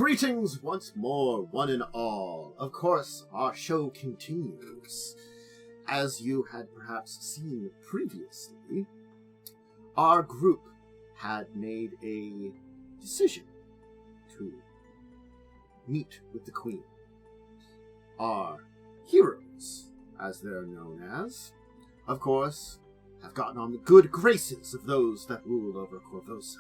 Greetings once more, one and all. Of course, our show continues. As you had perhaps seen previously, our group had made a decision to meet with the Queen. Our heroes, as they're known as, of course, have gotten on the good graces of those that ruled over Korvosa.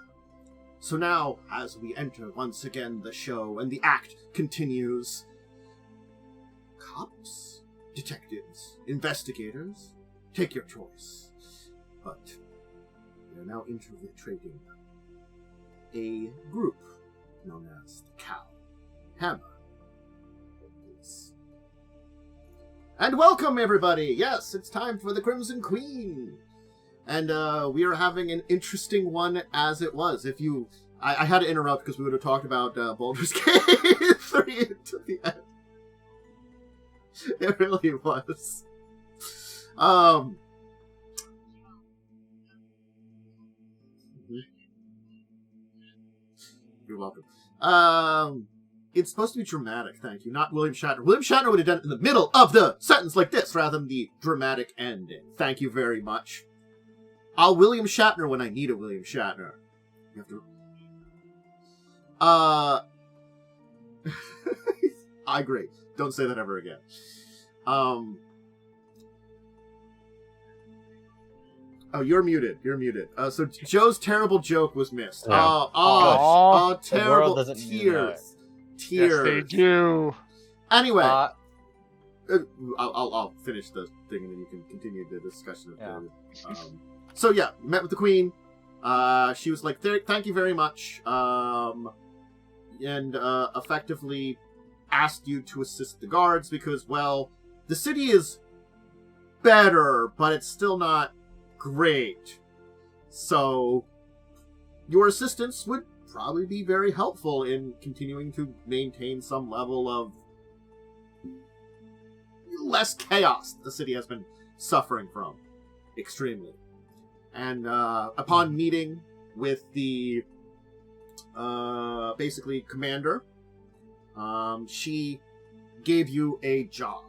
So now, as we enter once again the show and the act continues, cops, detectives, investigators, take your choice. But we are now infiltrating a group known as the Cow Hammer Police. And welcome, everybody! Yes, it's time for the Crimson Queen! And we are having an interesting one as it was. I had to interrupt because we would have talked about Baldur's Gate 3 to the end. It really was. You're welcome. It's supposed to be dramatic, thank you, not William Shatner. William Shatner would have done it in the middle of the sentence like this, rather than the dramatic ending. Thank you very much. I'll William Shatner when I need a William Shatner. You have to... I agree. Don't say that ever again. Oh, you're muted. You're muted. So Joe's terrible joke was missed. Yeah. Terrible. Tears. Yes, they do. Anyway. I'll finish the thing and then you can continue the discussion of the... So yeah, met with the Queen. She was like, thank you very much. And effectively asked you to assist the guards because, well, the city is better, but it's still not great. So your assistance would probably be very helpful in continuing to maintain some level of less chaos the city has been suffering from extremely. And upon meeting with the basically commander, she gave you a job.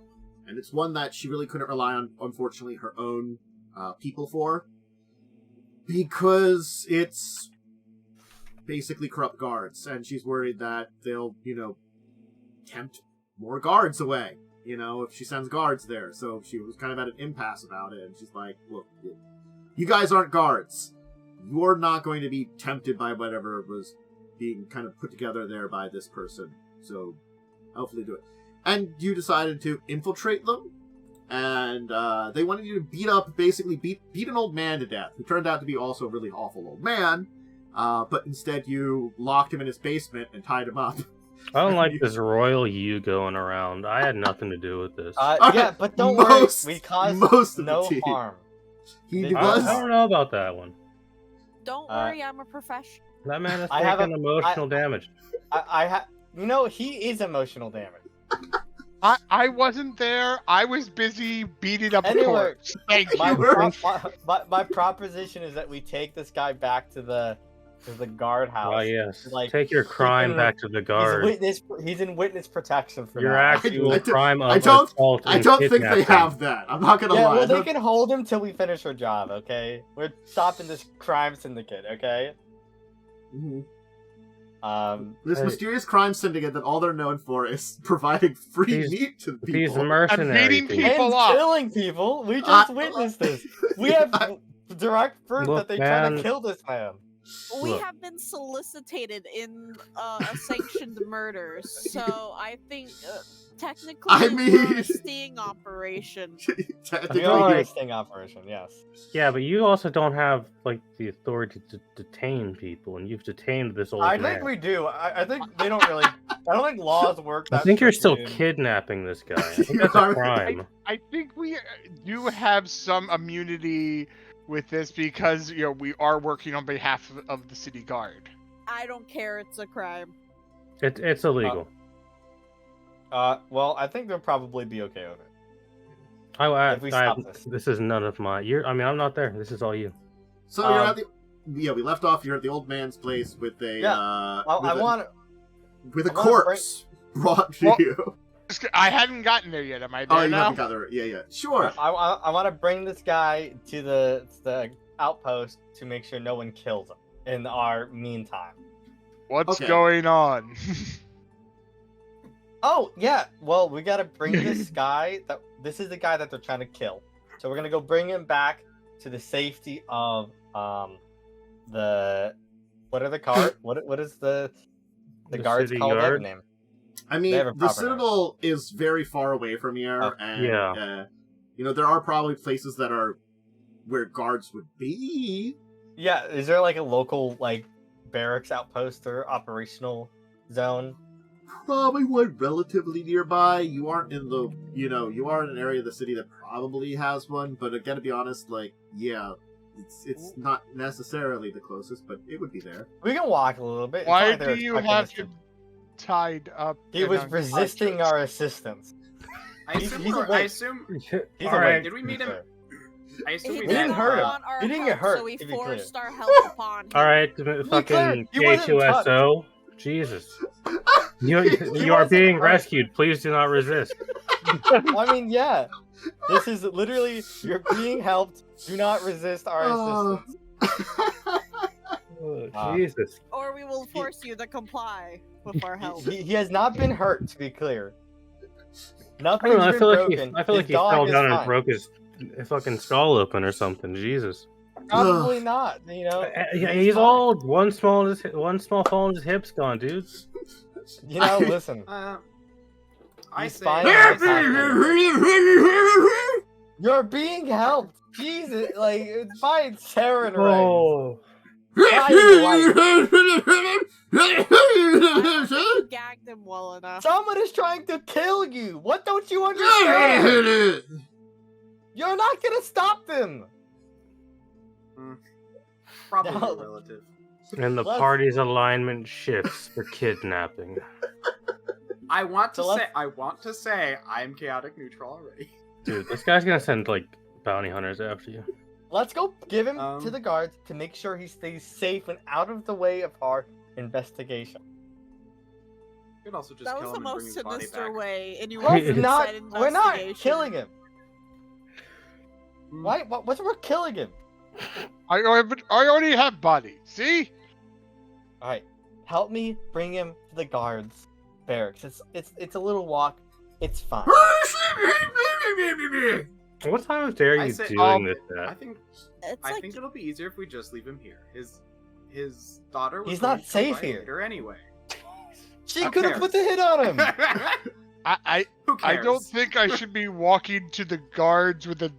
And it's one that she really couldn't rely on, unfortunately, her own people for. Because it's basically corrupt guards. And she's worried that they'll, tempt more guards away. If she sends guards there. So she was kind of at an impasse about it. And she's like, look, you guys aren't guards. You're not going to be tempted by whatever was being kind of put together there by this person. So, hopefully do it. And you decided to infiltrate them. And they wanted you to beat an old man to death. Who turned out to be also a really awful old man. But instead you locked him in his basement and tied him up. I don't like this royal you going around. I had nothing to do with this. Yeah, but don't worry. We caused no harm. I don't know about that one. Don't worry, I'm a professional. That man is taking emotional damage. He is emotional damage. I wasn't there. I was busy beating up corpse. Thank you. My proposition is that we take this guy back to the guardhouse. Oh yes. Take your crime back to the guard. He's in witness protection for your now. actual crime of assault and I don't think they have that. I'm not gonna lie. Well, they can hold him till we finish our job. Okay, we're stopping this crime syndicate. Okay. Mm-hmm. This mysterious crime syndicate that all they're known for is providing free meat to people. These mercenaries. And beating people up. Killing people. We just witnessed this. We have direct proof that they try to kill this man. We have been solicited in a sanctioned murder, so I think technically we're a sting operation. Technically, a sting operation, yes. Yeah, but you also don't have the authority to detain people, and you've detained this old man. I think we do. I think they don't really. I don't think laws work. I think you're still kidnapping this guy. I think that's a crime. I think we do have some immunity with this because we are working on behalf of the city guard. I don't care. It's a crime. It's illegal. Well, I think they'll probably be okay with it. If we stop this is none of my. I'm not there. This is all you. So you're at the. We left off. You're at the old man's place with a. with a I wanna corpse brought to Well, you. I hadn't gotten there yet. Am I there Oh, you now? haven't got there. Yeah. Sure. I want to bring this guy to the outpost to make sure no one kills him in our meantime. What's Okay. going on? Oh yeah, well we gotta bring this guy. This is the guy that they're trying to kill. So we're gonna go bring him back to the safety of the what are the card? What is the guards city called? They have a guard? name. I They have a mean, the proper Citadel is very far away from here, Oh, and yeah. there are probably places that are where guards would be. Yeah, is there like a local like barracks outpost or operational zone? Probably one relatively nearby. You aren't in the, you are in an area of the city that probably has one, but again, to be honest, it's not necessarily the closest, but it would be there. We can walk a little bit. It's not Why like they're do you expecting have us him tied up? He and was resisting unconscious? our assistance. I He's assume. I awake. assume. He's All awake, right. Did we meet to be him? fair. I assume He we didn't met. hurt him. want our He didn't get help, hurt, so we to be clear. forced our help upon him. All right, fucking clear, he wasn't K2SO. Jesus. You are wasn't being hurt. rescued. Please do not resist. I mean, yeah. This is literally you're being helped. Do not resist our Oh. assistance. Oh, Jesus. Or we will force you to comply with our help. He has not been hurt, to be clear. I Nothing's don't know. I been feel like broken. I feel like His he dog fell is down and fine. broke his fucking skull open or something. Jesus. Probably not. Yeah, he's fine. all one small fall and his hips gone, dude. Listen. I He's say. fine. I say- You're being helped. Jesus, like it's fine, Saren Ray. Oh. I gagged him well enough. Someone is trying to kill you. What don't you understand? You're not gonna stop them. Probably No. relative. And the Let's- party's alignment shifts for kidnapping. I want to So say. I want to say. I'm chaotic neutral already. Dude, this guy's gonna send like bounty hunters after you. Let's go give him Um, to the guards to make sure he stays safe and out of the way of our investigation. You could also just That kill was the him and bring most his body sinister back. way anyone Let's could have not. said We're not investigation. killing him. Hmm. Why? What's wrong with killing him? I already have body. See? All right, help me bring him to the guards barracks. It's a little walk. It's fine. What time of day are I you say- doing this I at? think. It's I like think it'll be easier if we just leave him here. His daughter was He's going not to safe fight here. later anyway. She Who could have cares? put the hit on him. Who I cares? don't think I should be walking to the guards with a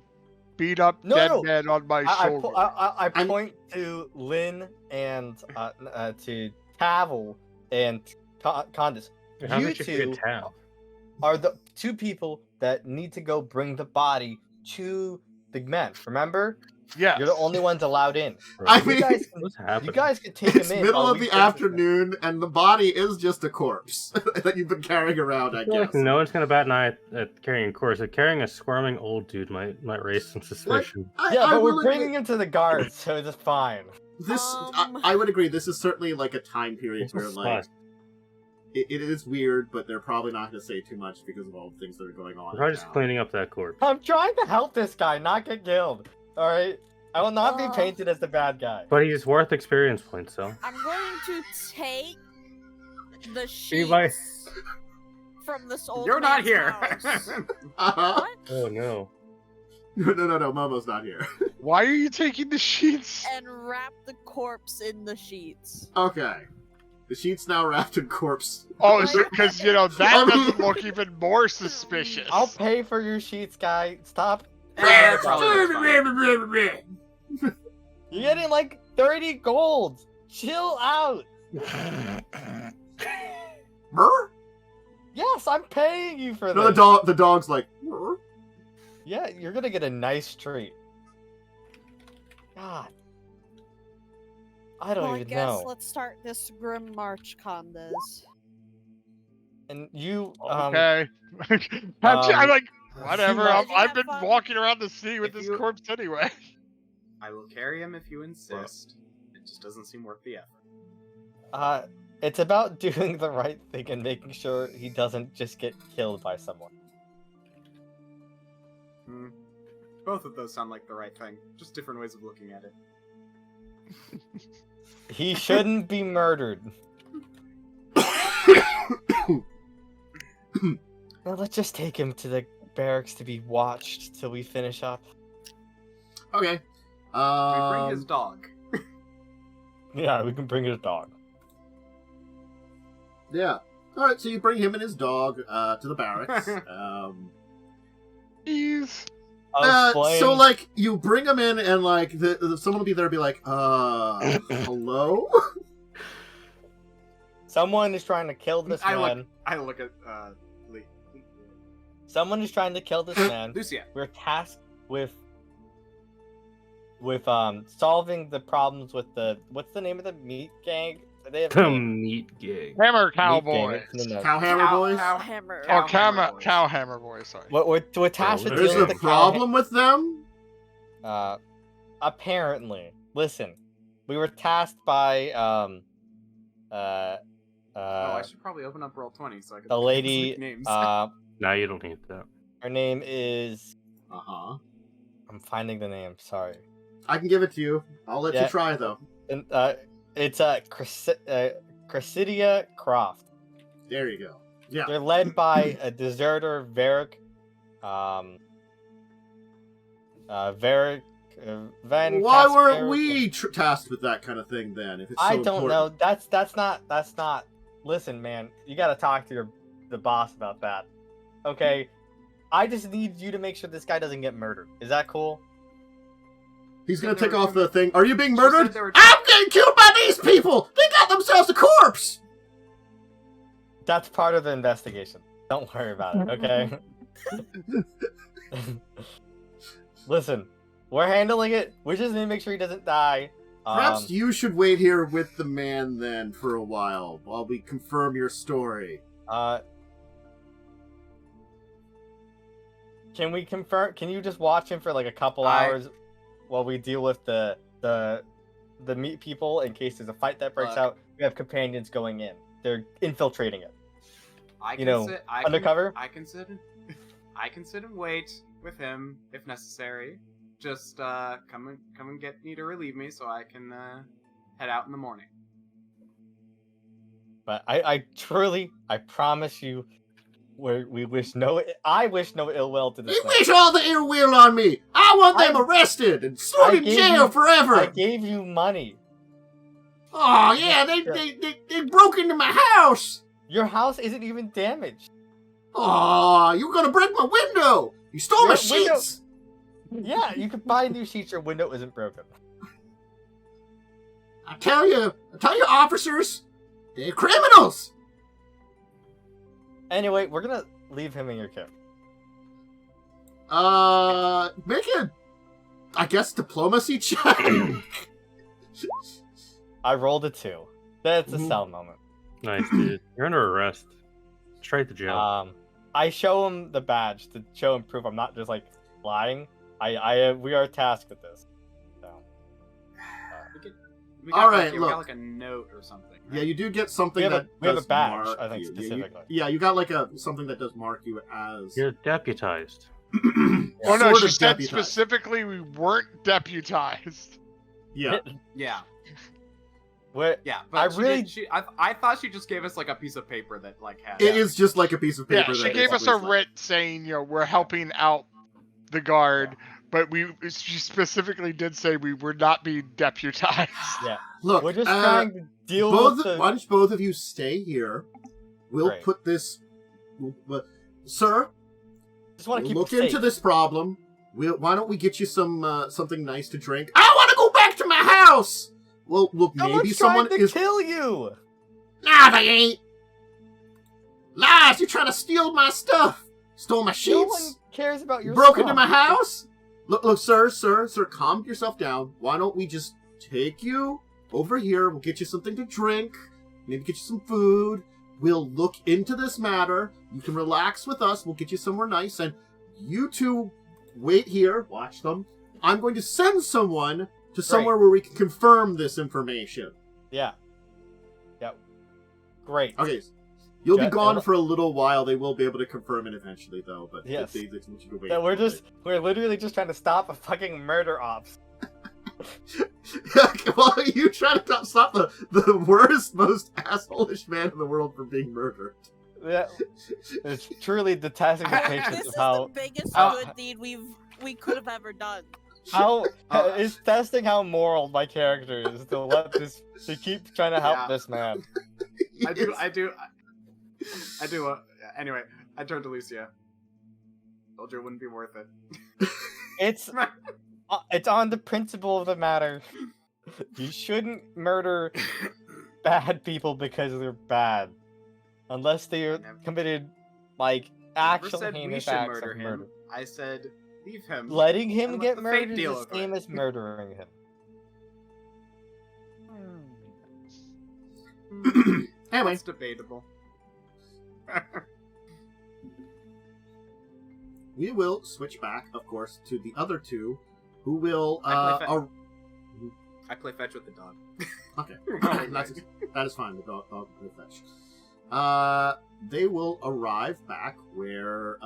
beat up No, dead no. man on my shoulder. I I'm- point to Lynn and to Tavel and Khandes. How You did you two get Tav? are the two people that need to go bring the body to the men. Remember, Yes. you're the only ones allowed in. I You mean, guys can, What's happening? you guys can take it's him in. middle while of we the finish this thing. afternoon, and the body is just a corpse that you've been carrying around, I I feel guess. like no one's gonna bat an eye at carrying a corpse. Like, carrying a squirming old dude might raise some suspicion. Yeah, I but we're will bringing admit, him to the guards, so it's fine. I would agree. This is certainly like a time period It's where, a like, spot. it is weird, but they're probably not going to say too much because of all the things that are going on. We're probably just now. cleaning up that corpse. I'm trying to help this guy not get killed. All right, I will not be Oh. painted as the bad guy. But he's worth experience points, so. I'm going to take the He might- sheets from this old You're not man's here. house. Uh-huh. What? Oh no. No, Momo's not here. Why are you taking the sheets? And wrap the corpse in the sheets. Okay. The sheet's now wrapped in corpse. Oh, because that I mean- doesn't look even more suspicious. I'll pay for your sheets, guy. Stop. Eh, probably looks fine. You're getting like 30 gold. Chill out. Brr? Yes, I'm paying you for No, this. the dog's like, "Brr." Yeah, you're gonna get a nice treat. God. I don't Well, I even guess know. let's start this grim march, Khandes. And you, Okay. I'm like, whatever. Did you I've have been fun? walking around the sea with If this you- corpse anyway. I will carry him if you insist. It just doesn't seem worth the effort. It's about doing the right thing and making sure he doesn't just get killed by someone. Both of those sound like the right thing. Just different ways of looking at it. He shouldn't be murdered. Now let's just take him to the barracks to be watched till we finish up. Okay. We bring his dog. Yeah, we can bring his dog. Yeah. All right. So you bring him and his dog to the barracks. Jeez. So like you bring him in and like someone will be there and be like, hello. Someone is trying to kill this man. I look at Lee. Someone is trying to kill this man. Lucia. We're tasked with solving the problems with the what's the name of the meat gang? They have The meat gang. Hammer meat Cowboys. gang. No. Cowhammer boys. Hammer. Oh, Cowhammer boys. Cowhammer Boys, sorry. We're tasked with There's dealing a with the problem with them. Apparently. Listen, we were tasked by I should probably open up Roll20 so I can the look at lady some names. Now you don't need that. her name is I'm finding the name, sorry. I can give it to you. I'll let Yeah. you try though. And it's Cressidia Croft. There you go. Yeah. They're led by a deserter, Varric. Van. Why Casper- weren't we tasked with that kind of thing then? If it's so I don't know. important? That's not. Listen, man, you gotta talk to the boss about that. Okay, I just need you to make sure this guy doesn't get murdered. Is that cool? He's gonna They take were off doing- the thing. Are you being She said murdered? they were- I'm getting killed by these people. They got themselves a corpse. That's part of the investigation. Don't worry about it, okay? Listen, we're handling it. We just need to make sure he doesn't die. Perhaps you should wait here with the man then for a while we confirm your story. Can we confirm? Can you just watch him for like a couple hours while we deal with the meat people in case there's a fight that breaks Look. out? We have companions going in. They're infiltrating it. I you know, undercover? I can sit and wait with him if necessary. Just come and get me to relieve me so I can head out in the morning. But I truly, I promise you, I wish no ill will to this They man. wish all the ill will on me. I want them I- arrested and thrown I in gave jail you- forever. I gave you money. Oh yeah, they broke into my house. Your house isn't even damaged. Oh, you were gonna break my window. You stole my Your window- sheets. Yeah, you can buy new sheets. Your window isn't broken. I tell you, officers, they're criminals. Anyway, we're gonna leave him in your care. Make it, I guess, diplomacy check. I rolled a 2. That's a Mhm. cell moment. Nice, dude. You're under arrest. Straight to jail. I show him the badge to show him proof I'm not just like lying. We are tasked with this. So, We All right, we look. got like a note or something. Right? Yeah, you do get something We have a- that we have a does badge, mark I think, you. specifically. Yeah, you got like something that does mark you as. You're deputized. Oh no, sort she of said deputized. specifically we weren't deputized. Yeah. Yeah, What? yeah. I But really- I thought she just gave us like a piece of paper that like had. It is just like a piece of Yeah, paper. she that gave is us a like- writ saying, we're helping out the guard, but she specifically did say we were not being deputized. Yeah. Look, We're just trying to deal with why don't both of you stay here? We'll Right. put this, sir. Just want to keep Look it safe. into this problem. Why don't we get you something nice to drink? I want to go back to my house. Well, look, maybe Someone's someone trying to is. kill you. Nah, they ain't. Lies! You're trying to steal my stuff. Stole my No sheets. one cares about your Broke stuff. into my house. Look, sir, calm yourself down. Why don't we just take you over here? We'll get you something to drink. Maybe get you some food. We'll look into this matter. You can relax with us. We'll get you somewhere nice. And you two wait here. Watch them. I'm going to send someone to somewhere where we can confirm this information. Yeah. Great. Okay, you'll be Ja- gone for a little while. They will be able to confirm it eventually, though. But Yes. they want you to wait. Yeah, a little bit. we're literally just trying to stop a fucking murder ops. Well, you try to stop the worst, most asshole-ish man in the world from being murdered. Yeah, it's truly the testing the This patience is of how the biggest how- good deed we could have ever done. it's testing how moral my character is to keep trying to help Yeah. this man. I do. Anyway, I turned to Lucia. Told you it wouldn't be worth it. It's on the principle of the matter. You shouldn't murder bad people because they're bad, unless they are committed like I never actual said we heinous should acts murder of him. murder. I said leave him. Letting him And let get the fate murdered is deal the with same it. as murdering him. Anyway, It's debatable. we will switch back, of course, to the other two, who will. I play fetch with the dog. Okay, Oh, that is fine. The dog will fetch. They will arrive back where,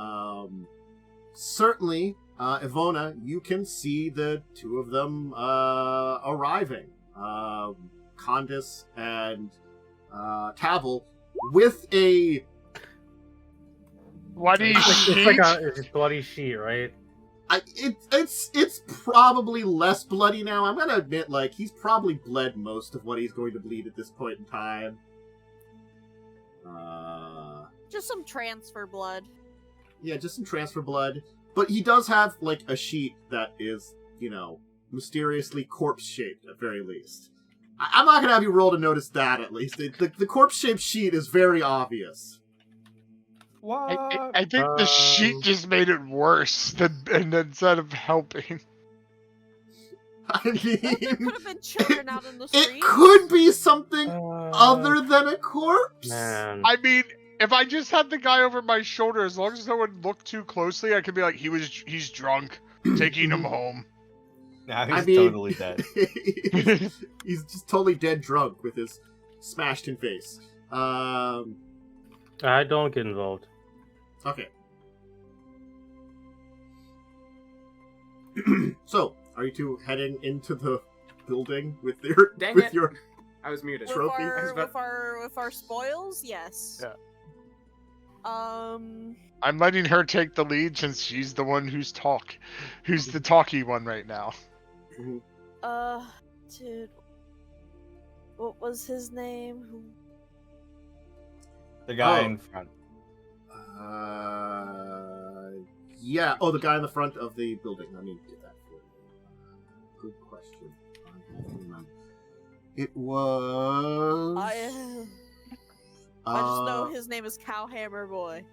certainly, Ivona, you can see the two of them arriving. Khandes and Tavel with a. Bloody It's sheet. like it's a bloody sheet, right? It's probably less bloody now. I'm gonna admit, like, he's probably bled most of what he's going to bleed at this point in time. Just some transfer blood. Yeah, just some transfer blood. But he does have, like, a sheet that is, mysteriously corpse-shaped, at very least. I'm not gonna have you roll to notice that, at least. The corpse-shaped sheet is very obvious. What? I think the sheet just made it worse instead of helping. I mean, There could have been children out in the street. it could be something other than a corpse. Man. I mean, if I just had the guy over my shoulder, as long as no one looked too closely, I could be like, he's drunk, taking him home. Now I he's mean- totally dead. He's just totally dead drunk with his smashed-in face. I don't get involved. Okay. So, are you two heading into the building with your Dang with it. your I was muted. Trophy? With our spoils, yes. Yeah. I'm letting her take the lead since she's the one who's the talky one right now. Dude, what was his name? The guy Oh. in front. Yeah. Oh, the guy in the front of the building. Let me get that for you. Good question. I don't remember. It was. I just know his name is Cowhammer Boy.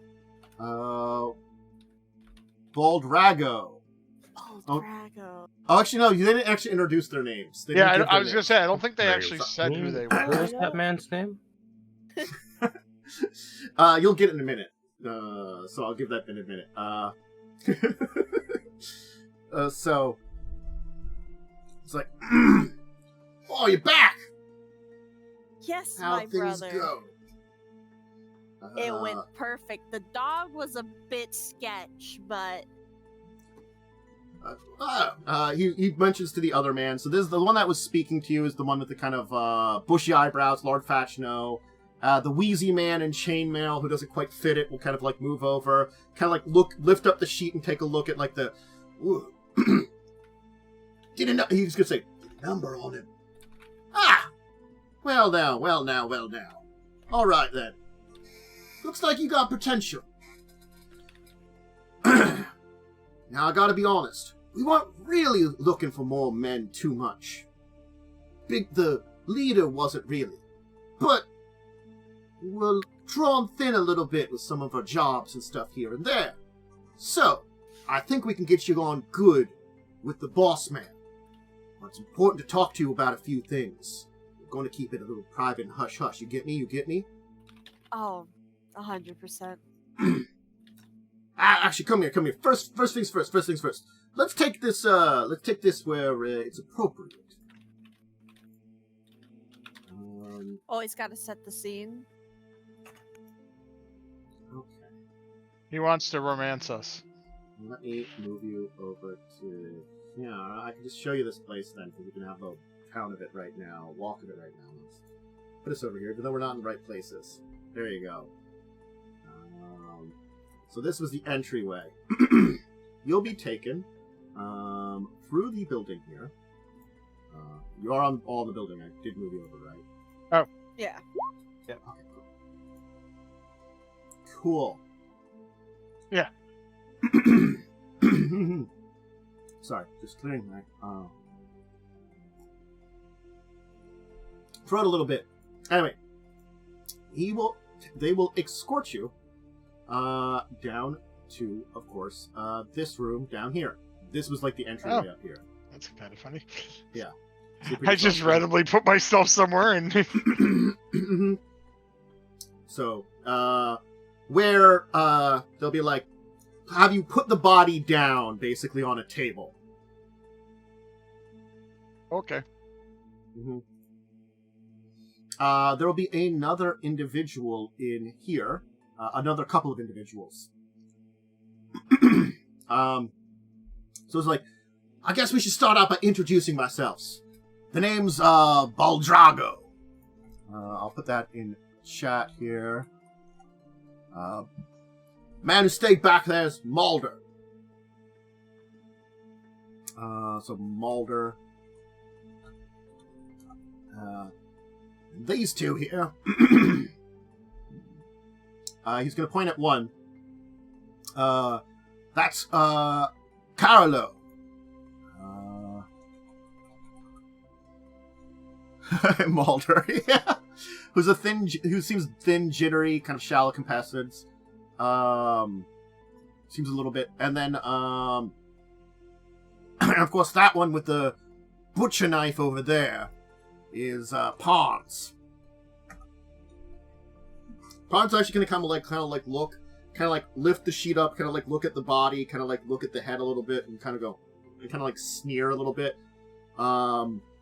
Baldrago. Oh, Drago. Oh, actually, no. They didn't actually introduce their names. They Yeah, didn't give I their was gonna names. say, I don't think they Very actually well. said who they What were. was that man's name? You'll get it in a minute. So I'll give that in a minute. So it's like, oh, you're back. Yes, How my things brother. go? It went perfect. The dog was a bit sketch, but He mentions to the other man. So this is the one that was speaking to you is the one with the kind of bushy eyebrows, Lord Fachno. The wheezy man in chainmail who doesn't quite fit it will kind of like move over, kind of like lift up the sheet and take a look at like the. Didn't know he was gonna say number on him. Ah, well now. All right then. Looks like you got potential. Now I gotta be honest. We weren't really looking for more men too much. The leader wasn't really. But we're drawn thin a little bit with some of our jobs and stuff here and there. So, I think we can get you on good with the boss man. But it's important to talk to you about a few things. We're going to keep it a little private and hush-hush. You get me? oh, 100%. Actually, come here. First things first. Let's take this where it's appropriate. Always got to set the scene. He wants to romance us. Let me move you over to... Yeah, I can just show you this place then, because we can have a count of it right now, walk of it right now. Let's put us over here, even though we're not in the right places. There you go. So this was the entryway. You'll be taken through the building here. You are on all the building. I did move you over, right? Oh. Yeah. Yep. Okay, cool. Yeah. Sorry, just clearing my throat a little bit. Anyway, they will escort you down to, of course, this room down here. This was like the entryway up here. That's kind of funny. Yeah. I just randomly put myself somewhere and... So, where they'll be like, have you put the body down, basically, on a table. Okay. Mm-hmm. There will be another individual in here. Another couple of individuals. So it's like, I guess we should start out by introducing ourselves. The name's Bloodrager. I'll put that in chat here. Man who stayed back there is Mulder. So Mulder. These two here. He's going to point at one. That's Carlo. Mulder, yeah. Who seems thin, jittery, kind of shallow compasses. Seems a little bit. And then, of course, that one with the butcher knife over there is Pawns. Pawns actually going to kind of like look, kind of like lift the sheet up, kind of like look at the body, kind of like look at the head a little bit, and kind of go, and kind of like sneer a little bit.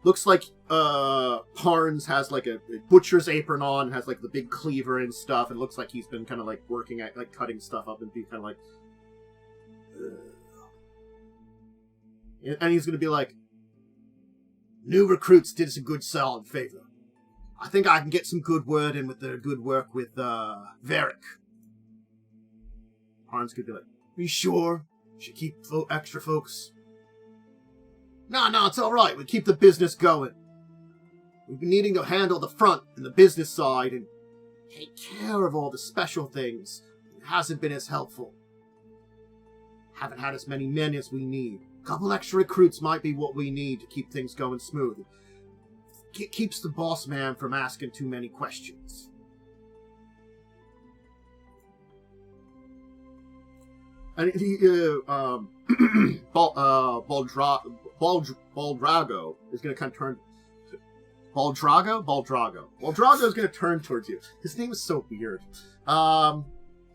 Looks like Parnes has like a butcher's apron on, has like the big cleaver and stuff, and looks like he's been kind of like working at like cutting stuff up and be kind of like, and he's gonna be like, new recruits did us a good solid favor. I think I can get some good word in with the good work with Varric. Parnes could be like, are you sure? Should keep extra folks. No, it's all right. We keep the business going. We've been needing to handle the front and the business side and take care of all the special things. It hasn't been as helpful. Haven't had as many men as we need. A couple extra recruits might be what we need to keep things going smooth. It keeps the boss man from asking too many questions. And Bloodrager is going to kind of turn... Bloodrager? Bloodrager is going to turn towards you. His name is so weird. He's going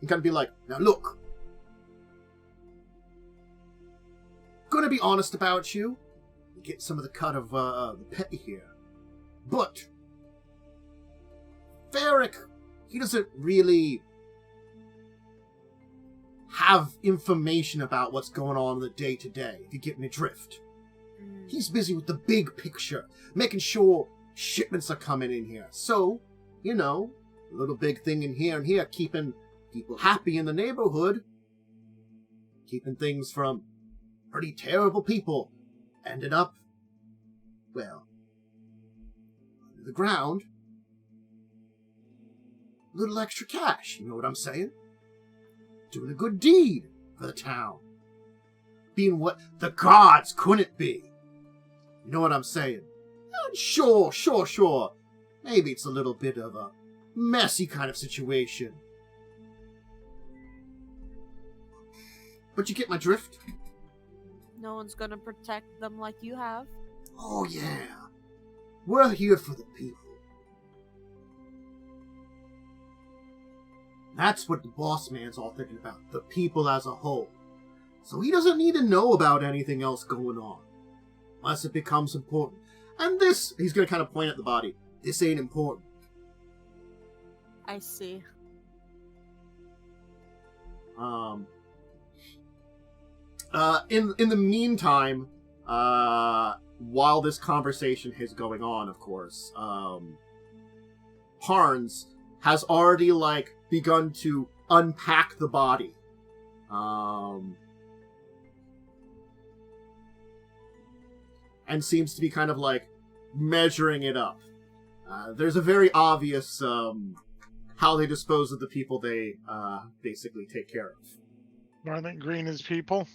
to be like, now look. Going to be honest about you. You get some of the cut of the pay here. But Varric, he doesn't really have information about what's going on in the day-to-day, if you get me drift. He's busy with the big picture, making sure shipments are coming in here. So, you know, a little big thing in here and here, keeping people happy in the neighborhood, keeping things from pretty terrible people ending up, well, under the ground. A little extra cash, you know what I'm saying? Doing a good deed for the town. Being what the gods couldn't be. You know what I'm saying? And sure. Maybe it's a little bit of a messy kind of situation. But you get my drift? No one's gonna protect them like you have. Oh yeah. We're here for the people. That's what the boss man's all thinking about. The people as a whole. So he doesn't need to know about anything else going on. Unless it becomes important. And this, he's going to kind of point at the body. This ain't important. I see. In the meantime, while this conversation is going on, of course, Harns has already begun to unpack the body. And seems to be kind of measuring it up. There's a very obvious how they dispose of the people they basically take care of. Northern Green is people.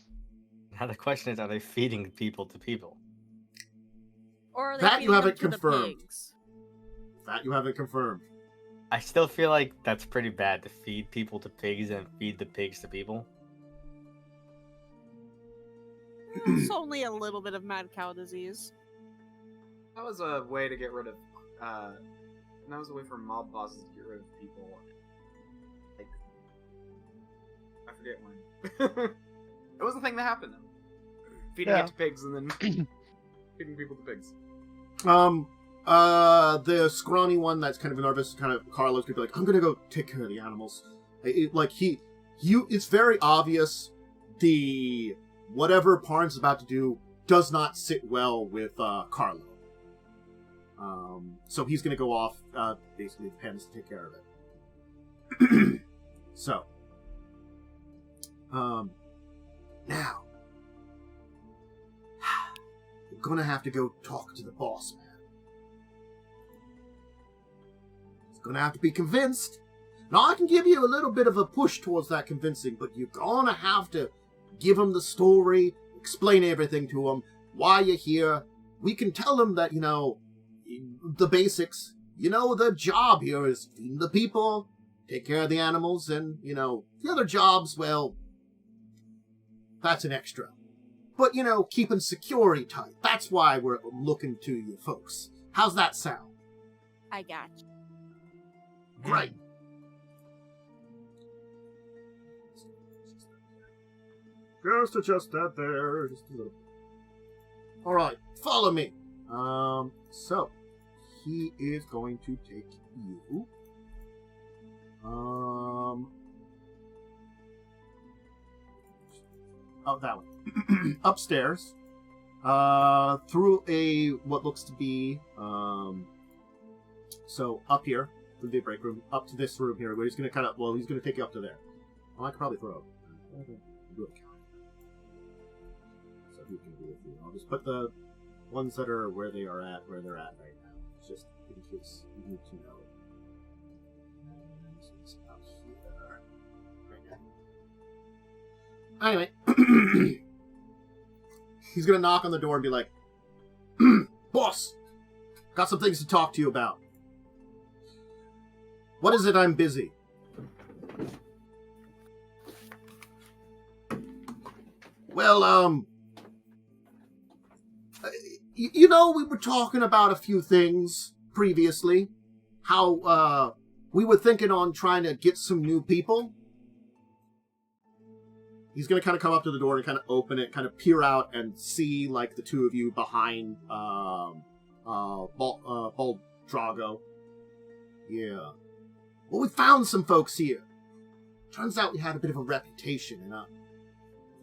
Now the question is, are they feeding people to people? Or are they That you feeding haven't them to the confirmed. pigs? That you haven't confirmed. I still feel like that's pretty bad to feed people to pigs and feed the pigs to people. It's only a little bit of mad cow disease. That was a way to get rid of. That was a way for mob bosses to get rid of people. I forget when. It was a thing that happened. Feeding it to pigs and then feeding people to pigs. The scrawny one that's kind of nervous, Carlos could be like, I'm gonna go take care of the animals. It's very obvious whatever Parnes is about to do does not sit well with Carlo. So he's gonna go off, basically with Pens to take care of it. So, now, you're gonna have to go talk to the boss man. He's gonna have to be convinced. Now, I can give you a little bit of a push towards that convincing, but you're gonna have to give him the story, explain everything to him, why you're here. We can tell him that, the basics. The job here is feeding the people, take care of the animals, and, the other jobs, well, that's an extra. But, keeping security tight. That's why we're looking to you folks. How's that sound? I got you. Great. Just adjust that there. Just a little. All right, follow me. So he is going to take you. Oh, that one. Upstairs. Through what looks to be so up here through the break room up to this room here where he's gonna he's gonna take you up to there. Well, I could probably throw it. Do a count. So he can do it. I'll just put the ones that are where they're at right now. It's just in case you need to know. And this is out here. Right now. Anyway. He's gonna knock on the door and be like, Boss! Got some things to talk to you about. What is it I'm busy? Well, we were talking about a few things previously. How, we were thinking on trying to get some new people. He's going to kind of come up to the door and kind of open it, kind of peer out and see, the two of you behind, Bloodrager. Yeah. Well, we found some folks here. Turns out we had a bit of a reputation, and a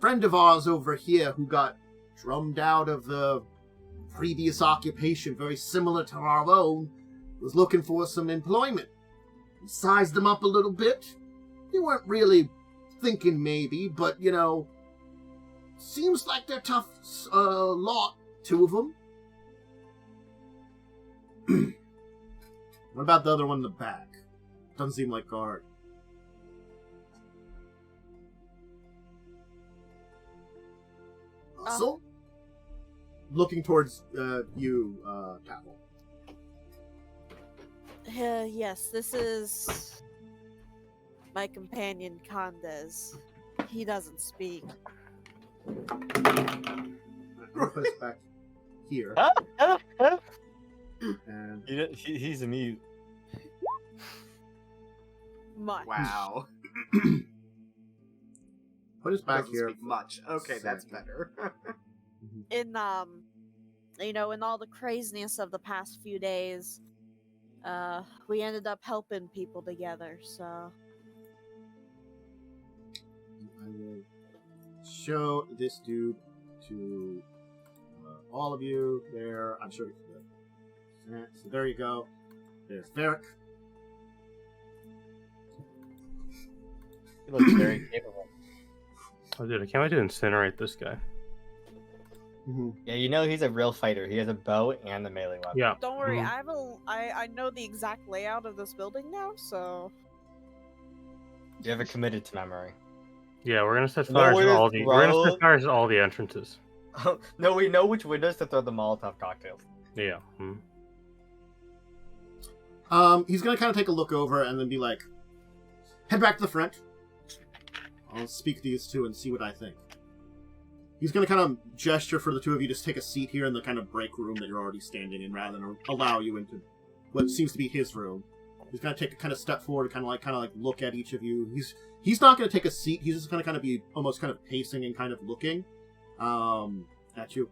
friend of ours over here who got drummed out of the previous occupation, very similar to our own, was looking for some employment. We sized them up a little bit. They weren't really thinking maybe, but, seems like they're tough lot, two of them. What about the other one in the back? Doesn't seem like guard. Russell? Looking towards you, Tavel. Yes, this is my companion Khandes. He doesn't speak. Put this back here. And He's a mute. Much. Wow. put us back Doesn't here. speak much. Okay, that's better. In in all the craziness of the past few days, we ended up helping people together, so show this dude to all of you. There, I'm sure. So there you go. There's Varric. He looks very capable. Oh, dude, I can't wait to incinerate this guy. Yeah, you know he's a real fighter. He has a bow and a melee weapon. Yeah. Don't worry, Mhm. I know the exact layout of this building now, so You have it committed to memory. Yeah, we're gonna set No, fires we're to gonna all the. We're gonna throw- set fires to all the entrances. No, we know which windows to throw the Molotov cocktails. Yeah. He's gonna kind of take a look over and then be like, head back to the front. I'll speak to these two and see what I think. He's gonna kind of gesture for the two of you to take a seat here in the kind of break room that you're already standing in, rather than allow you into what seems to be his room. He's gonna take a kind of step forward, and kind of like look at each of you. He's not gonna take a seat. He's just gonna kind of be almost kind of pacing and kind of looking at you.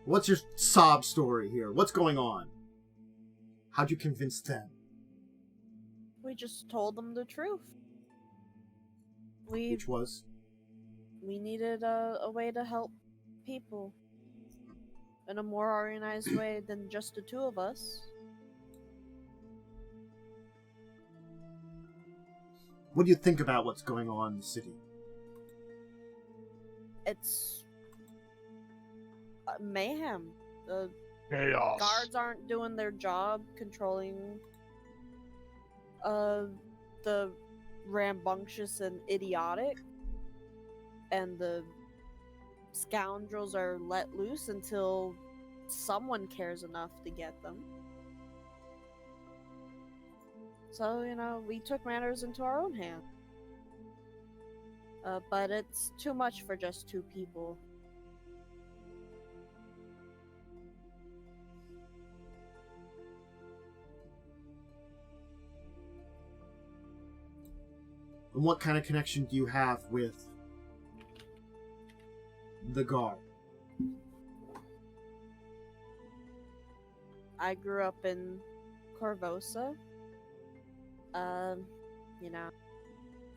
What's your sob story here? What's going on? How'd you convince them? we just told them the truth. Which was? We needed a way to help people in a more organized way than just the two of us. What do you think about what's going on in the city? It's mayhem. The Chaos. guards aren't doing their job controlling the rambunctious and idiotic, and the scoundrels are let loose until someone cares enough to get them. So, we took matters into our own hands. But it's too much for just two people. And what kind of connection do you have with the guard? I grew up in Korvosa.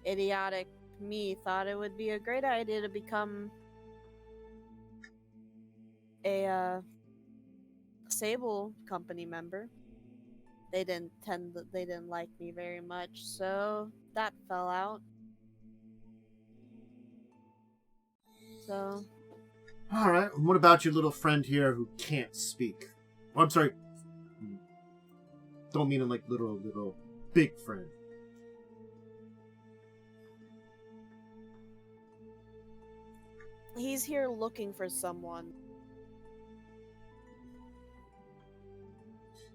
Idiotic me thought it would be a great idea to become a Sable company member. They didn't like me very much, so that fell out. So Alright, and what about your little friend here who can't speak? Oh, I'm sorry. Don't mean it like little big friend. he's here looking for someone.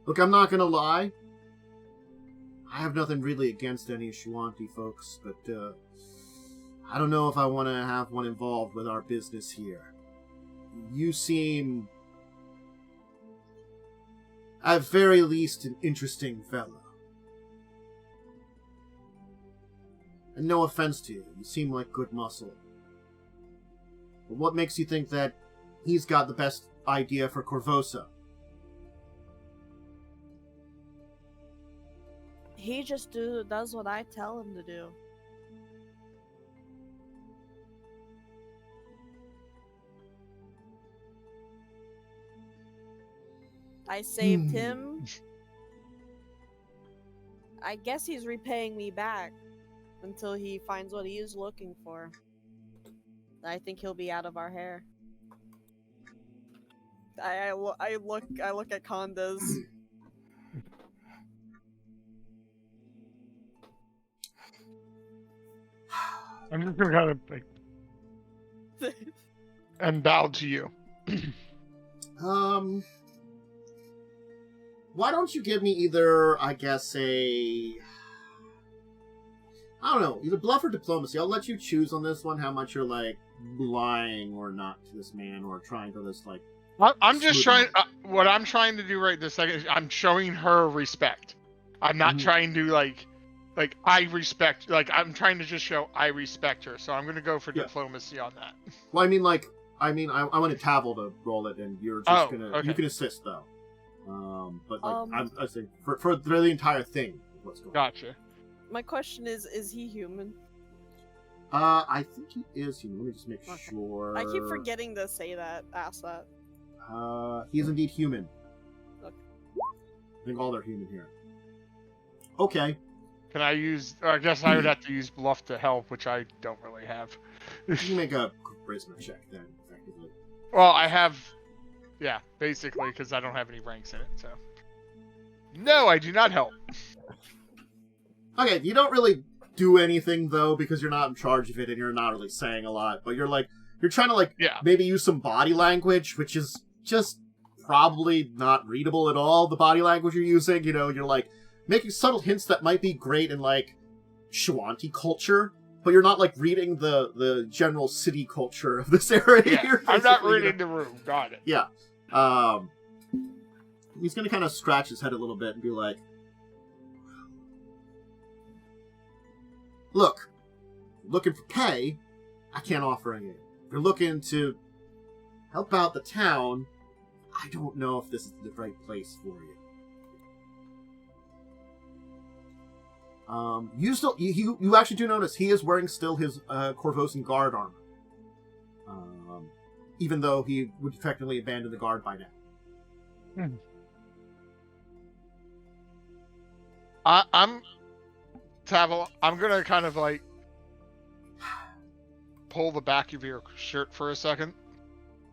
Look, I'm not gonna lie. I have nothing really against any Shuanti folks, but I don't know if I want to have one involved with our business here. You seem, at very least, an interesting fellow. And no offense to you, you seem like good muscle. But what makes you think that he's got the best idea for Korvosa? He just does what I tell him to do. I saved him. I guess he's repaying me back until he finds what he is looking for. I think he'll be out of our hair. I look at Khandes. I'm just gonna kind of like and bow to you. Why don't you give me either, I guess, I don't know, either bluff or diplomacy. I'll let you choose on this one how much you're, like, lying or not to this man, or trying to just, like... I'm just smooth trying. him. What I'm trying to do right this second is I'm showing her respect. I'm not trying to like I respect. Like I'm trying to just show I respect her. So I'm gonna go for diplomacy on that. Well, I wanted Tavel to roll it, and you're just gonna... okay. You can assist, though. But, like, I say, for the entire thing, what's going on. Gotcha. My question is he human? I think he is human. Let me just make Okay. sure. I keep forgetting to ask that. He is indeed human. Okay. I think all are human here. Okay. Can I use? Or I guess I would have to use bluff to help, which I don't really have. You can make a charisma check then, effectively. Well, I have, yeah, basically, because I don't have any ranks in it. So, no, I do not help. Okay, you don't really do anything though because you're not in charge of it and you're not really saying a lot. But you're trying to Yeah. maybe use some body language, which is just probably not readable at all. The body language you're using, you're making subtle hints that might be great in Shawanti culture, but you're not reading the general city culture of this area. Yeah, You're I'm not basically, reading the room. Got it. Yeah. He's gonna kind of scratch his head a little bit and be like, "Look, looking for pay, I can't offer any. If you're looking to help out the town, I don't know if this is the right place for you." You actually do notice he is wearing still his Korvosan guard armor, even though he would effectively abandon the guard by now. I'm Tavel. I'm gonna kind of pull the back of your shirt for a second,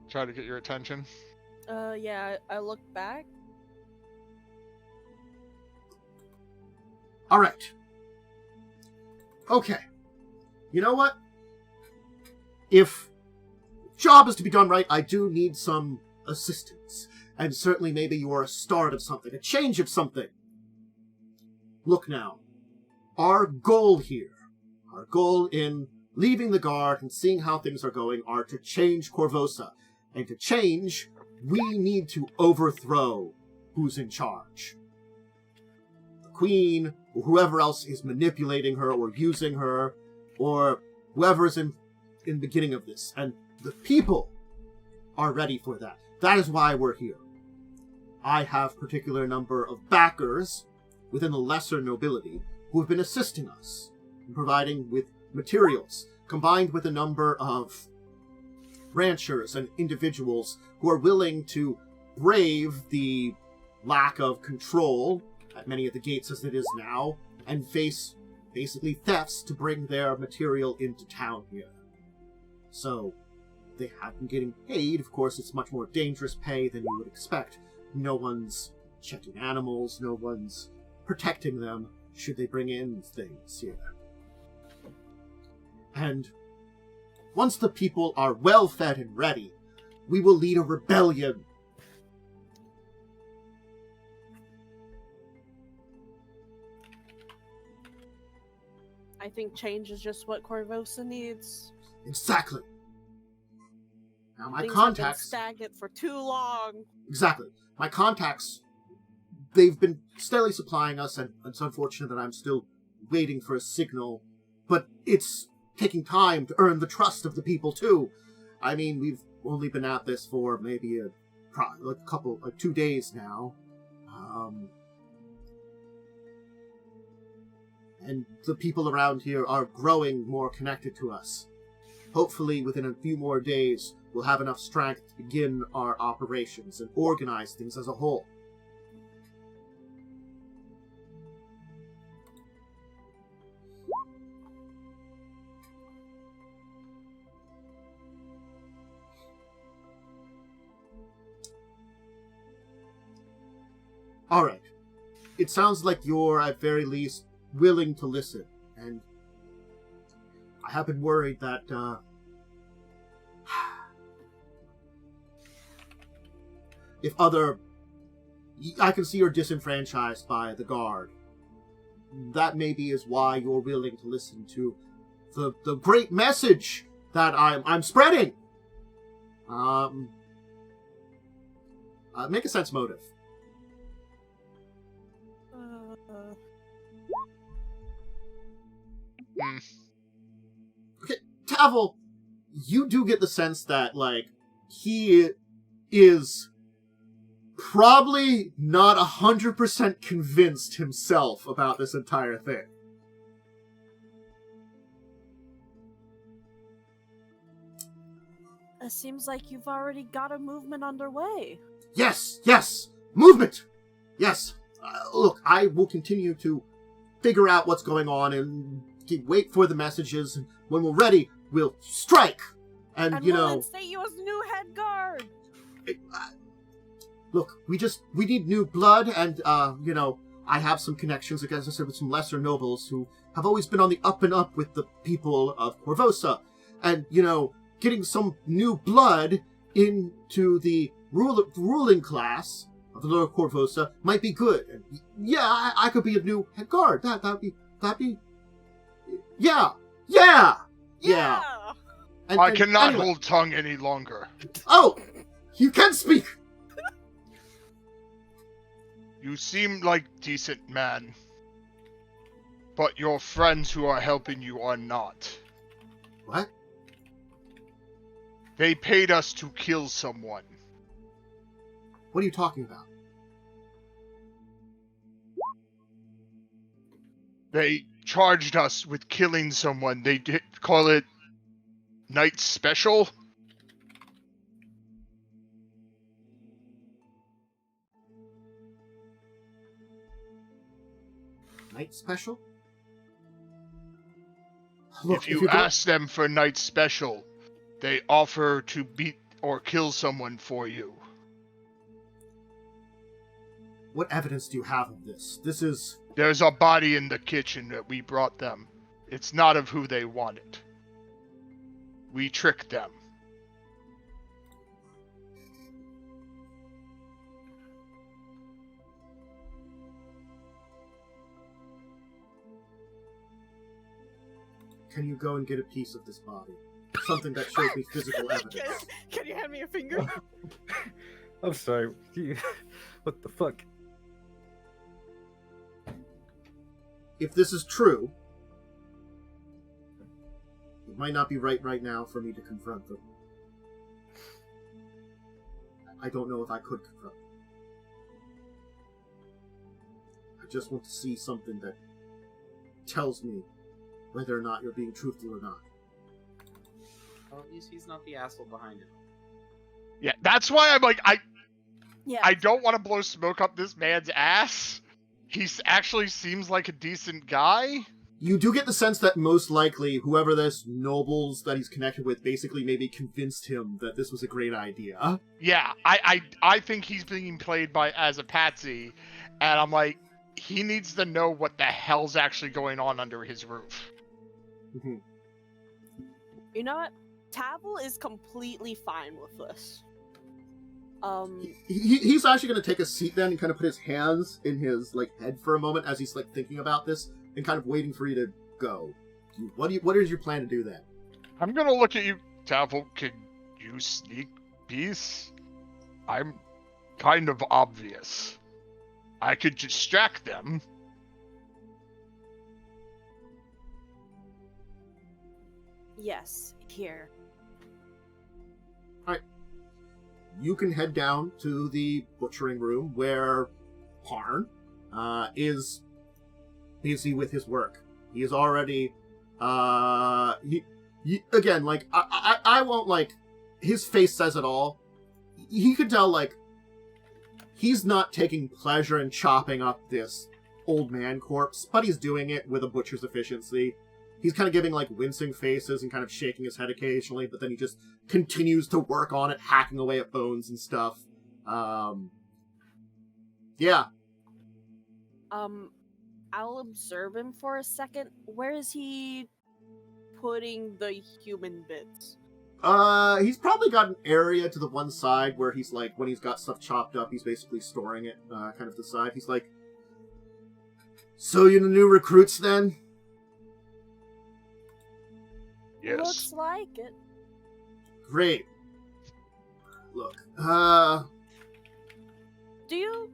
try to get your attention. Yeah, I look back. All right. Okay. You know what? If job is to be done right, I do need some assistance. And certainly maybe you are a start of something, a change of something. Look now. Our goal in leaving the guard and seeing how things are going are to change Korvosa. And to change, we need to overthrow who's in charge. The queen, or whoever else is manipulating her or using her, or whoever is in the beginning of this. And the people are ready for that. That is why we're here. I have a particular number of backers within the lesser nobility who have been assisting us in providing with materials, combined with a number of ranchers and individuals who are willing to brave the lack of control at many of the gates as it is now, and face basically thefts to bring their material into town here. So, they have been getting paid. Of course, it's much more dangerous pay than you would expect. No one's checking animals, no one's protecting them should they bring in things here. And once the people are well fed and ready, we will lead a rebellion. I think change is just what Korvosa needs. Exactly. Now my Things contacts... have been stagnant for too long. Exactly. My contacts, they've been steadily supplying us, and it's unfortunate that I'm still waiting for a signal, but it's taking time to earn the trust of the people, too. I mean, we've only been at this for maybe a couple, 2 days now. And the people around here are growing more connected to us. Hopefully, within a few more days, we'll have enough strength to begin our operations and organize things as a whole. Alright. It sounds like you're, at very least, willing to listen, and I have been worried that, I can see you're disenfranchised by the guard. That maybe is why you're willing to listen to the great message that I'm spreading. Make a sense motive. Okay, Tavel, you do get the sense that, he is probably not 100% convinced himself about this entire thing. It seems like you've already got a movement underway. Yes! Movement! Yes! Look, I will continue to figure out what's going on and wait for the messages. And when we're ready, we'll strike! And you we'll know... instate you as new head guard! Look, we need new blood, and, you know, I have some connections, like as I said, with some lesser nobles who have always been on the up and up with the people of Korvosa. And, you know, getting some new blood into the ruling class of the lower Korvosa might be good. And yeah, I could be a new head guard. That'd be... Yeah! And, I cannot anyway. hold tongue any longer. Oh! You can speak! You seem like decent man, but your friends who are helping you are not. What? They paid us to kill someone. What are you talking about? They charged us with killing someone. They did call it Night Special. Night special? Look, If you ask them for Night Special, they offer to beat or kill someone for you. What evidence do you have of this? There's a body in the kitchen that we brought them. It's not of who they wanted. We tricked them. Can you go and get a piece of this body? Something that shows me physical evidence. Can you hand me a finger? I'm sorry. What the fuck? If this is true, it might not be right now for me to confront them. I don't know if I could confront them. I just want to see something that tells me whether or not you're being truthful or not. Well, at least he's not the asshole behind it. Yeah, that's why I'm like, Yeah. I don't want to blow smoke up this man's ass. He actually seems like a decent guy. You do get the sense that most likely whoever this nobles that he's connected with basically maybe convinced him that this was a great idea. Yeah, I think he's being played as a patsy, and I'm like, he needs to know what the hell's actually going on under his roof. Mhm. You know what? Tavel is completely fine with this. He's actually going to take a seat then and kind of put his hands in his head for a moment as he's thinking about this and kind of waiting for you to go. What is your plan to do then? I'm gonna look at you, Tavel. Can you sneak peace? I'm kind of obvious. I could distract them. Yes, here. You can head down to the butchering room where Parn is busy with his work. He is already again, I won't his face says it all. He could tell he's not taking pleasure in chopping up this old man corpse, but he's doing it with a butcher's efficiency. He's kind of giving wincing faces and kind of shaking his head occasionally, but then he just continues to work on it, hacking away at bones and stuff. Yeah. I'll observe him for a second. Where is he putting the human bits? He's probably got an area to the one side where he's when he's got stuff chopped up, he's basically storing it, kind of to the side. He's like, so you're the new recruits then? Yes. Looks like it. Great. Look, Do you...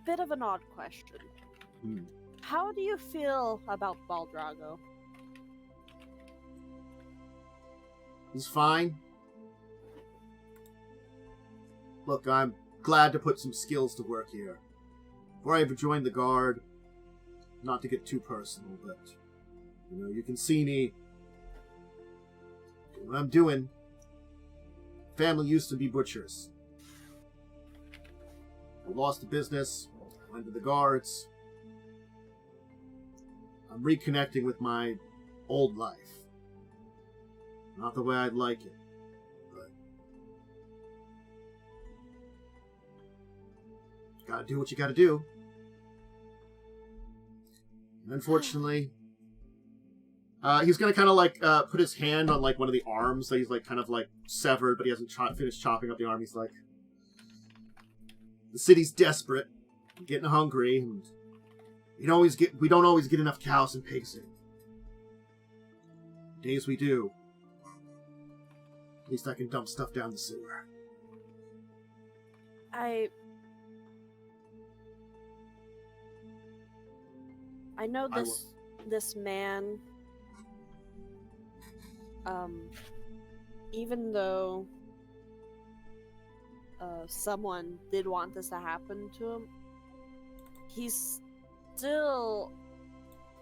Bit of an odd question. How do you feel about Bloodrager? he's fine. Look, I'm glad to put some skills to work here. Before I ever joined the guard, not to get too personal, but, you can see me doing what I'm doing. family used to be butchers. I lost the business, went to the guards. I'm reconnecting with my old life. Not the way I'd like it, but gotta do what you gotta do. And unfortunately, he's gonna kind of like put his hand on like one of the arms that he's like kind of like severed, but he hasn't finished chopping up the arm. He's like, the city's desperate, getting hungry, and we don't always get enough cows and pigs in. Days we do, at least I can dump stuff down the sewer. I know this man, even though someone did want this to happen to him, he's still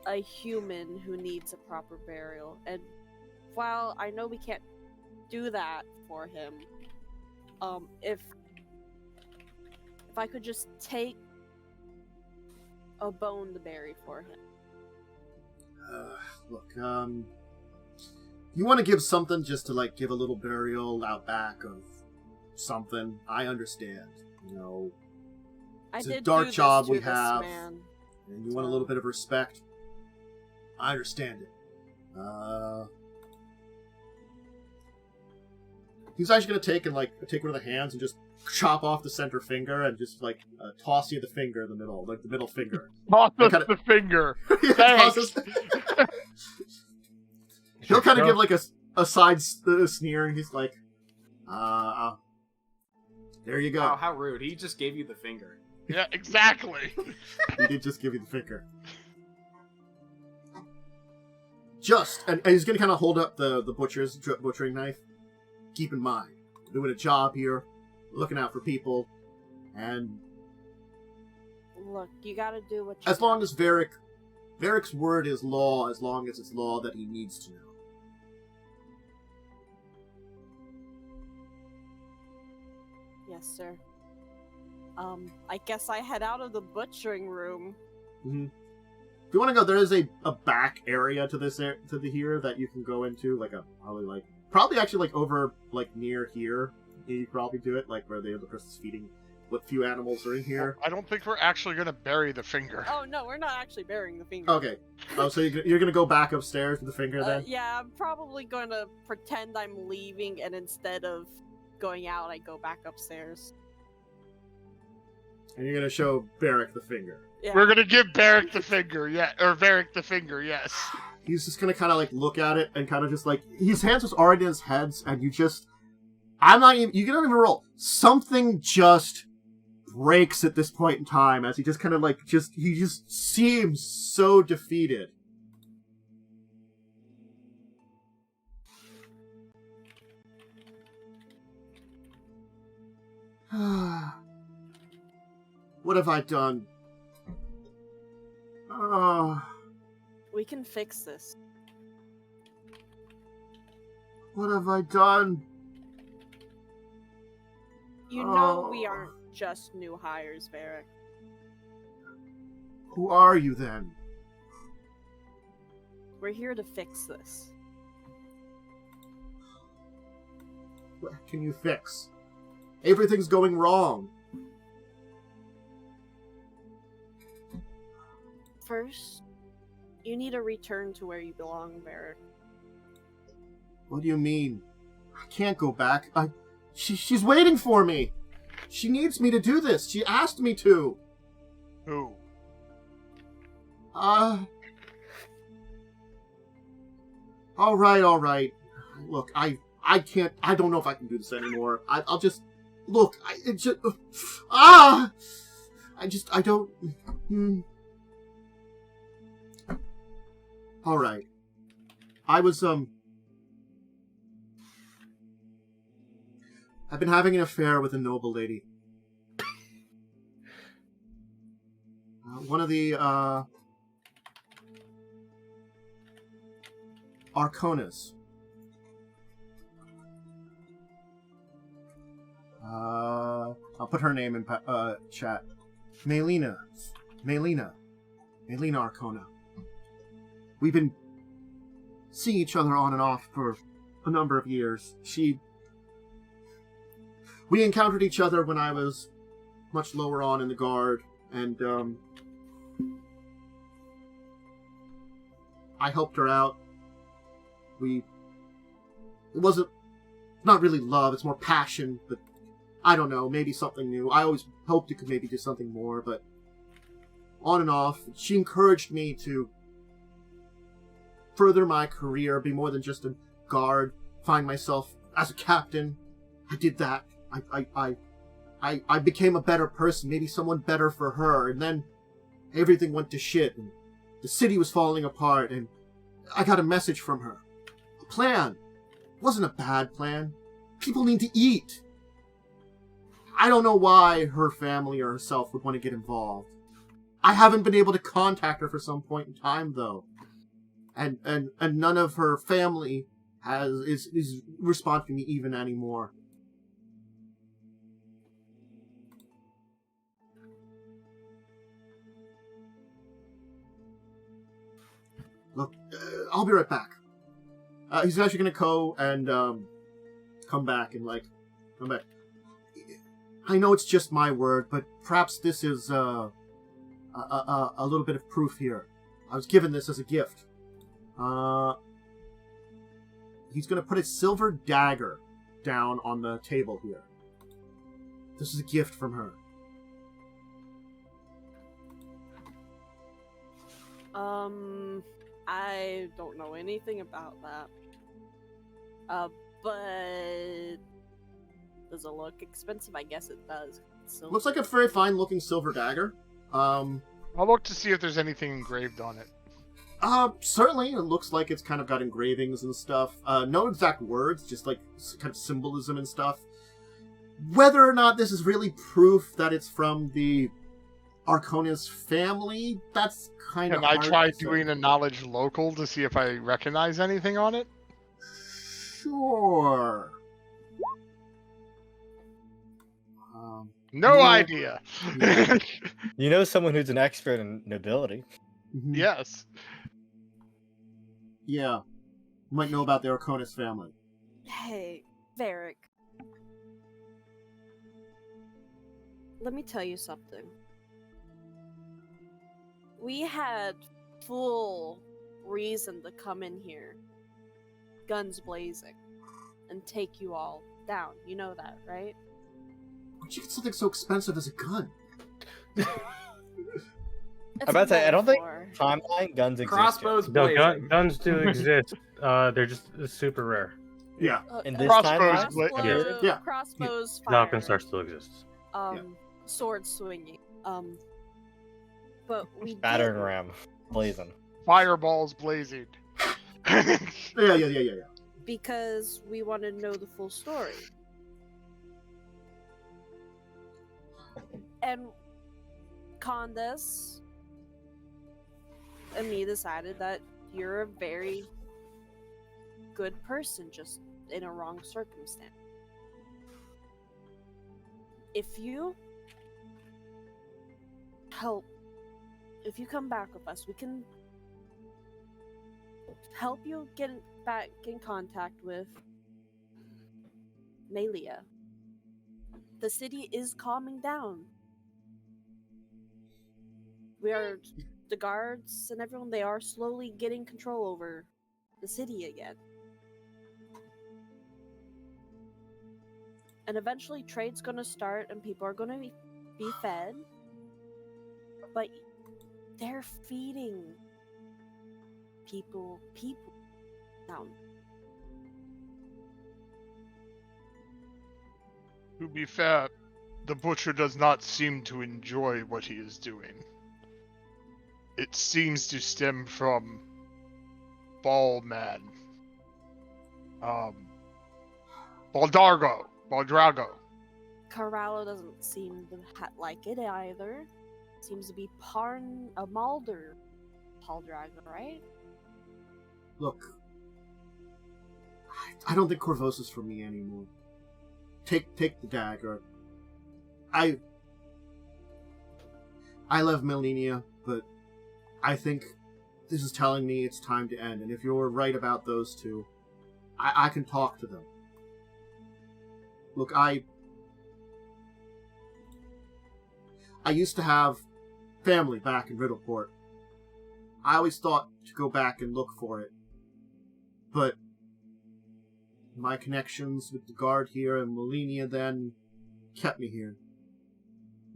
a human who needs a proper burial. And while I know we can't do that for him, if I could just take a bone to bury for him. Look, you want to give something just to like give a little burial out back of something, I understand. You know, it's a dark job we have, and you want a little bit of respect. I understand it. He's actually gonna take one of the hands and just chop off the center finger and just like toss you the finger in the middle, like the middle finger. Toss us the finger. Thanks. He'll kind of give like a side sneer, and he's like, there you go. Wow, how rude. He just gave you the finger. Yeah, exactly. He did just give you the finger. And he's gonna kind of hold up the butchering knife. Keep in mind, we're doing a job here, looking out for people, and look, you gotta do what you as long as Varric's word is law, as long as it's law that he needs to know. Yes, sir. I guess I head out of the butchering room. Mm-hmm. If you want to go, there is a back area to this here that you can go into, like probably actually like over like near here. You could probably do it like where the other person's feeding what few animals are in here. I don't think we're actually gonna bury the finger. Oh no, we're not actually burying the finger. Okay. Oh, so you're gonna go back upstairs with the finger then? Yeah, I'm probably gonna pretend I'm leaving, and instead of going out, I go back upstairs. And you're gonna show Varric the finger. Yeah. We're gonna give Varric the finger, or Varric the finger, yes. He's just gonna kind of like look at it and kind of just like his hands was already in his heads, and you don't even roll. Something just breaks at this point in time as he just kind of like he just seems so defeated. What have I done? We can fix this. What have I done? You know we aren't just new hires, Varric. Who are you then? We're here to fix this. What can you fix? Everything's going wrong. First, you need to return to where you belong, Varric. What do you mean? I can't go back. She's waiting for me. She needs me to do this. She asked me to. Who? All right. Look, I can't. I don't know if I can do this anymore. I'll just look. I don't. All right. I've been having an affair with a noble lady. One of the Arconas. I'll put her name in chat. Melina Arcona. We've been seeing each other on and off for a number of years. We encountered each other when I was much lower on in the guard, and I helped her out. It wasn't not really love, it's more passion, but I don't know, maybe something new. I always hoped it could maybe do something more, but on and off, she encouraged me to further my career, be more than just a guard, find myself as a captain. I did that. I became a better person, maybe someone better for her, and then everything went to shit, and the city was falling apart, and I got a message from her. A plan. It wasn't a bad plan. People need to eat. I don't know why her family or herself would want to get involved. I haven't been able to contact her for some point in time, though. And none of her family is responding to me even anymore. Look, I'll be right back. He's actually gonna go and come back. I know it's just my word, but perhaps this is a little bit of proof here. I was given this as a gift. He's gonna put a silver dagger down on the table here. This is a gift from her. I don't know anything about that. But does it look expensive? I guess it does. Looks like a very fine-looking silver dagger. I'll look to see if there's anything engraved on it. Certainly. It looks like it's kind of got engravings and stuff. No exact words, just like kind of symbolism and stuff. Whether or not this is really proof that it's from the Arconis family, that's kind of hard. Can I try to say. doing a knowledge local to see if I recognize anything on it? Sure. No idea. Yeah. You know someone who's an expert in nobility. Mhm. Yes. Yeah. You might know about the Arconis family. Hey, Varric. Let me tell you something. We had full reason to come in here, guns blazing, and take you all down. You know that, right? Where'd you get something so expensive as a gun? It's I'm about to say, I don't think metaphor. timeline guns exist. Crossbows No, blazing. guns do exist. They're just super rare. Yeah. In this Crossbows timeline, Yeah. Crossbows Falcon Star firing. still exists. Sword swinging. But we battering didn't. ram blazing. Fireballs blazing. Yeah. Because we wanted to know the full story. And Khandes and me decided that you're a very good person, just in a wrong circumstance. If you come back with us, we can help you get back in contact with Melia. The city is calming down. The guards and everyone, they are slowly getting control over the city again. And eventually trade's gonna start and people are gonna be fed. But they're feeding people now. To be fair, the butcher does not seem to enjoy what he is doing. It seems to stem from Ballman. Baldrago. Corallo doesn't seem to like it either. Seems to be a Mulder Baldrago, right? Look, I don't think Korvosa's for me anymore. take the dagger. I love Melania, but I think this is telling me it's time to end. And if you're right about those two, I can talk to them. Look, I used to have family back in Riddleport. I always thought to go back and look for it. But my connections with the guard here and Melania then kept me here.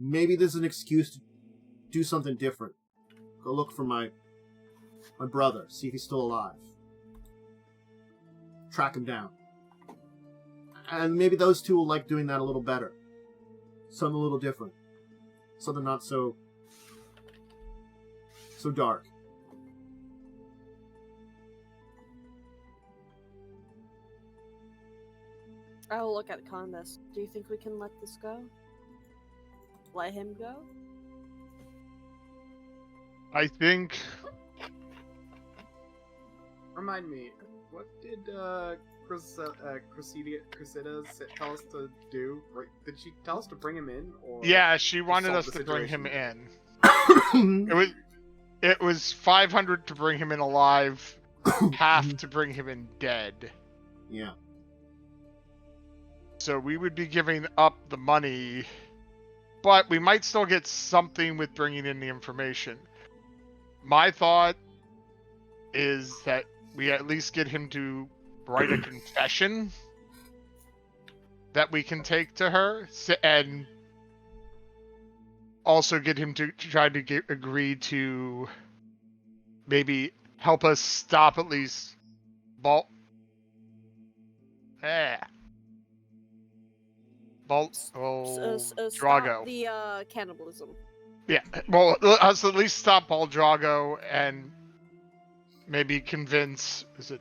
Maybe there's an excuse to do something different. Go look for my brother, see if he's still alive. Track him down. And maybe those two will like doing that a little better. Something a little different. Something not so dark. I will look at Khandes. Do you think we can let this go? Let him go? I think. Remind me, what did Cressida tell us to do? Did she tell us to bring him in, or Yeah, she wanted solve us the to bring him situation? in. It was 500 to bring him in alive, half to bring him in dead. Yeah. So we would be giving up the money, but we might still get something with bringing in the information. My thought is that we at least get him to write a confession that we can take to her, and also get him to try to agree to maybe help us stop at least Drago. The cannibalism. Yeah, well, us at least stop Drago and maybe convince. Is it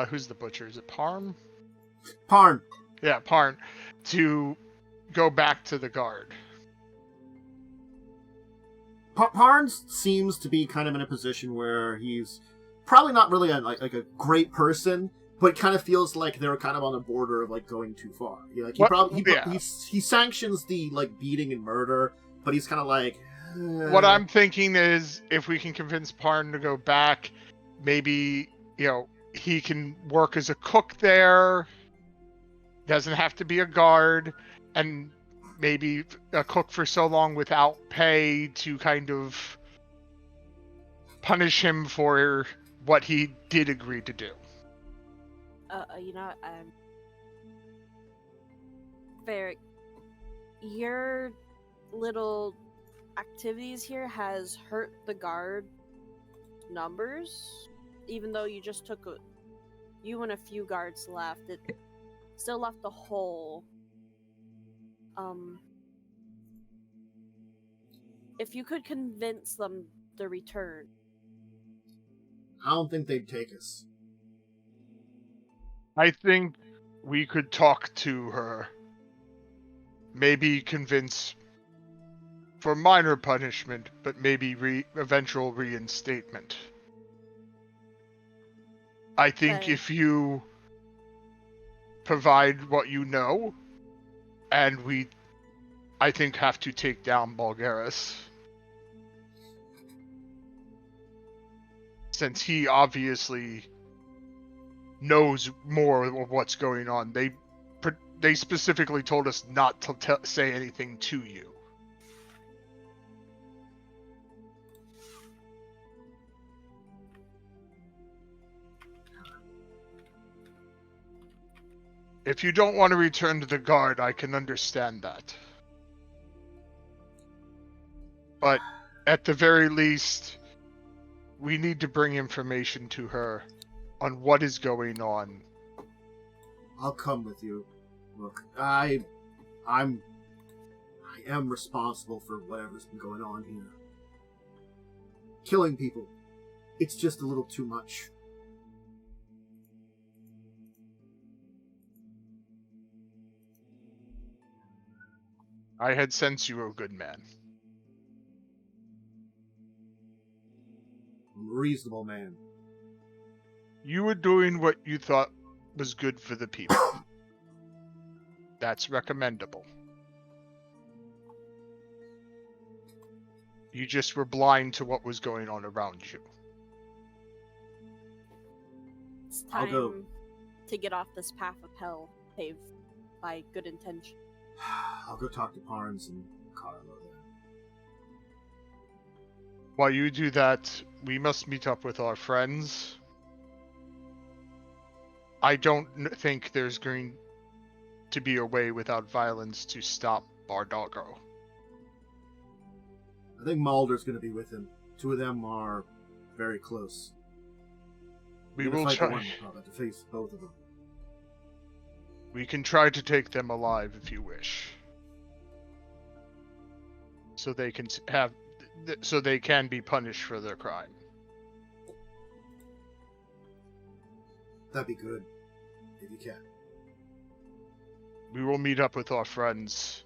who's the butcher? Is it Parm? Parn. Yeah, Parn, to go back to the guard. Parnes seems to be kind of in a position where he's probably not really like a great person, but kind of feels like they're kind of on the border of like going too far. He sanctions the like beating and murder, but he's kind of like. What I'm thinking is, if we can convince Parn to go back, maybe he can work as a cook there. Doesn't have to be a guard, and maybe a cook for so long without pay to kind of punish him for what he did agree to do. Varric, your little activities here has hurt the guard numbers, even though you just took you and a few guards left. It still left a hole. If you could convince them to return. I don't think they'd take us. I think we could talk to her. Maybe convince for minor punishment, but maybe eventual reinstatement. I think if you provide what you know, and I think, have to take down Bulgaris. Since he obviously knows more of what's going on. They specifically told us not to say anything to you. If you don't want to return to the guard, I can understand that. But at the very least, we need to bring information to her on what is going on. I'll come with you. Look, I am responsible for whatever's been going on here. Killing people, it's just a little too much. I had sensed you were a good man. I'm a reasonable man. You were doing what you thought was good for the people. That's recommendable. You just were blind to what was going on around you. It's I'll go. time to get off this path of hell paved by good intention. I'll go talk to Parnes and Carlo then. While you do that, we must meet up with our friends. I don't think there's going to be a way without violence to stop Bardago. I think Mulder's going to be with him. Two of them are very close. We We're gonna will fight the try. one, we'll have to face both of them. We can try to take them alive if you wish. So they can so they can be punished for their crime. That'd be good, if you can. We will meet up with our friends.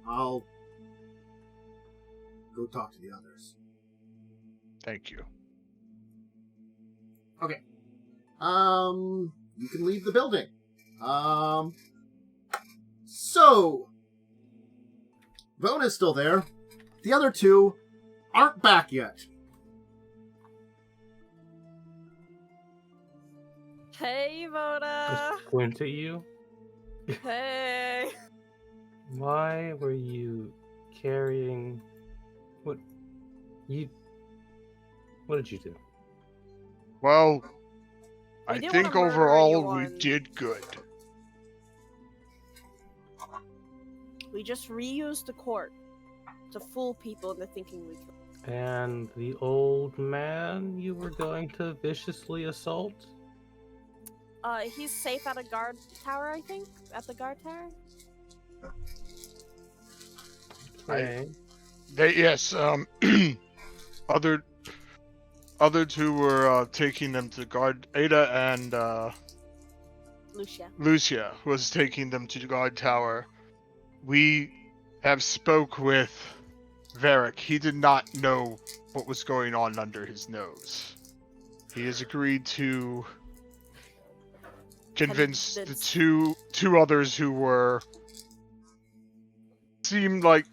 I'll go talk to the others. Thank you. Okay. You can leave the building. So, Vona's still there. The other two aren't back yet. Hey, Voda! Just point at you. Hey! Why were you carrying... What did you do? Well, We I didn't think wanna murder overall we anyone. did good. We just reused the court to fool people into thinking we killed. And the old man you were going to viciously assault? He's safe at a guard tower, I think? At the guard tower? Okay. Yes, other two were taking them to guard. Ada and Lucia. was taking them to the guard tower. We have spoke with Varric. He did not know what was going on under his nose. He has agreed to convince the two others who seemed like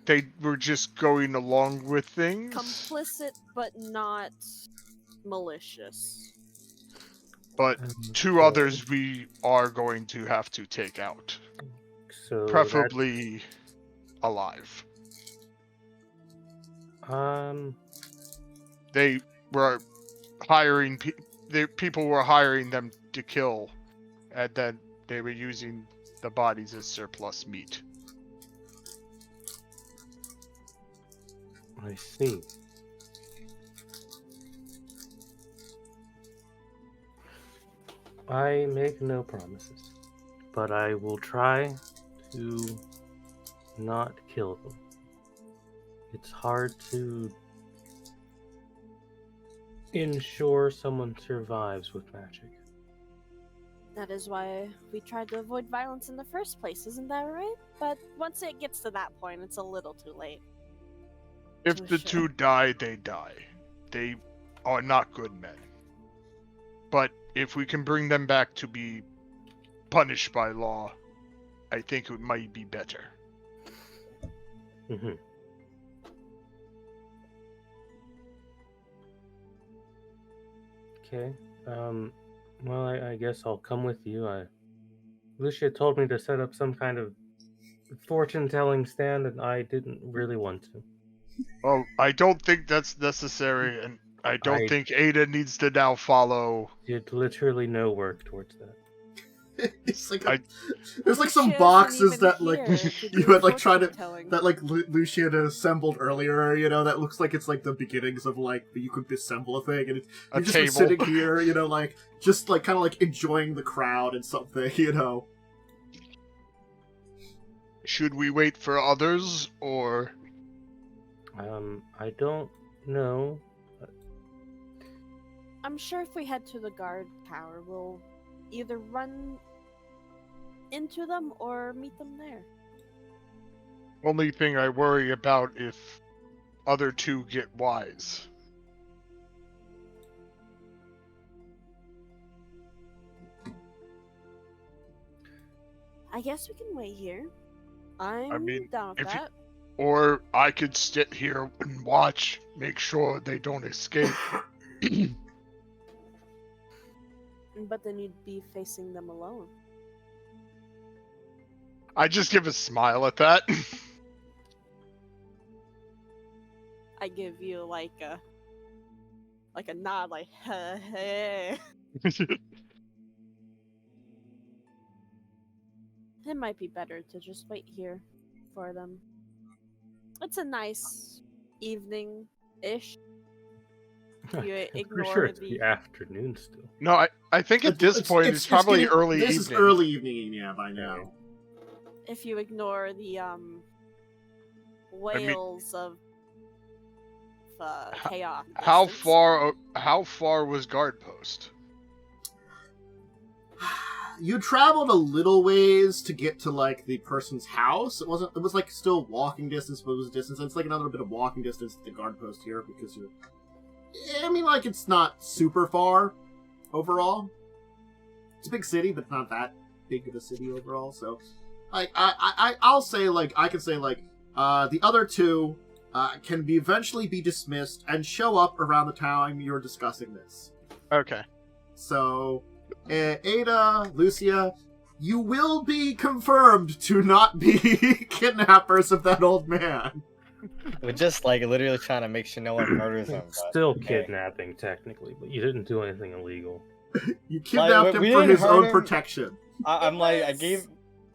they were just going along with things. Complicit, but not malicious. But two others we are going to have to take out. So Preferably alive. They were hiring people were hiring them to kill, and then they were using the bodies as surplus meat. I see. I make no promises, but I will try to not kill them. It's hard to ensure someone survives with magic. That is why we tried to avoid violence in the first place, isn't that right? But once it gets to that point, it's a little too late. If For the sure. two die, they die. They are not good men. But if we can bring them back to be punished by law, I think it might be better. Mm-hmm. Okay. Well, I guess I'll come with you. Lucia told me to set up some kind of fortune-telling stand, and I didn't really want to. Well, I don't think that's necessary, and I don't think Ada needs to now follow. Did literally no work towards that. It's like I- there's like some Lucia isn't boxes even that like here to you do had like tried to fortune-telling. that like Lucia had assembled earlier. You know that looks like it's like the beginnings of like you could assemble a thing, and A you're just table. sitting here. You know, like just like kind of like enjoying the crowd and something. You know. Should we wait for others, or I don't know. I'm sure if we head to the guard tower, we'll either run into them or meet them there. only thing I worry about if other two get wise? I guess we can wait here. I'm mean, down with if you- that. Or I could sit here and watch, make sure they don't escape. But then you'd be facing them alone. I just give a smile at that. I give you like a nod, like hey. It might be better to just wait here for them. It's a nice evening-ish. You I'm ignore pretty sure it's the- the afternoon still. No, I think at this point it's probably getting- early This evening. is early evening, yeah, by now. If you ignore the wails of chaos. How distance. far was guard post? You traveled a little ways to get to like the person's house. It was like still walking distance, but it was distance. It's like another bit of walking distance to the guard post here because you're. I mean, like it's not super far overall. It's a big city, but not that big of a city overall. So, like, I'll say like I can say like the other two can eventually be dismissed and show up around the time you're discussing this. Okay. So, Ada, Lucia, you will be confirmed to not be kidnappers of that old man. We're just like literally trying to make sure no one murders him. It's but, still okay. kidnapping technically, but you didn't do anything illegal. You kidnapped we him for didn't his hurt own him. protection. I'm like, was-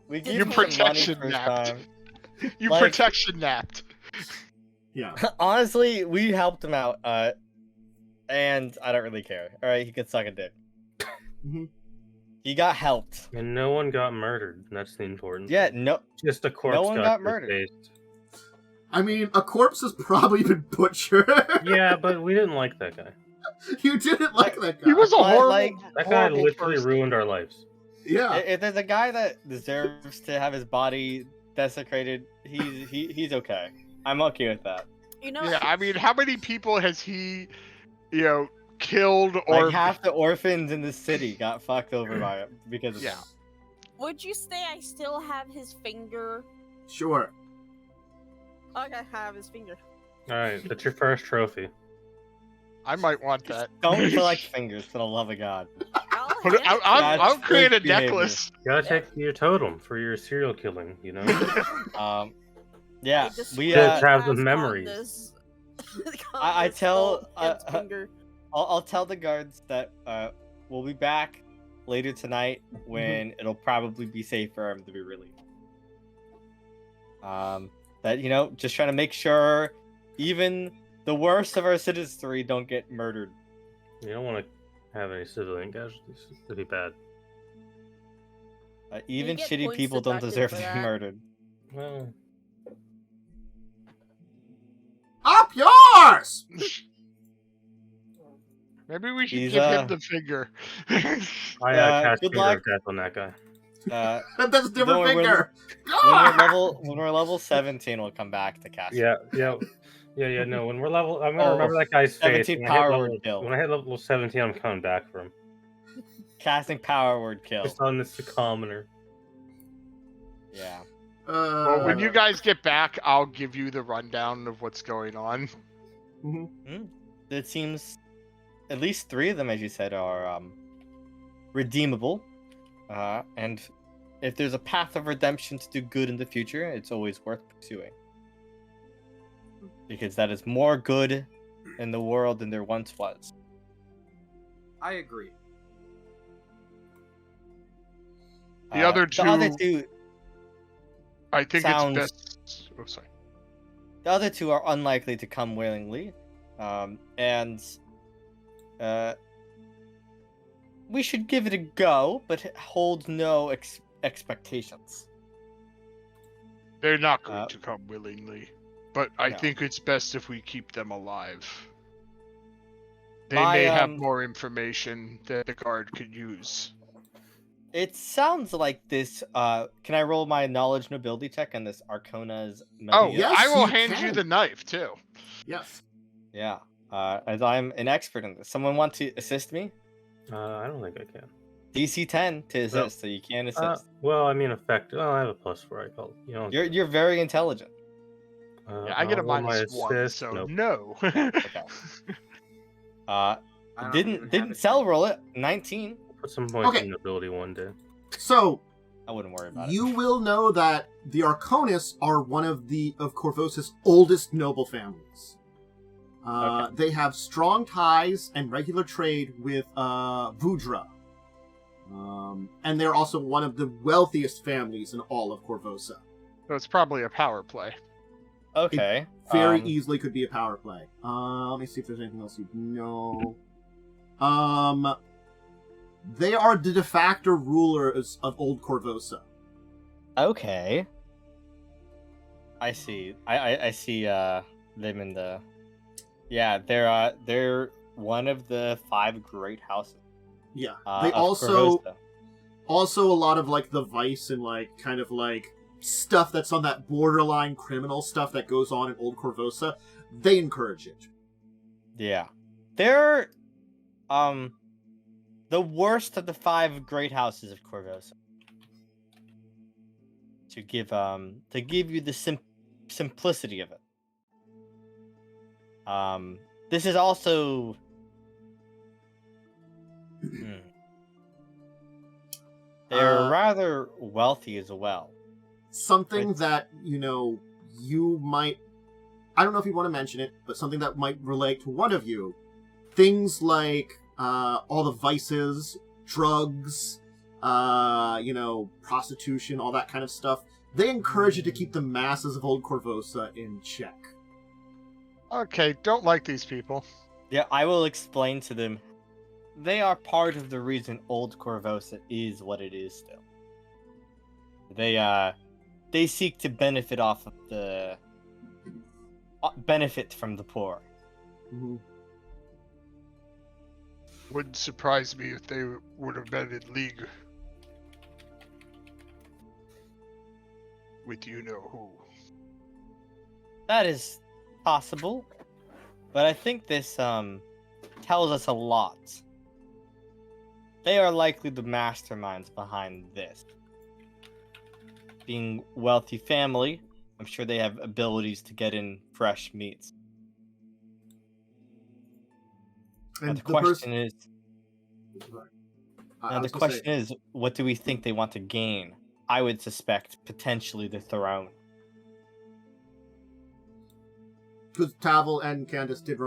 we gave You him some money protection first napped. time. You Like- protection napped. Yeah. Honestly, we helped him out, and I don't really care. All right, he could suck a dick. Mhm. He got helped. And no one got murdered. That's the important. Yeah, no, Just a corpse. no one got your murdered. face. I mean, a corpse has probably been butchered. Yeah, but we didn't like that guy. You didn't like that guy. He was a But, horrible. like, That guy horrible literally person. ruined our lives. Yeah. if there's a guy that deserves to have his body desecrated, he's okay. I'm okay with that. You know, Yeah, I mean, how many people has he, killed or? Like half the orphans in the city got fucked over by it because of Yeah. that. would you say I still have his finger? Sure. Okay, I have his finger. All right, that's your first trophy. I might want that. Don't collect fingers for the love of God. I'll Put it- hand it I'll, to I'll you. That's create a freak behavior. necklace. You gotta take your totem for your serial killing. You know. Yeah, Just we Just have the ask memories. I Khandes tell, stole Ed's finger. I'll tell the guards that we'll be back later tonight when it'll probably be safe for him to be released. That just trying to make sure even the worst of our citizenry don't get murdered. You don't want to have any civilian casualties. That'd be bad. Even get shitty points people don't deducted deserve for to be that. murdered. Well, Up yours! Maybe we should He's, give him the figure. I cast good Finger luck. of Death on that guy. That's a different Don't worry, finger. When we're level 17, we'll come back to cast. Yeah. No, when we're level, I'm gonna remember that guy's face. 17 When I hit power level- word kill. When I hit level 17, I'm coming back for him. Casting power word kill. Just on this commoner. Yeah. Well, when you guys get back, I'll give you the rundown of what's going on. It seems at least 3 of them, as you said, are redeemable. And if there's a path of redemption to do good in the future, it's always worth pursuing. Because that is more good in the world than there once was. I agree. The other two- The other two. I think Sounds- it's best. Oh, sorry. The other two are unlikely to come willingly, and we should give it a go, but hold no expectations. They're not going Uh, to come willingly, but I no. think it's best if we keep them alive. They My, may have more information that the guard could use. It sounds like this. Can I roll my knowledge nobility check on this Arcona's? Media? Oh, yes, I will you hand you can. the knife too. Yes. Yeah. As I'm an expert in this. Someone want to assist me? I don't think I can. DC 10 to assist, so you can't assist. Well, I mean, effect. Oh, I have a +4. I call it. You know. You're very intelligent. Yeah, I get a roll my -1, assist. so Nope. no. Okay. I don't even have Didn't it. Cell roll it? 19. Put some points Okay. in ability one day. So, I wouldn't worry about you it. will know that the Arconis are one of Korvosa's oldest noble families. Okay. They have strong ties and regular trade with Vudra. And they're also one of the wealthiest families in all of Korvosa. So it's probably a power play. Okay. Very easily could be a power play. Let me see if there's anything else you know. They are the de facto rulers of Old Korvosa. Okay. I see. I see them in the. Yeah, they're one of the 5 great houses. Yeah. They of also Korvosa. a lot of like the vice and like kind of like stuff that's on that borderline criminal stuff that goes on in Old Korvosa. They encourage it. Yeah. They're the worst of the 5 great houses of Korvosa. To give you the simplicity of it. This is also they're rather wealthy as well. Something that, you might, I don't know if you want to mention it, but something that might relate to one of you. Things like all the vices, drugs, prostitution, all that kind of stuff. They encourage you to keep the masses of Old Korvosa in check. Okay, don't like these people. Yeah, I will explain to them. They are part of the reason Old Korvosa is what it is still. They seek to benefit off of the benefit from the poor. Mm-hmm. Wouldn't surprise me if they would have been in league with you-know-who. That is possible, but I think this tells us a lot. They are likely the masterminds behind this. Being wealthy family, I'm sure they have abilities to get in fresh meats. And the question is, what do we think they want to gain? I would suspect potentially the throne. Because Tavel and Khandes did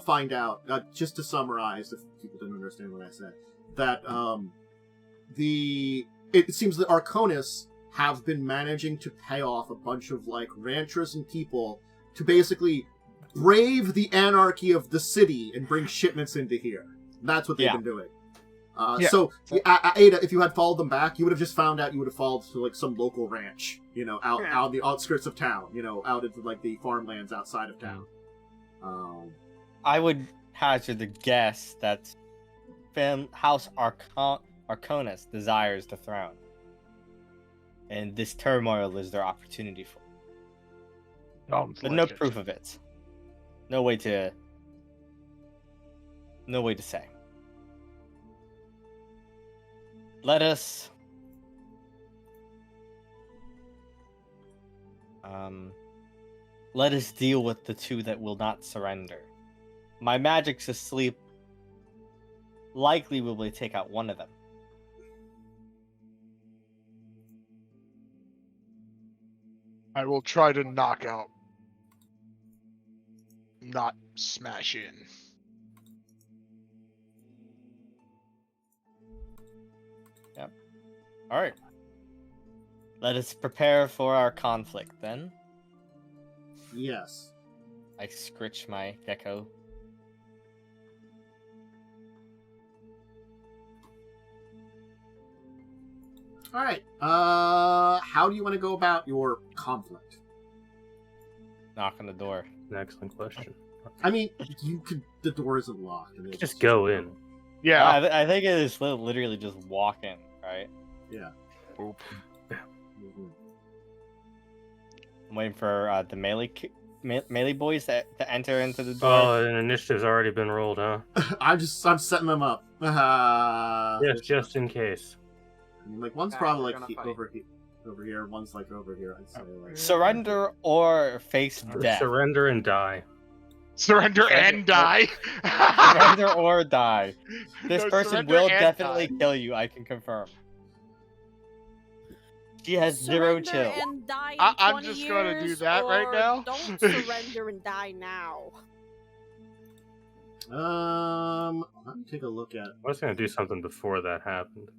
find out, just to summarize, if people didn't understand what I said, that it seems that Arconis have been managing to pay off a bunch of like ranchers and people to basically brave the anarchy of the city and bring shipments into here. That's what they've been doing. So, Ada, if you had followed them back, you would have just found out you would have followed to like some local ranch, out on the outskirts of town, out into like the farmlands outside of town. I would hazard the guess that House Arconis desires the throne, and this turmoil is their opportunity for it. But no proof of it. No way to say. Let us deal with the 2 that will not surrender. My magic's asleep. Likely we will take out one of them. I will try to knock out, not smash in. Yep. Alright. Let us prepare for our conflict then. Yes. I scritch my gecko. All right. How do you want to go about your conflict? Knock on the door. An excellent question. I mean, the door isn't locked. And Just go in. Yeah. I think it is literally just walk in, right? Yeah. Oop. Mm-hmm. I'm waiting for the melee melee boys to enter into the door? Oh, an initiative's already been rolled, huh? I'm setting them up. Yes, just in case. Like one's Guys, probably we're like gonna fight. over here. One's like over here. I'd say. Like, Surrender or face death. Surrender and die. Surrender and die. Surrender or die. This No, person surrender will and definitely die. kill you. I can confirm. She has zero Surrender chill. and die in I'm 20 just gonna do years, that right or now. Don't surrender and die now. let me take a look at. I was gonna do something before that happened.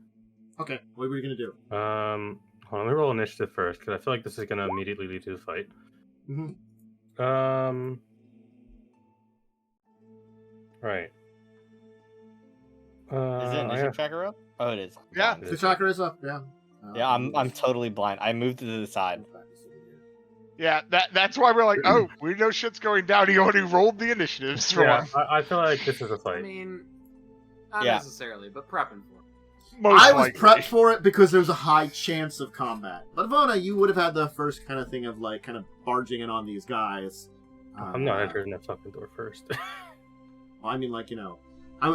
Okay, what were you gonna do? Hold on, let me roll initiative first, because I feel like this is gonna immediately lead to a fight. Mm-hmm. Right. Is it initiative tracker up? Oh, it is. Yeah. The tracker is up. Yeah. Yeah, I'm totally blind. I moved to the side. Yeah, that's why we're like, oh, we know shit's going down. He already rolled the initiatives for Yeah, one. I feel like this is a I fight. mean, not Yeah. necessarily, but prepping for it. Most I was likely. prepped for it because there's a high chance of combat. But Vona, you would have had the first kind of thing of like kind of barging in on these guys. I'm not entering that fucking door first. Well, I mean, like, you know,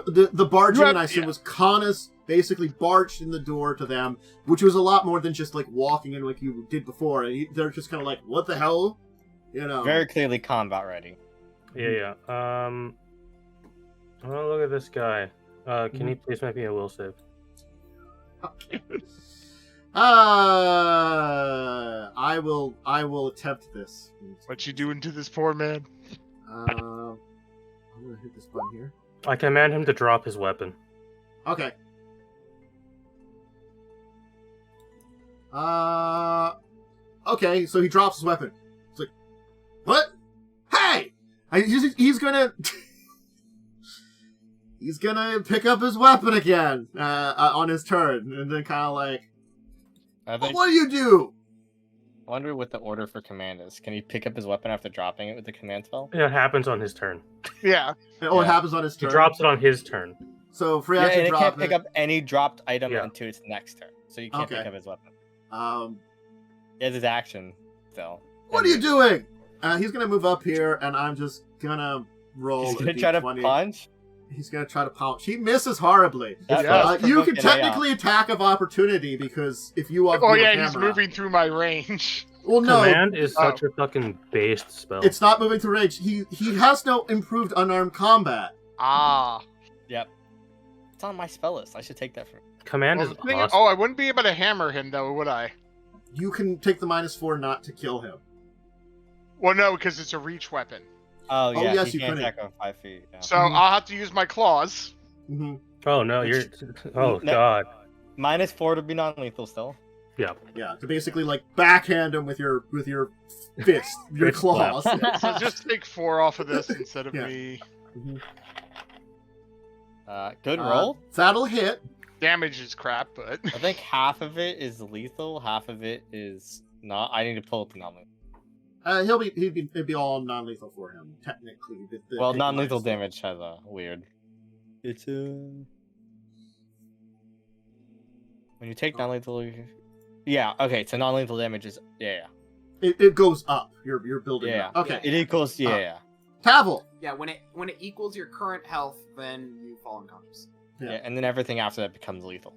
the barging You in, have- I assume, yeah. was Khandes basically barged in the door to them, which was a lot more than just like walking in like you did before. And they're just kind of like, what the hell? You know. Very clearly combat ready. Yeah. Oh, look at this guy. Can you please make me a will save? Okay. I will attempt this. What you doing to this poor man? I'm gonna hit this button here. I command him to drop his weapon. Okay. Okay, so he drops his weapon. It's like, what? Hey! He's gonna... he's gonna pick up his weapon again on his turn, and then kind of like, what do you do? I wonder what the order for command is. Can he pick up his weapon after dropping it with the command spell? It happens on his turn. Yeah. Oh, it Yeah. happens on his He turn. drops it on his turn. So free Yeah, action and it drop can't pick up any dropped item Yeah. until its next turn. So you can't Okay. pick up his weapon. it. He has his action still. What are you doing? He's gonna move up here, and I'm just gonna roll. He's gonna a try to D20. punch? He's gonna try to punch. He misses horribly. That's Yeah. what's You can provoking technically attack of opportunity because if you have Oh your yeah, he's camera- moving through my range. Well, no, Command is such a fucking based spell. it's not moving through range. He has no improved unarmed combat. Ah. Yep. It's on my spell list. I should take that from Command Well, is the thing awesome. oh, I wouldn't be able to hammer him though, would I? You can take the -4 not to kill him. Well, no, because it's a reach weapon. Oh, yeah. yes, he you can't couldn't. attack on 5 feet. Yeah. So I'll have to use my claws. Mm-hmm. Oh no, you're. Oh No. god. -4 to be non-lethal still. Yeah. Yeah, to basically like backhand him with your fist, your Fist claws. So just take 4 off of this instead of Yeah. me. Good roll. That'll hit. Damage is crap, but I think half of it is lethal, half of it is not. I need to pull up the non-lethal. It'd be all non-lethal for him technically. Well, take non-lethal -4. damage has a weird. It's when you take non-lethal. Yeah. Okay. So non-lethal damage is It goes up. You're building Yeah. up. Okay. It equals yeah. Tavel. Yeah, when it equals your current health, then you fall unconscious. Yeah. And then everything after that becomes lethal.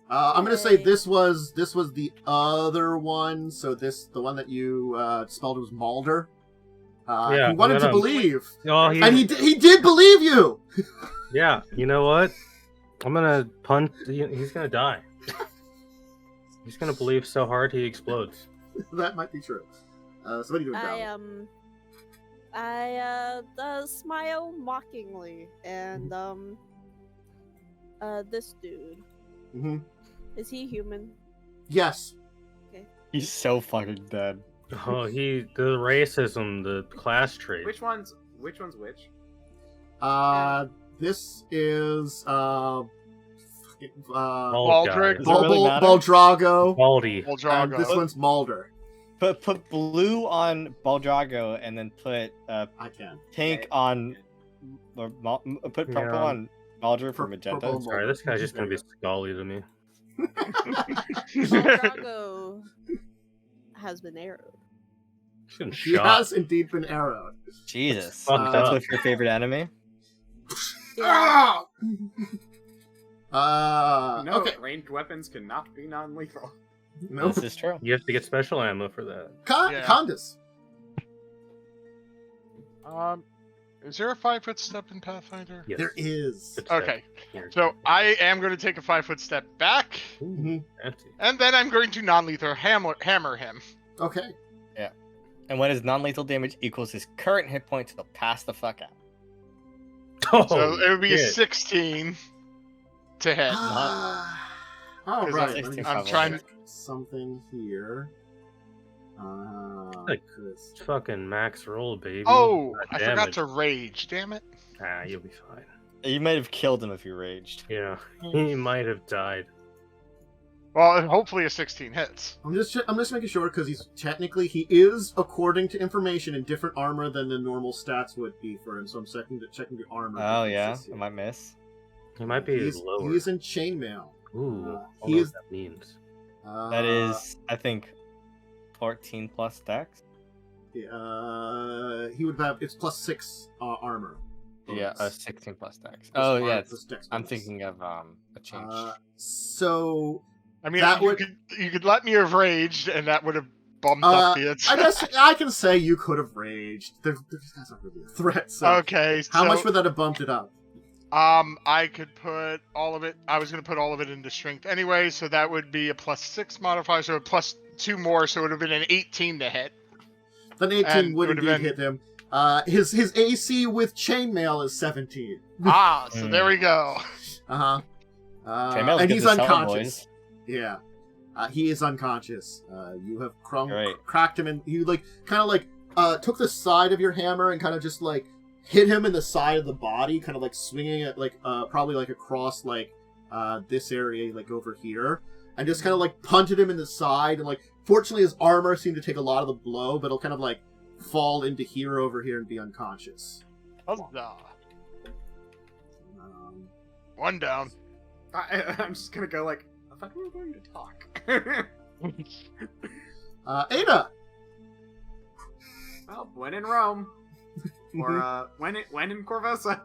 I'm gonna say this was the other one. So the one that you spelled was Mulder. Yeah, he wanted to I'm gonna- believe, Oh, and he did believe you. Yeah, you know what? I'm gonna punt. He's gonna die. He's gonna believe so hard he explodes. That might be true. So what are you doing, Tavel? I smile mockingly, and this dude, Mm-hmm. is he human? Yes. He's so fucking dead. Oh, the racism, the class trait. Which one's which? This is Bald Baldric. guy. Does it really matter? Baldrago. Baldy. Well, And this Drago. one's Mulder. Put blue on Baldrago and then put I can. pink Okay. on put purple Yeah. on Baldric for Pur- magenta. purple. Sorry, this guy's just gonna be Scully to me. Drago has been arrowed. Been He shot. has indeed been arrowed. Jesus. Fucked That's up. what's your favorite enemy? Ah! No, Okay. ranged weapons cannot be non-lethal. Nope. This is true. You have to get special ammo for that. Yeah. Khandes. Is there a 5-foot step in Pathfinder? Yes. There is. Good step. Okay, Here. so I am going to take a 5-foot step back, Ooh, fancy. and then I'm going to non-lethal hammer him. Okay. And when his non-lethal damage equals his current hit points, he'll pass the fuck out. Oh, So it would be a shit. 16 to hit. All 'Cause right. I'm- let me I'm trying to- check something here. Like- 'Cause- Fucking max roll, baby. Oh, God I damn forgot it. to rage. Damn it. Ah, you'll be fine. You might have killed him if you raged. Yeah, he might have died. Well, hopefully a 16 hits. I'm just making sure because he is according to information in different armor than the normal stats would be for him. So I'm checking the armor. Oh yeah, differences here. I might miss. He might be He's lower. in chainmail. Ooh, he I don't know is- what that means. That is, I think, 14 plus dex. He would have it's +6 armor. Yeah, bonus. 16 plus dex. Plus Oh armor, yeah, plus dex I'm bonus. thinking of a change. So I mean, That you, would- you could let me have raged, and that would have bumped Uh, up the I guess I can say you could have raged. These guys aren't really a threat. So Okay, how so, much would that have bumped it up? I could put all of it. I was going to put all of it into strength anyway, so that would be a +6 modifier, so a +2 more, so it would have been an 18 to hit. Then 18 And would would have indeed been- hit him. His AC with chainmail is 17. Ah, so there we go. Uh-huh. Chainmail's And good he's to sell, unconscious. boys. Yeah. He is unconscious. You have Great. cracked him, and you took the side of your hammer and kind of just hit him in the side of the body, kind of swinging it probably across this area over here, and just kind of punted him in the side. And fortunately his armor seemed to take a lot of the blow, but it'll kind of fall into here over here and be unconscious. Huzzah. Um, One down. I'm just gonna go I thought we were going to talk. Ada. Well, when in Rome, or when in Korvosa.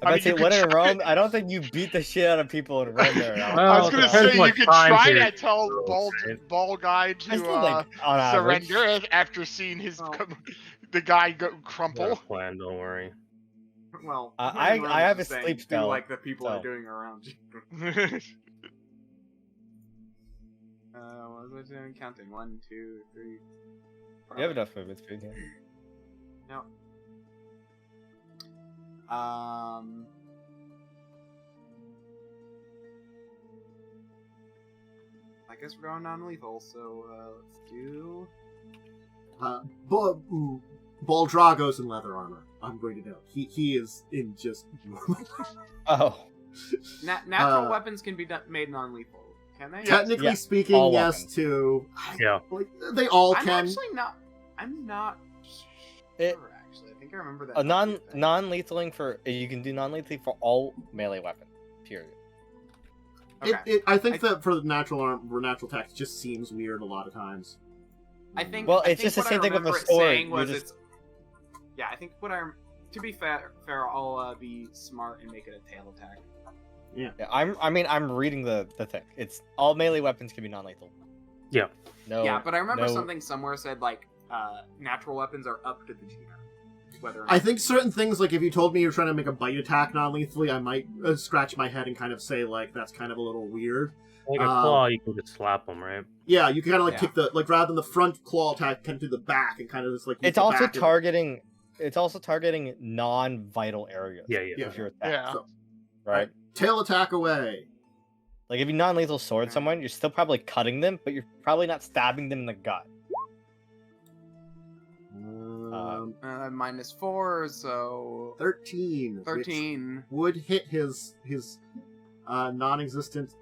I mean, say you could when in try- Rome, I don't think you beat the shit out of people in Rome there. I Well, was going to depends say, what you could time try period to tell you Ball, right? Ball Guy I to still on average. surrender after seeing his Oh. the guy go Got a crumple. plan, don't worry. Well, I- when in Rome I is have the a same. sleep Do spell, like the people are so. doing around you. What was I doing? Counting 1, 2, 3. You have enough movement speed. Yeah. No. I guess we're going non-lethal, so let's do. Bloodrager's in leather armor. I'm going to note. He is in just normal. Oh, Natural weapons can be made non-lethal, can they? Technically Yeah, speaking, all yes. weapons. To Yeah. They all I'm can. actually not. I'm not It- sure. Actually, I think I remember that. a might be a thing. non-lethaling for you can do non-lethally for all melee weapons. Period. Okay. I think that for the natural attacks, it just seems weird a lot of times. I think. Well, I it's think just the what same I thing with a remember it sword, saying you're was just- it's. Yeah, I think what I'm. To be fair, I'll be smart and make it a tail attack. Yeah, I'm reading the thing. It's all melee weapons can be non-lethal. Yeah. No. Yeah, but I remember no- something somewhere said natural weapons are up to the GM. Whether or I not think certain things, if you told me you're trying to make a bite attack non-lethally, I might scratch my head and kind of say, that's kind of a little weird. Like a claw, you can just slap them, right? Yeah, you can kind of Yeah. kick the, rather than the front claw attack, kind of do the back and kind of just use It's the also back and- targeting. It's also targeting non-vital areas. Yeah, yeah. Yeah. With your attack, Yeah. So, right. tail attack away. Like if you non-lethal sword someone, you're still probably cutting them, but you're probably not stabbing them in the gut. -4, so 13. 13. Which would hit his non-existent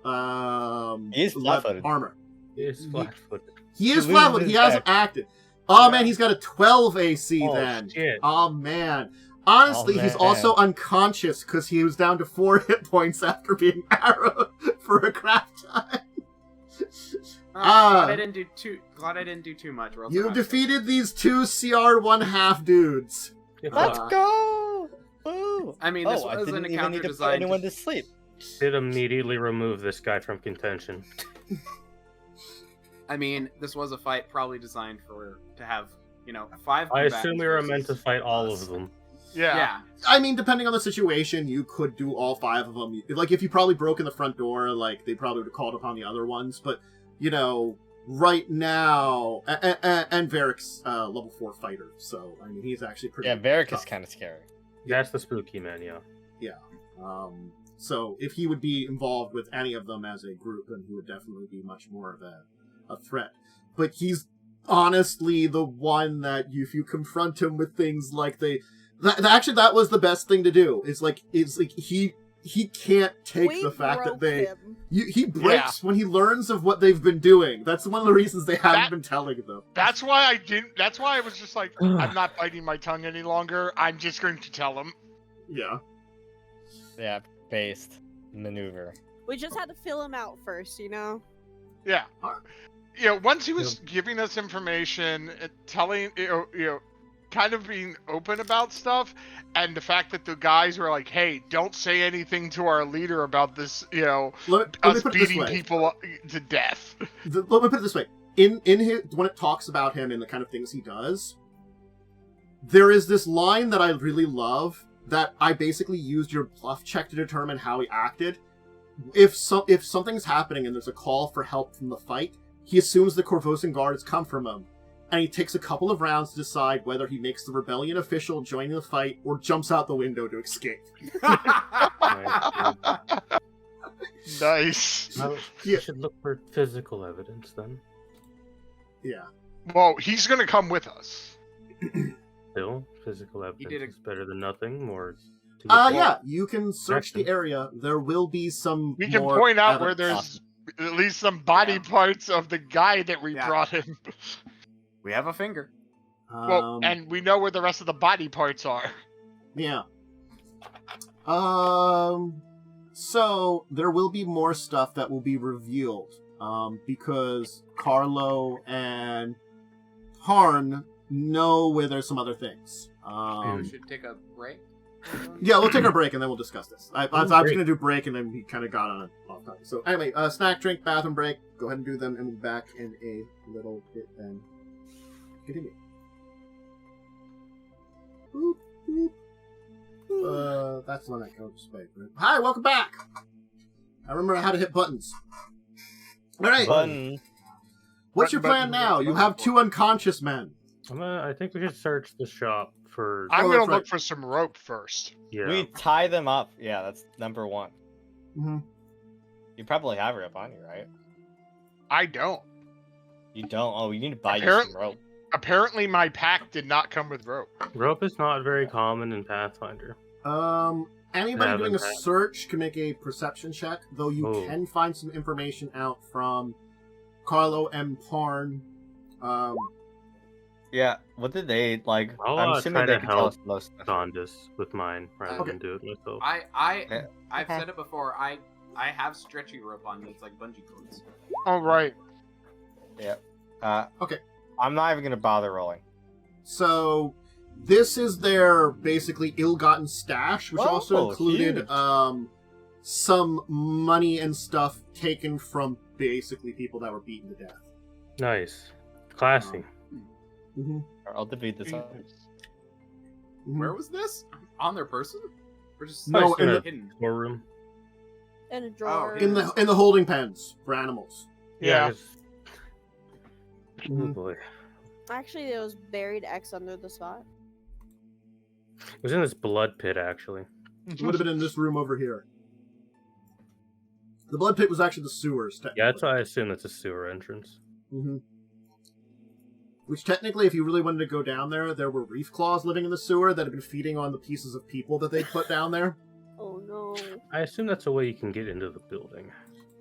He is flat-footed. armor. It's flat-footed. He is He flat-footed. loses He hasn't back. acted. Oh man, he's got a 12 AC Oh, then. shit. Oh man. Honestly, Oh, he's man. also unconscious because he was down to 4 hit points after being arrowed for a crap time. Glad I didn't do too. Glad I didn't do too much. or else You I'd- defeated these 2 CR 1/2 dudes. Let's Uh, go! Woo! I mean, this I was an didn't even encounter need to put designed. anyone to sleep. Did immediately remove this guy from contention. I mean, this was a fight probably designed to have 5. I assume combatants we were meant to versus fight all us. of them. Yeah. I mean, depending on the situation, you could do all 5 of them. Like, if you probably broken the front door, like, they probably would have called upon the other ones. But, right now... And Varric's level 4 fighter, so, I mean, he's actually pretty Yeah, Varric tough. is kind of scary. That's the spooky man, yeah. So, if he would be involved with any of them as a group, then he would definitely be much more of a threat. But he's honestly the one that if you confront him with things like actually that was the best thing to do. It's like he can't take We the fact that broke him. he breaks when he learns of what they've been doing. That's one of the reasons they haven't been telling them. That's why I was just like, I'm not biting my tongue any longer. I'm just going to tell him. Yeah. Yeah, based maneuver. We just had to fill him out first, Yeah. Once he was giving us information, telling, kind of being open about stuff, and the fact that the guys were like, hey, don't say anything to our leader about this, Let me us put it this beating way. people to death. Let me put it this way. In his, when it talks about him and the kind of things he does, there is this line that I really love that I basically used your bluff check to determine how he acted. If something's happening and there's a call for help from the fight, he assumes the Korvosan guards come from him, and he takes a couple of rounds to decide whether he makes the rebellion official joining the fight or jumps out the window to escape. Nice. Well, you should look for physical evidence then. Yeah. Well, he's going to come with us. Still, physical evidence is better than nothing, or... Yeah, you can search the area. There will be some We can more point out where evidence. there's at least some body parts of the guy that we brought in. We have a finger. Well, and we know where the rest of the body parts are. Yeah. So there will be more stuff that will be revealed. Because Carlo and Harn know where there's some other things. We should take a break. Yeah, we'll take our break and then we'll discuss this. I was going to do break and then we kind of got on a off topic. So anyway, snack, drink, bathroom break. Go ahead and do them and we'll be back in a little bit and continue. Boop, boop. That's the one that goes away. Hi, welcome back. I remember how to hit buttons. All right. Button. What's your plan now? You have 2 unconscious men. I think we should search the shop for... I'm Oh, going that's to look right. for some rope first. Yeah. We tie them up. Yeah, that's number 1. Mm-hmm. You probably have rope on you, right? I don't. You don't? Oh, you need to buy you Apparent- some rope. Apparently, my pack did not come with rope. Rope is not very common in Pathfinder. Anybody Yeah, doing a but- search can make a perception check, though you Oh. can find some information out from Carlo and Parn. Yeah, what did they, like, I'll I'm try assuming to they can tell help us most stuff. Khandes with mine rather Okay. than do it myself. I've Okay. said it before. I have stretchy rope on me. It's like bungee cords. All right. Okay. I'm not even going to bother rolling. So, this is their basically ill-gotten stash, which also Oh, included huge. some money and stuff taken from basically people that were beaten to death. Nice. Classy. Mm-hmm. I'll defeat this up. Where was this? On their person? Or just No, in the hidden? storeroom. In a drawer. in the holding pens for animals. Yeah. it's- Oh Mhm. boy. Actually, there was buried X under the spot. It was in this blood pit, actually. It would have been in this room over here. The blood pit was actually the sewers. Yeah, that's why I assume it's a sewer entrance. Mm-hmm. Which technically, if you really wanted to go down there were reef claws living in the sewer that had been feeding on the pieces of people that they put down there. Oh no. I assume that's a way you can get into the building.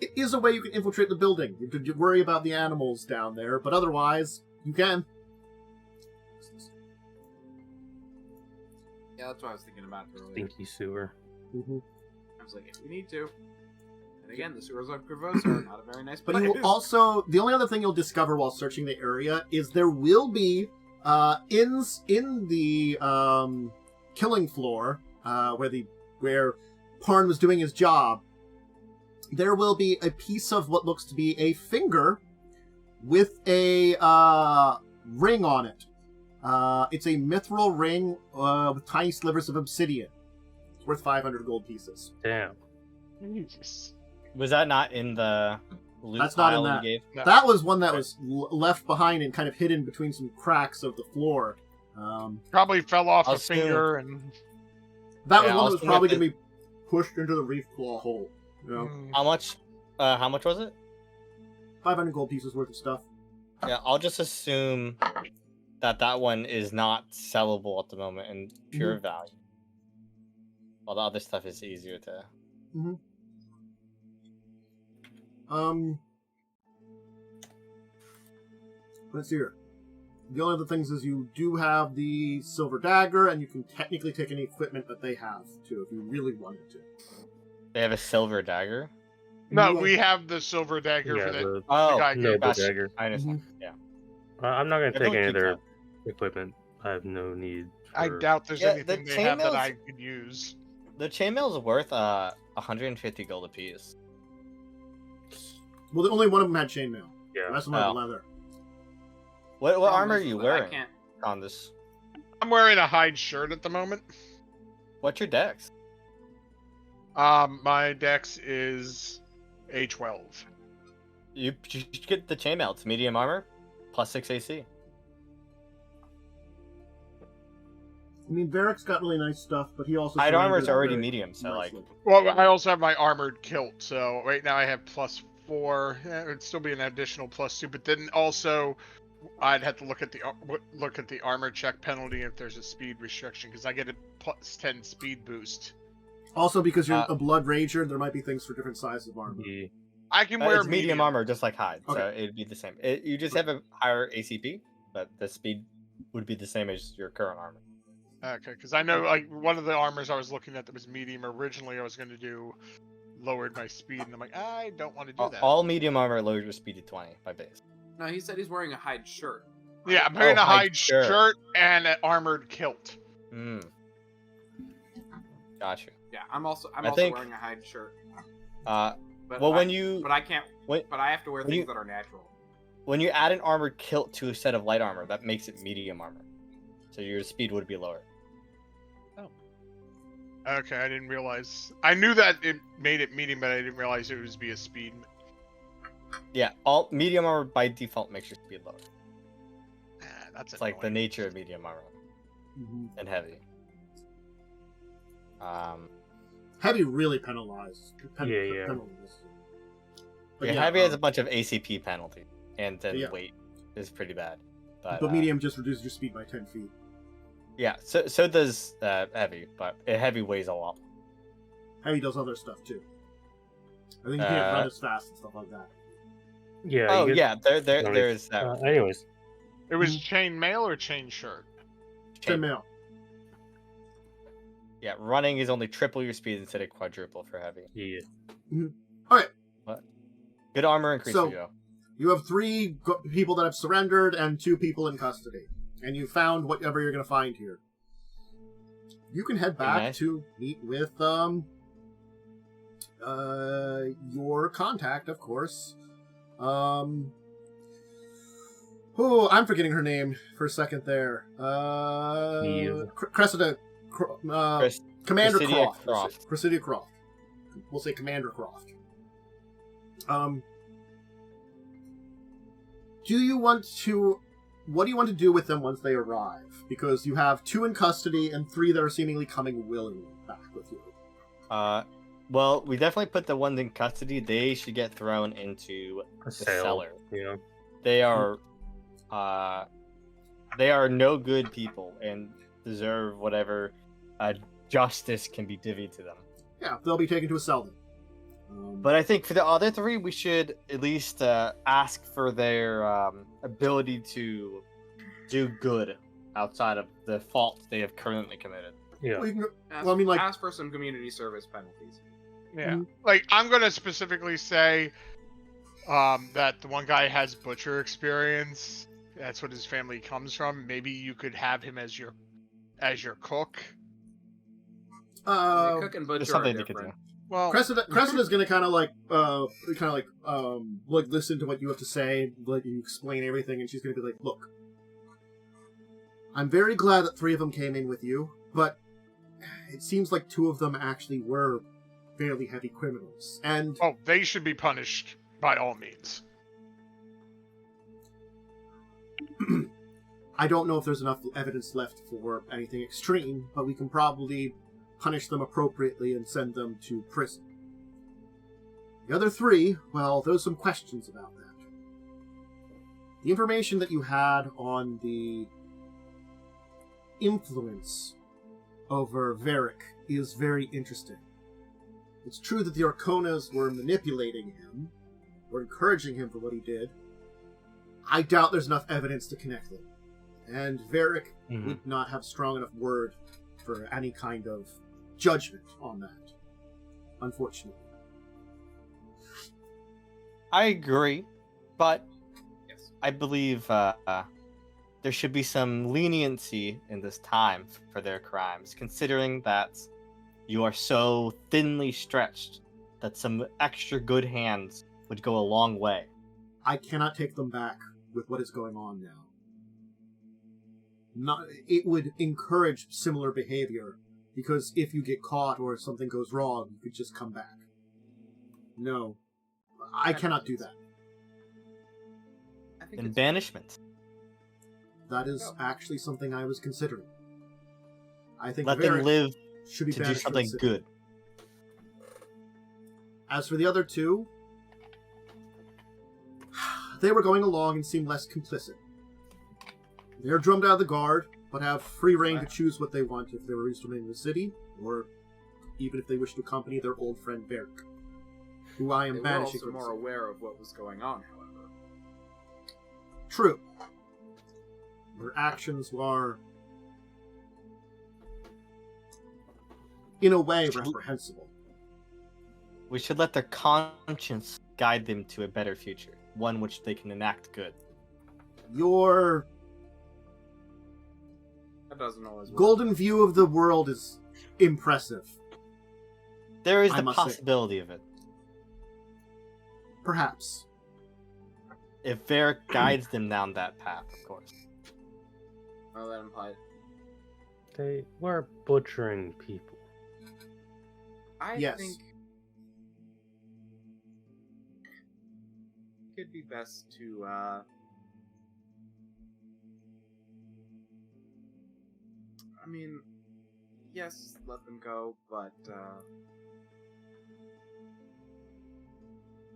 It is a way you can infiltrate the building. You could worry about the animals down there, but otherwise, you can. Yeah, that's what I was thinking about earlier. Stinky sewer. Mm-hmm. I was like, if we need to. Again, the sewers of Korvosa are not a very nice But place. you will also, the only other thing you'll discover while searching the area is there will be in the killing floor where Parn was doing his job. There will be a piece of what looks to be a finger with a ring on it. It's a mithril ring with tiny slivers of obsidian. It's worth 500 gold pieces. Damn. Jesus. Was that not in the loot That's not in pile you that. gave? No. That was one that was left behind and kind of hidden between some cracks of the floor. Probably fell off I'll a finger and. That was Yeah, one I'll that was assume probably that going to be pushed into the reef claw hole. You know, Mm. How much was it? 500 gold pieces worth of stuff. Yeah, I'll just assume that one is not sellable at the moment in pure value. While the other stuff is easier to. Let's see here. The only other things is you do have the silver dagger, and you can technically take any equipment that they have too, if you really wanted to. They have a silver dagger. No, You, we have the silver dagger Yeah, for the the Oh, guy noble gotcha. dagger. I understand. Yeah. I'm not gonna take Everyone any of keeps their that. equipment. I have no need. I for- doubt there's Yeah, the anything they have that chainmail's- I could use. The chainmail is worth 150 gold apiece. well, only one of them had chainmail. The Yeah. rest of them had Oh. leather. What Problem armor are is you that wearing I can't. on this? I'm wearing a hide shirt at the moment. What's your dex? My dex is A12. You should get the chainmail. It's medium armor, plus 6 AC. I mean, Varric's got really nice stuff, but he also... Hide armor is surrendered already very medium, so like nicely. Well, I also have my armored kilt, so right now I have +4. It'd still be an additional +2, but then also I'd have to look at the armor check penalty if there's a speed restriction, because I get a +10 speed boost. Also, because you're Uh, a Bloodrager, there might be things for different sizes of armor. the- I can wear it's medium armor, just like hide, so Okay. it'd be the same. You just have a higher ACP, but the speed would be the same as your current armor. Okay, because I know like one of the armors I was looking at that was medium. Originally, I was going to do lowered my speed, and I'm like, I don't want to do that. All medium armor lowers your speed to 20 by base. No, he said he's wearing a hide shirt. Yeah, I'm wearing a hide hide shirt. shirt and an armored kilt. Hmm. Gotcha. Yeah, I'm also I think- wearing a hide shirt. But Well, I, when you but I can't. when- But I have to wear when things you- that are natural. when you add an armored kilt to a set of light armor, that makes it medium armor, so your speed would be lower. Okay, I didn't realize. I knew that it made it medium, but I didn't realize it was be a speed. Yeah, all medium armor by default makes your speed lower. That's It's like the annoying. nature of medium armor Mhm. and heavy. Heavy really penalized. Yeah. Penalized. But Yeah, yeah, heavy has a bunch of ACP penalty, and then Yeah. weight is pretty bad. But, but medium just reduces your speed by 10 feet. yeah, so does heavy, but heavy weighs a lot. Heavy does other stuff too. I think you can't run Uh, as fast and stuff like that. Yeah. Oh you get- yeah, no, there's that. anyways, It was chain mail or chain shirt. Chain mail. Yeah, running is only triple your speed instead of quadruple for heavy. yeah. Alright, Good armor increase So- for you. you have 3 people that have surrendered and 2 people in custody. And you found whatever you're going to find here. You can head back nice. to meet with your contact, of course. Oh, I'm forgetting her name for a second there. Eve. Cressida. Chris- Commander Cressidia Croft. Croft. Cressidia Croft. We'll say Commander Croft. What do you want to do with them once they arrive? Because you have 2 in custody and 3 that are seemingly coming willingly back with you. Well, we definitely put the ones in custody. They should get thrown into A the sale. cellar. Yeah. They are no good people and deserve whatever justice can be divvied to them. Yeah, they'll be taken to a cell then. But I think for the other 3, we should at least ask for their ability to do good outside of the faults they have currently committed. Yeah. well, you can go- Ask, Well, I mean, like- ask for some community service penalties. Yeah. Like, I'm going to specifically say that the one guy has butcher experience. That's what his family comes from. Maybe you could have him as your cook. Cook and There's butcher are something you could do. different. Well, Cressida's gonna kind of like listen to what you have to say, like you explain everything, and she's gonna be like, "Look, I'm very glad that 3 of them came in with you, but it seems like 2 of them actually were fairly heavy criminals, and they should be punished by all means." I don't know if there's enough evidence left for anything extreme, but we can probably punish them appropriately and send them to prison. The other 3, well, there's some questions about that. The information that you had on the influence over Varric is very interesting. It's true that the Arconas were manipulating him, or encouraging him for what he did. I doubt there's enough evidence to connect them. And Varric would not have strong enough word for any kind of judgment on that, unfortunately. I agree, but Yes. I believe there should be some leniency in this time for their crimes, considering that you are so thinly stretched that some extra good hands would go a long way. I cannot take them back with what is going on now. It would encourage similar behavior, because if you get caught or if something goes wrong, you could just come back. No, I cannot do that. I think In it's banishment. That is actually something I was considering. I think Let them Varric live should be to do banished from the something city. good. As for the other 2, they were going along and seemed less complicit. They're drummed out of the guard, but have free reign to choose what they want if they were to remain in the city, or even if they wish to accompany their old friend Varric, who I am They were banishing also from the more city. aware of what was going on, however. True. Their actions were, in a way, reprehensible. We should let their conscience guide them to a better future, one which they can enact good. Your That doesn't always work. golden view of the world is impressive. There is I the must say. possibility of it. Perhaps. If Varric guides them down that path, of course. Well, that implied. They were butchering people. I Yes. think it could be best to I mean, yes, let them go, but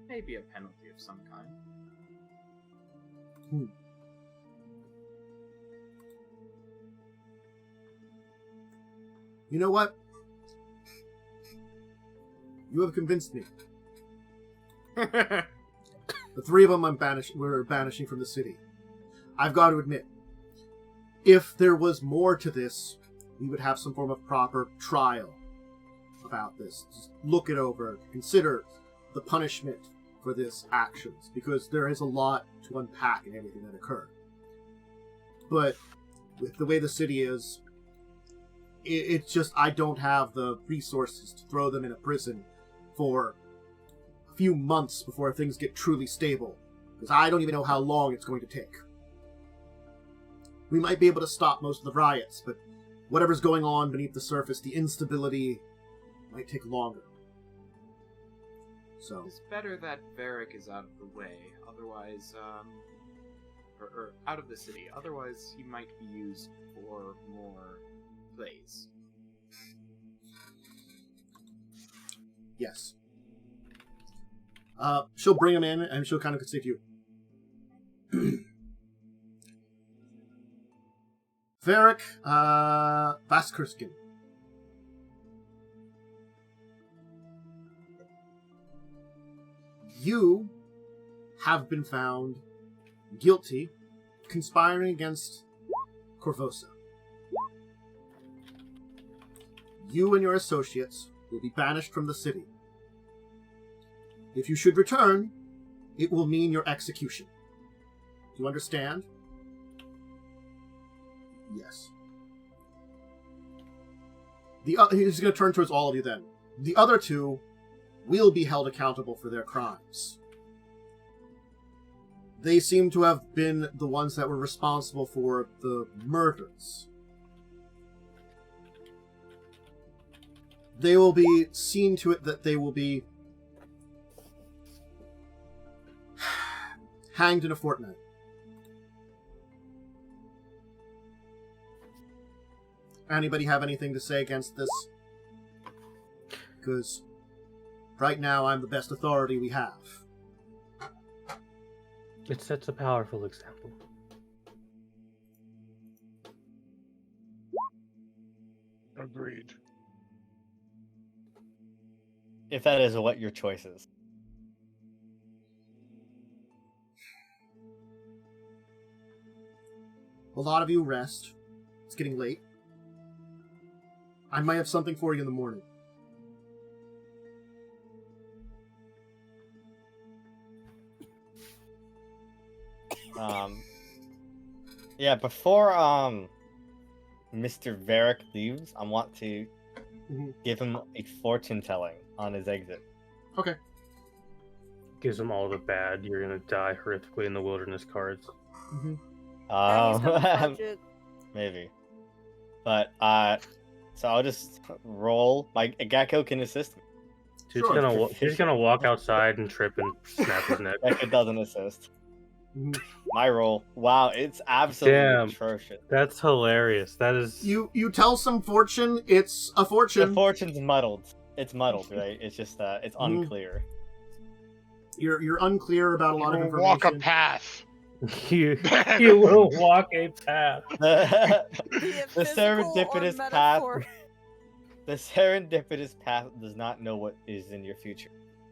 maybe a penalty of some kind. You know what? You have convinced me. The 3 of them we're banishing from the city. I've got to admit, if there was more to this, we would have some form of proper trial about this. Just look it over, consider the punishment for this actions, because there is a lot to unpack in everything that occurred. But with the way the city is, it's just I don't have the resources to throw them in a prison for a few months before things get truly stable, because I don't even know how long it's going to take. We might be able to stop most of the riots, but whatever's going on beneath the surface, the instability might take longer. So It's better that Varric is out of the way, otherwise, or out of the city. Otherwise, he might be used for more plays. yes. She'll bring him in, and she'll kind of say to you, Varric Vaskurskin. You have been found guilty conspiring against Korvosa. You and your associates will be banished from the city. If you should return, it will mean your execution. Do you understand? Yes. He's going to turn towards all of you then. The other two will be held accountable for their crimes. They seem to have been the ones that were responsible for the murders. They will be seen to it that they will be hanged in a fortnight. Anybody have anything to say against this? Because right now I'm the best authority we have. It sets a powerful example. Agreed. If that is what your choice is. A lot of you rest. It's getting late. I might have something for you in the morning. Yeah, before Mr. Varric leaves, I want to give him a fortune telling on his exit. Okay. Gives them all the bad, you're gonna die horrifically in the wilderness cards. Mm-hmm. Yeah, he's got a budget. Maybe. But so I'll just roll. My Gecko can assist me. He's Sure. he's gonna walk outside and trip and snap his neck. Gecko doesn't assist. Mhm. My roll. Wow, it's absolutely Damn. atrocious. That's hilarious. That is. You tell some fortune, it's a fortune. The fortune's muddled. It's muddled, right? It's just it's unclear. You're unclear about a lot of information. Walk a path. you will walk a path. The The serendipitous path. The serendipitous path does not know what is in your future,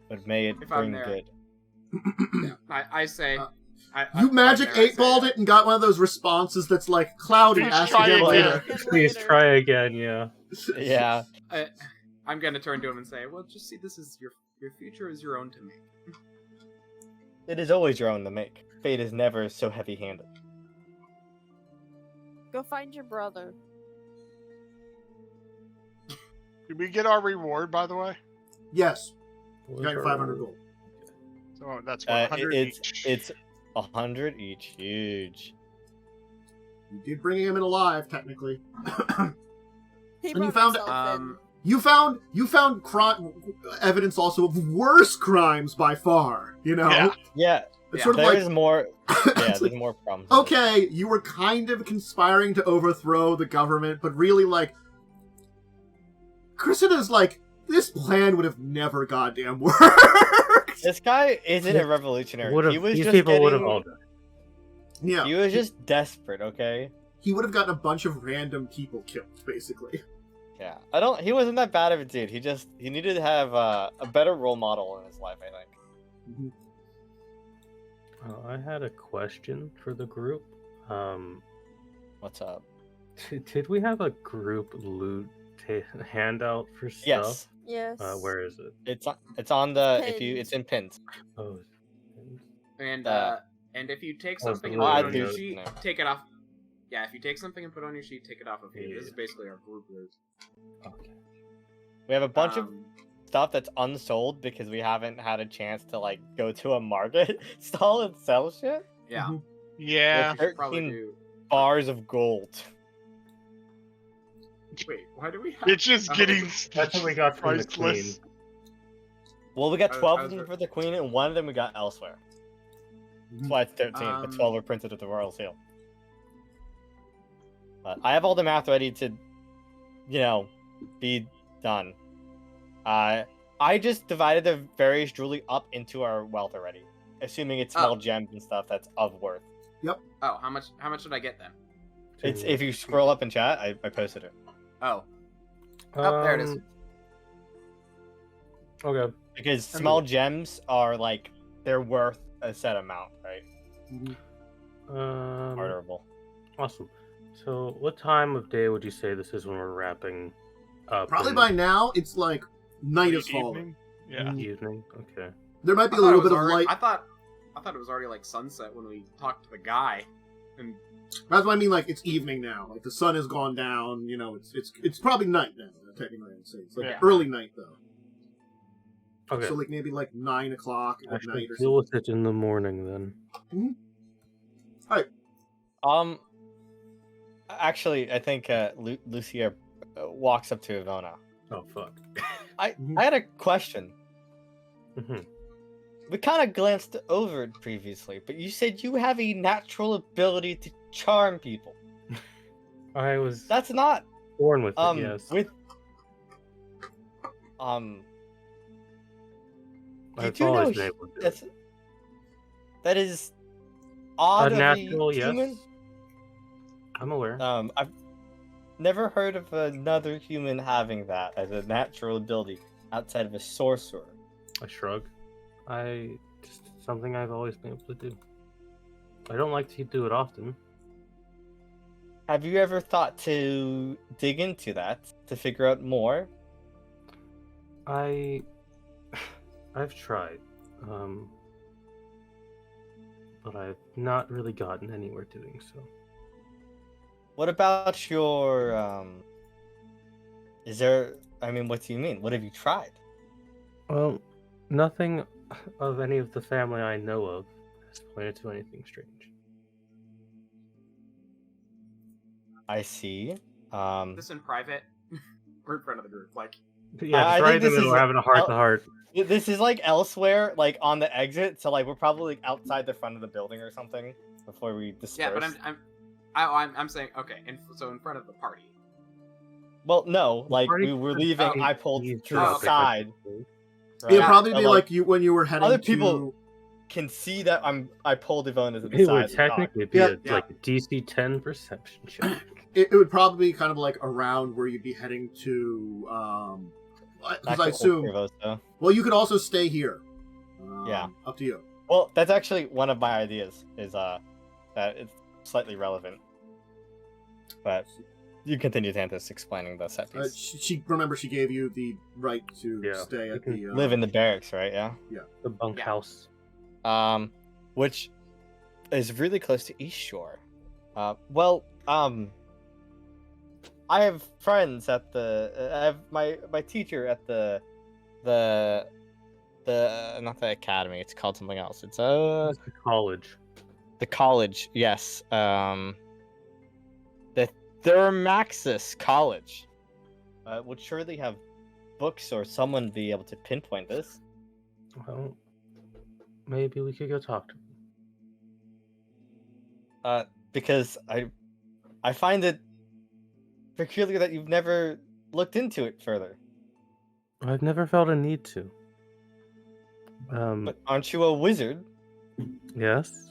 but may it If I'm bring there. good. I say. You magic 8-balled it and got one of those responses that's like, cloudy, Please ask try again again. later. Please try again, yeah. Yeah. I'm gonna turn to him and say, "Well, just see, this is your future is your own to make." It is always your own to make. Fate is never so heavy-handed. Go find your brother. Did we get our reward, by the way? Yes. You got your 500 gold. So that's what, 100 each. It's 100 each. Huge. You did bring him in alive, technically. He And you brought found- himself in. You found evidence also of worse crimes by far, you know? Yeah. Yeah, It's Yeah. sort of like, there's more. Yeah, it's there's like, more problems. okay, you were kind of conspiring to overthrow the government, but really, like, Cressida's like, this plan would have never goddamn worked. This guy isn't a revolutionary. He was These just people would have getting- all died. Yeah. He was just desperate, okay? He would have gotten a bunch of random people killed, basically. Yeah. He wasn't that bad of a dude. He needed to have a better role model in his life, I think. I had a question for the group. What's up? Did we have a group loot handout for stuff? Yes. Yes. Where is it? It's on the Pinned. it's in pins. Oh, And if you take Oh, something it's and put really it on your good. sheet, No. take it off. Yeah, if you take something and put it on your sheet, take it off of you. Yeah. This is basically our group loot. okay. We have a bunch of Um, stuff that's unsold because we haven't had a chance to like go to a market stall and sell shit. Yeah, Mhm. Yeah. we should probably 13 do. bars of gold. Wait, why do we have? It's just Oh. getting That's what we got from the priceless. queen. Well, we got I 12 was of them right. for the queen, and one of them we got elsewhere. That's why it's 13, but 12 are printed at the royal seal. But I have all the math ready to, be done. I just divided the various jewelry up into our wealth already, assuming it's small gems and stuff that's of worth. Oh, how much did I get then? It's if you scroll up in chat, I posted it. Oh, Oh, there it is. Okay. Because small gems are like they're worth a set amount, right? Barterable. Awesome. So, what time of day would you say this is when we're wrapping up? Probably in by now, it's like night is Late falling. evening? Yeah. the evening. Okay. There might be I a thought it little was bit of already- light. I thought it was already like sunset when we talked to the guy, and That's what I mean. Like it's evening now. Like the sun has gone down. You know, it's probably night now. Technically, I'd say it's like Yeah. early night though. Okay. So like maybe like 9 o'clock I at should night or deal something. with it in the morning then. Actually, I think Lucia walks up to Ivona. Oh fuck. I had a question. Mhm. We kind of glanced over it previously, but you said you have a natural ability to charm people. I was That's not born with it, yes. with I've did you know always been able to do it. that is odd A of natural, a human? yes. I'm aware. I've never heard of another human having that as a natural ability outside of a sorcerer. I shrug. Just something I've always been able to do. I don't like to do it often. Have you ever thought to dig into that to figure out more? I've tried, but I've not really gotten anywhere doing so. What about your what do you mean? What have you tried? Well, nothing of any of the family I know of has pointed to anything strange. I see. this in private, we're in front of the group. Like, Yeah, I just right think in the this middle, is we're having a heart to heart. This is like elsewhere, like on the exit, so like we're probably like, outside the front of the building or something before we disperse. yeah, but I'm saying okay, so in front of the party. Well, no, like Party we were leaving. could I pulled be to the okay. side. It'd Yeah, probably be And, like you when you were heading other to. people can see that I pulled Ivona to the It side. would of the dog. technically be Yeah. like a DC 10 perception check. It would probably be kind of like around where you'd be heading to. Back Because to I Old assume. Korvosa. Well, you could also stay here. Yeah. Up to you. Well, that's actually one of my ideas. Is that it's slightly relevant. But you continue, Tantus, explaining the set piece. She remember she gave you the right to Yeah. stay at You the. Live in the barracks, right? Yeah. The bunkhouse. Which is really close to East Shore. I have friends at the. I have my teacher at the not the academy. It's called something else. It's It's the college. the college. Yes. The Thermaxis College. Would surely have books or someone be able to pinpoint this. Well, maybe we could go talk to him. Because I find it peculiar that you've never looked into it further. I've never felt a need to. But aren't you a wizard? Yes.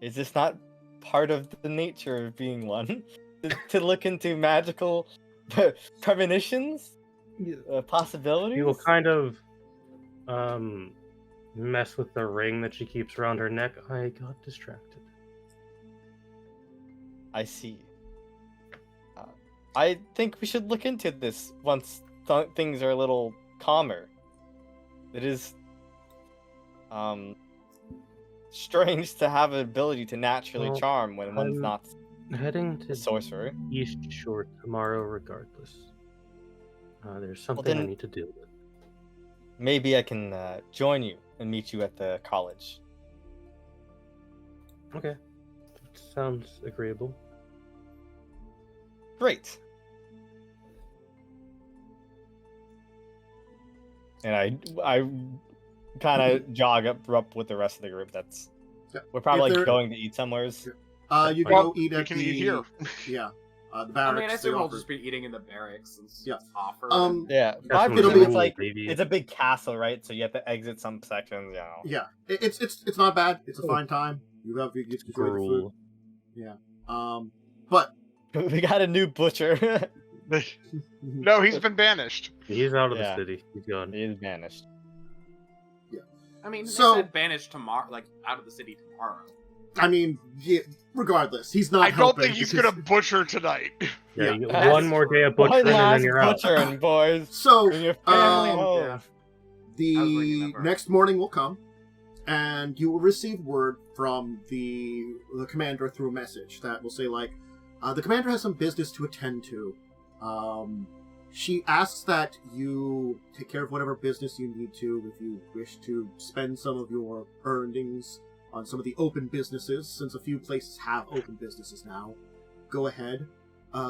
Is this not part of the nature of being one? to look into magical premonitions? Possibilities? You will kind of mess with the ring that she keeps around her neck. I got distracted. I see. I think we should look into this once things are a little calmer. It is strange to have an ability to naturally Well, charm when one's I'm not Heading a to sorcerer. East Shore tomorrow, regardless. There's something I then- need to deal with. Maybe I can join you and meet you at the college. Okay. Sounds agreeable. Great. And I kind of jog up with the rest of the group. Yeah. We're probably If they're- going to eat somewheres. You can Well, go eat we at can the. eat here. Yeah. The I barracks. mean, I they assume we'll offer. just be eating in the barracks since Yeah. it's offer. Yeah, That's I what it'll presume be- it's like baby. it's a big castle, right? So you have to exit some sections. You know. Yeah, it's not bad. It's a fine time. You get to enjoy the food. Gruel. But We got a new butcher. No, he's been banished. He's out of Yeah. the city. He's gone. He is banished. I mean, so- they said banished tomorrow, like out of the city tomorrow. I mean, yeah, regardless, he's not. I don't helping think he's because- gonna butcher tonight. Yeah, Yeah. you get That's one more day of true. butchering One and then last you're out. butchering, boys. So, Bring your family home. Yeah. The next morning will come, and you will receive word from the commander through a message that will say, like, the commander has some business to attend to. She asks that you take care of whatever business you need to. If you wish to spend some of your earnings on some of the open businesses, since a few places have open businesses now, go ahead.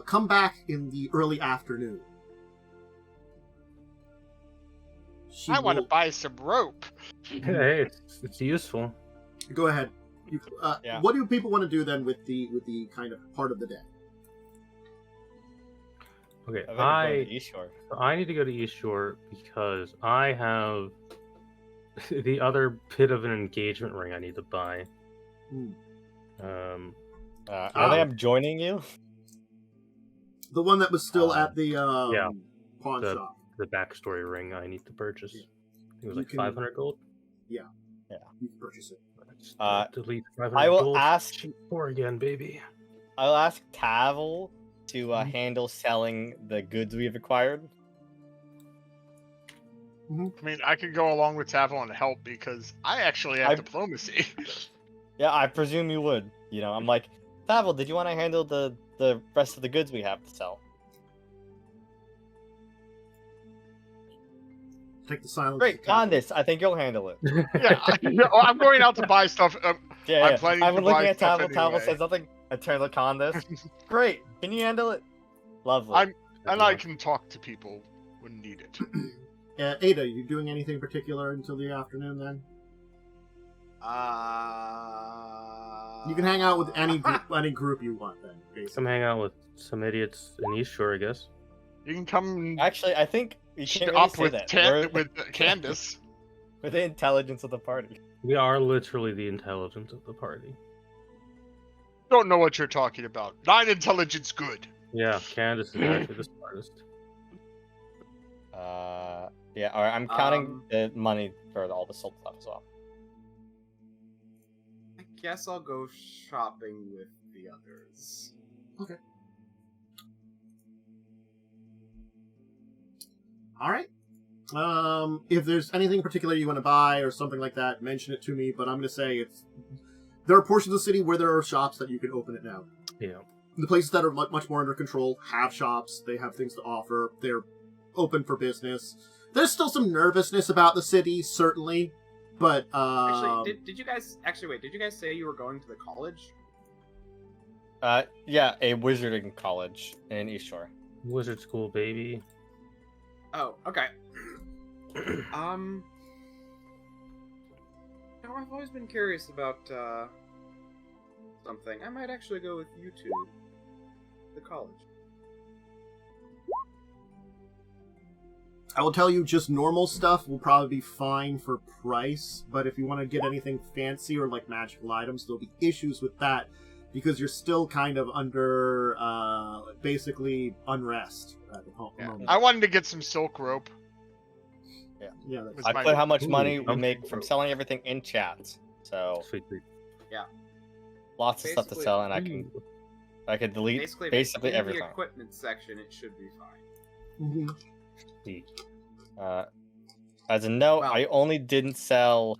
Come back in the early afternoon. I want to buy some rope. Hey, it's useful. Go ahead. Yeah. What do people want to do then with the kind of part of the day? Okay, I I need to go to East Shore because I have the other bit of an engagement ring I need to buy. I think I'm joining you. The one that was still at the pawn the, shop. The backstory ring I need to purchase. Yeah. It was like 500 gold. Yeah. You can purchase it. Delete 500 I will gold. ask for again, baby. I'll ask Tavel to handle selling the goods we've acquired. I mean, I could go along with Tavel and help because I actually have diplomacy. Yeah, I presume you would. You know, I'm like, Tavel, did you want to handle the rest of the goods we have to sell? Take the silence. Great, Khandes, I think you'll handle it. I'm going out to buy stuff. I'm planning I've to been buy looking at stuff Tavel. Tavel anyway. says nothing. I turn to Khandes. Great, can you handle it? Lovely. I can talk to people when needed. Ada, you doing anything particular until the afternoon then? You can hang out with any group you want then. Basically. Come hang out with some idiots in East Shore, I guess. You can come. Actually, I think you can't really up say with that. with Khandes. We're the intelligence of the party. We are literally the intelligence of the party. Don't know what you're talking about. Not intelligence good. Yeah, Khandes is actually the smartest. Yeah, alright, I'm counting the money for all the sold stuff as well. I guess I'll go shopping with the others. Okay. All right. If there's anything particular you want to buy or something like that, mention it to me. But I'm going to say there are portions of the city where there are shops that you can open it now. Yeah. The places that are much more under control have shops. They have things to offer. They're open for business. There's still some nervousness about the city, certainly, but Actually, did you guys say you were going to the college? Yeah, a wizarding college in East Shore. Wizard school, baby. Oh, okay. I've always been curious about something. I might actually go with you two to the college. I will tell you, just normal stuff will probably be fine for price, but if you want to get anything fancy or like magical items, there'll be issues with that because you're still kind of under basically unrest at the moment. I wanted to get some silk rope. Yeah. I put how much money we make from selling everything in chat, so Sweet. Yeah. Lots of stuff to sell, and I can delete basically in everything. the equipment section, it should be fine. Mm-hmm. As a note, Well, I only didn't sell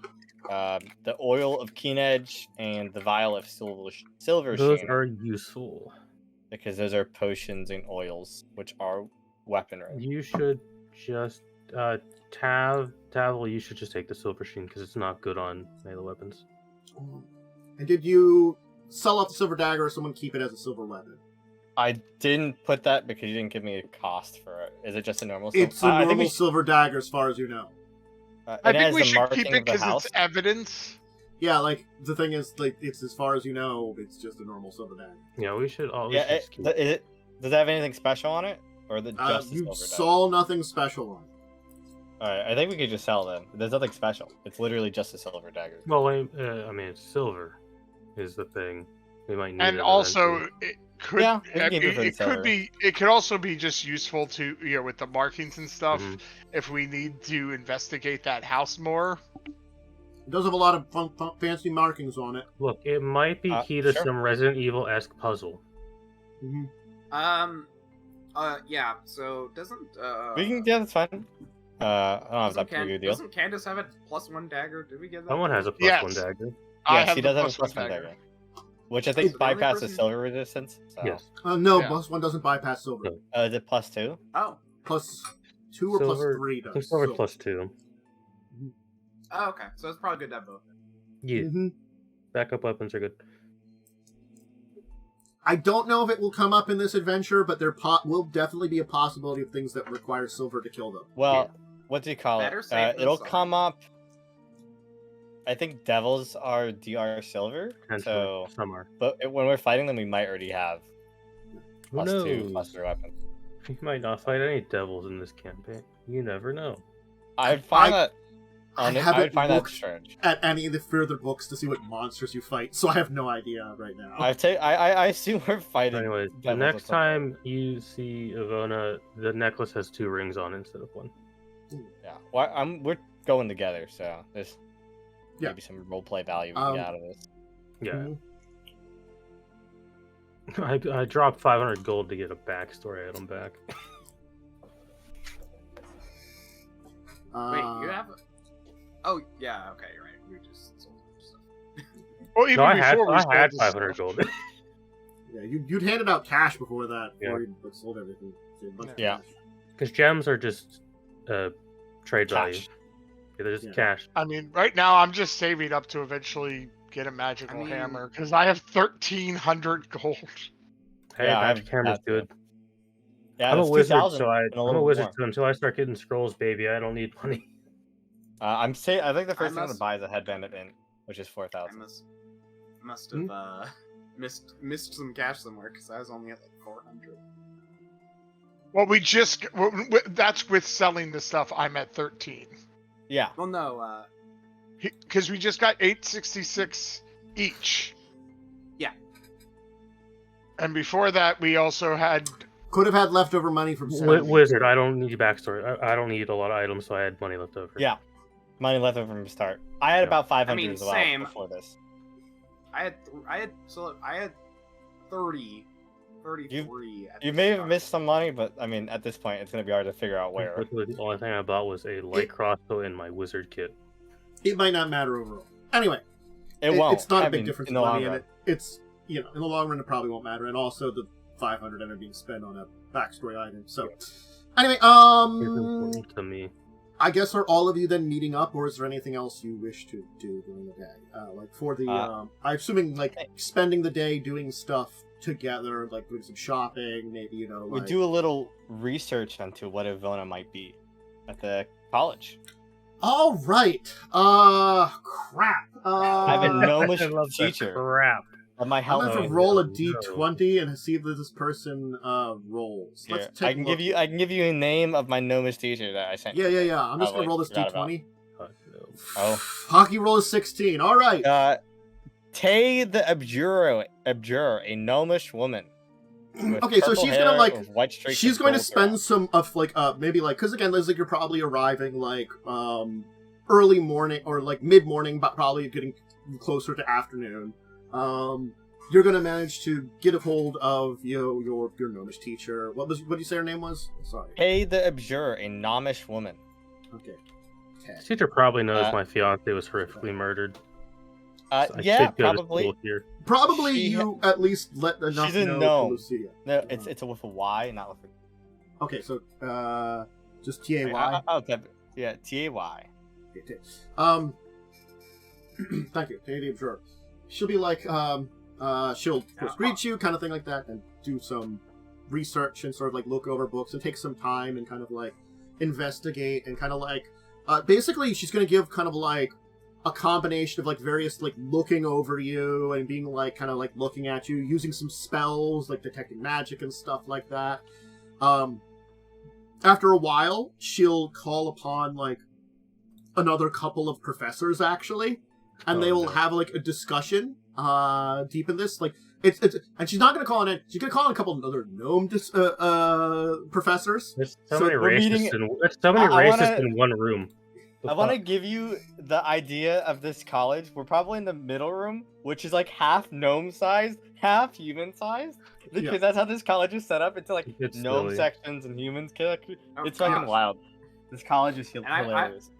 the oil of keen edge and the vial of silver Those sheen are useful. because those are potions and oils, which are weaponry. You should just Tavel, you should just take the silver sheen because it's not good on melee weapons. And did you sell off the silver dagger or someone keep it as a silver weapon? I didn't put that because you didn't give me a cost for it. Is it just a normal silver? It's a normal silver dagger as far as you know. I think we should keep it because it's evidence. Yeah, like, the thing is, like, it's as far as you know, it's just a normal silver dagger. Yeah, we should always Does it have anything special on it? Or just a You silver saw nothing special on it. Alright, I think we could just sell them. There's nothing special. It's literally just a silver dagger. Well, I mean, silver is the thing. We might need And it also, eventually. it could also be just useful to, with the markings and stuff, if we need to investigate that house more. It does have a lot of fancy markings on it. Look, it might be key to some Resident Evil-esque puzzle. Yeah, so doesn't, Yeah, that's fine. I don't know if that's a pretty good deal. Doesn't Khandes have a +1 dagger? Did we get that? Someone has a +1 Yes. dagger. I Yes, have he the does have a +1 +1 dagger. dagger. Which I think So the only bypasses person- silver resistance. So. Yes. No, Yeah. +1 doesn't bypass silver. No. Is it +2? Oh. +2 or Silver- +3 I think does. silver So- +2. Oh, okay. So it's probably good to have both. Yeah. Mhm. Backup weapons are good. I don't know if it will come up in this adventure, but there will definitely be a possibility of things that require silver to kill them. Well, what do you call Better it? safe than It'll sorry. come up. I think devils are DR silver, Potentially. so Some are. but when we're fighting them, we might already have Who +2 knows? +3 weapons. You might not fight any devils in this campaign. You never know. I'd find I that. I haven't would find that looked strange. at any of the further books to see what monsters you fight, so I have no idea right now. I assume we're fighting. Anyways, the devils next or something. time you see Ivona, the necklace has 2 rings on instead of 1. Yeah, well, we're going together, so there's Yeah. maybe some roleplay value we can get out of this. Yeah. Mhm. I dropped 500 gold to get a backstory item back. Wait, you have? Oh, yeah. Okay, you're right. We just sold stuff. Well, even No, I had before we I had sold 500 stuff. gold. Yeah, you'd handed out cash before that, Yeah. before you sold everything. So you had a bunch of Yeah. cash. Because gems are just trade value. Cash. Yeah, they're just Yeah. cash. I mean, right now I'm just saving up to eventually get a magical I mean- hammer because I have 1,300 gold. Hey, Yeah, I magic have hammer's that too. good. Yeah, I'm a it's wizard, 2,000 so and a I'm a little wizard, more. so until I start getting scrolls, baby, I don't need money. I think the first thing to must- buy is a headband in, which is I 4,000. must have missed some cash somewhere because I was only at like 400. Well, that's with selling the stuff. I'm at 13 Yeah, Well, no. because we just got 866 each. Yeah. And before that, we also had. Could have had leftover money from selling. Wizard, I don't need backstory. I don't need a lot of items, so I had money left over. yeah. Money left over from the start. I had Yeah. about 500 I mean, as well same. before this. I had 30, 33. at You the may have start. missed some money, but I mean, at this point, it's gonna be hard to figure out where. Unfortunately, the only thing I bought was a light crossbow and my wizard kit. It might not matter overall. Anyway, It won't. it's not I a big mean, difference in in the money, long and run. it's in the long run it probably won't matter. And also the 500 ended up being spent on a backstory item. So anyway, It's important to me. I guess are all of you then meeting up, or is there anything else you wish to do during the day? Like for the, I'm assuming like spending the day doing stuff together, like doing some shopping, maybe We like... do a little research into what Ivona might be at the college. All right. Crap. I have a gnomish I love that teacher crap. that might I'm help gonna have me. to roll a no. d20 and see if this person rolls. Here, Let's take I can a look. give you a name of my gnomish teacher that I sent. Yeah. I'm just Oh, gonna wait, roll this forgot about d20. Fuck no. Oh. Hockey roll is 16. All right. Tay the Abjurer, a gnomish woman. with Okay, so purple she's gonna hair like with white streaks she's of going to gold spend throughout. some of like maybe like because again, Liz, like you're probably arriving like early morning or like mid morning, but probably getting closer to afternoon. You're gonna manage to get a hold of your gnomish teacher. What did you say her name was? Sorry. Tay the Abjurer, a gnomish woman. Okay. This teacher probably knows Uh, my fiance was horrifically murdered. So I Yeah, should go to probably. school here. Probably She- you at least let enough She's a know gnome. to Lucia. No, it's with a Y, not with a. Okay, so just T-A-Y. Yeah, Tay. Okay. Thank you. Canadian Observer. She'll be like, she'll first greet you, kind of thing like that, and do some research and sort of like look over books and take some time and kind of like investigate and kind of like, basically she's going to give kind of like a combination of like various like looking over you and being like kind of like looking at you, using some spells like detecting magic and stuff like that. After a while, she'll call upon like another couple of professors actually, and they will have like a discussion deep in this. Like it's and she's not gonna call in. She's gonna call in a couple of other gnome professors. There's so So many we're racists meeting- there's so many I racists wanna- in one room. The I want to fuck? give you the idea of this college. We're probably in the middle room, which is like half gnome sized, half human sized. Because Yeah. that's how this college is set up. It's like It's gnome silly. sections and humans. It's Oh, fucking gosh. wild. This college is And hilarious.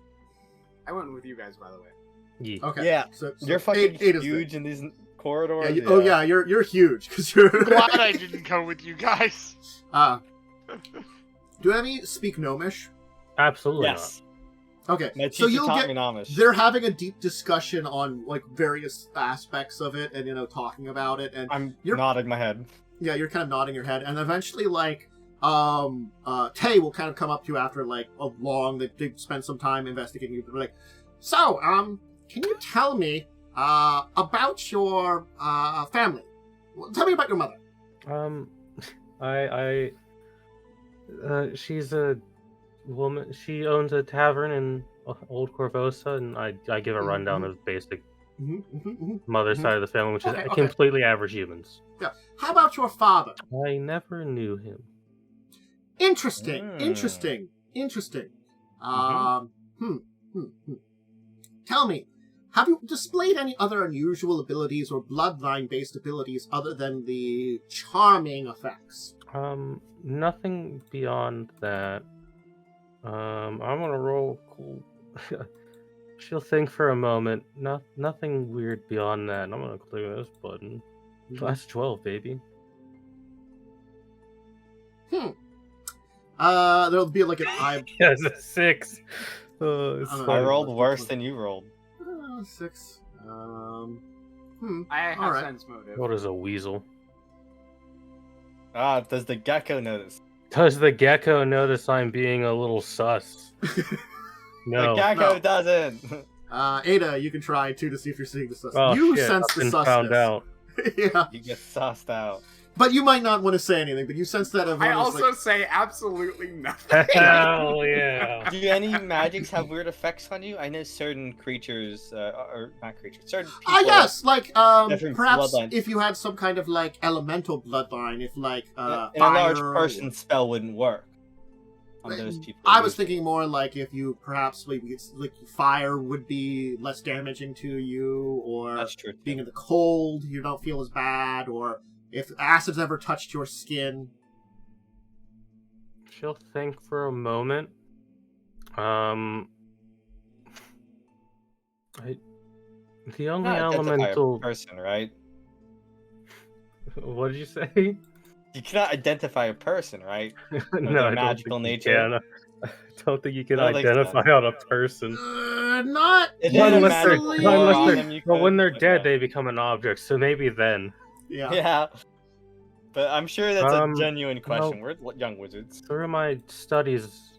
I went with you guys, by the way. Yeah. Okay. Yeah, So you're fucking eight is huge in these corridors. Yeah, oh yeah, you're huge because you're. Glad I didn't go with you guys. Do any speak Gnomish? Absolutely Yes. Okay, My so teacher you'll taught get. me Nomish. They're having a deep discussion on like various aspects of it, and talking about it, and I'm you're- nodding my head. yeah, you're kind of nodding your head, and eventually like Tay will kind of come up to you after like a long they spend some time investigating you. They're like, so can you tell me about your family? Well, tell me about your mother. She's a woman. She owns a tavern in Old Korvosa, and I give a rundown of basic mother side of the family, which is Okay. completely average humans. Yeah. How about your father? I never knew him. Interesting. Mm. Interesting. Tell me, have you displayed any other unusual abilities or bloodline-based abilities other than the charming effects? Nothing beyond that. I'm gonna roll cool. She'll think for a moment. Nothing weird beyond that. And I'm gonna click this button. That's 12, baby. There'll be like an eye. Yes, a 6. It's I fine. I rolled worse than you rolled. 6. I have Alright. sense motive. What is a weasel? Does the gecko notice? Does the gecko notice I'm being a little sus? No. The gecko No. doesn't. Ada, you can try too to see if you're seeing the sus. Oh, You shit, sense I've the been susness. found out. Yeah, You get sussed out. but you might not want to say anything. But you sense that I everyone is also like, say absolutely nothing. Hell yeah. Do any magics have weird effects on you? I know certain creatures, or not creatures, certain people. yes, like different perhaps bloodlines. if you had some kind of like elemental bloodline, if like And a fire large person spell wouldn't work on those people. I was thinking more like if you perhaps maybe it's like fire would be less damaging to you, or That's true. too. being in the cold you don't feel as bad, or if acid's ever touched your skin. She'll think for a moment. The only Not identify elemental. a person, right? What did you say? You cannot identify a person, right? No, their I don't magical think nature? you can. I don't think you can I don't think so. identify on a person. Not If Not there's unless they're, magical necessarily. not lore unless on they're- them, you well, when could, they're but dead, no. they become an object. So maybe then. Yeah. Yeah. But I'm sure that's a Um, genuine question. We're young wizards. Through my studies,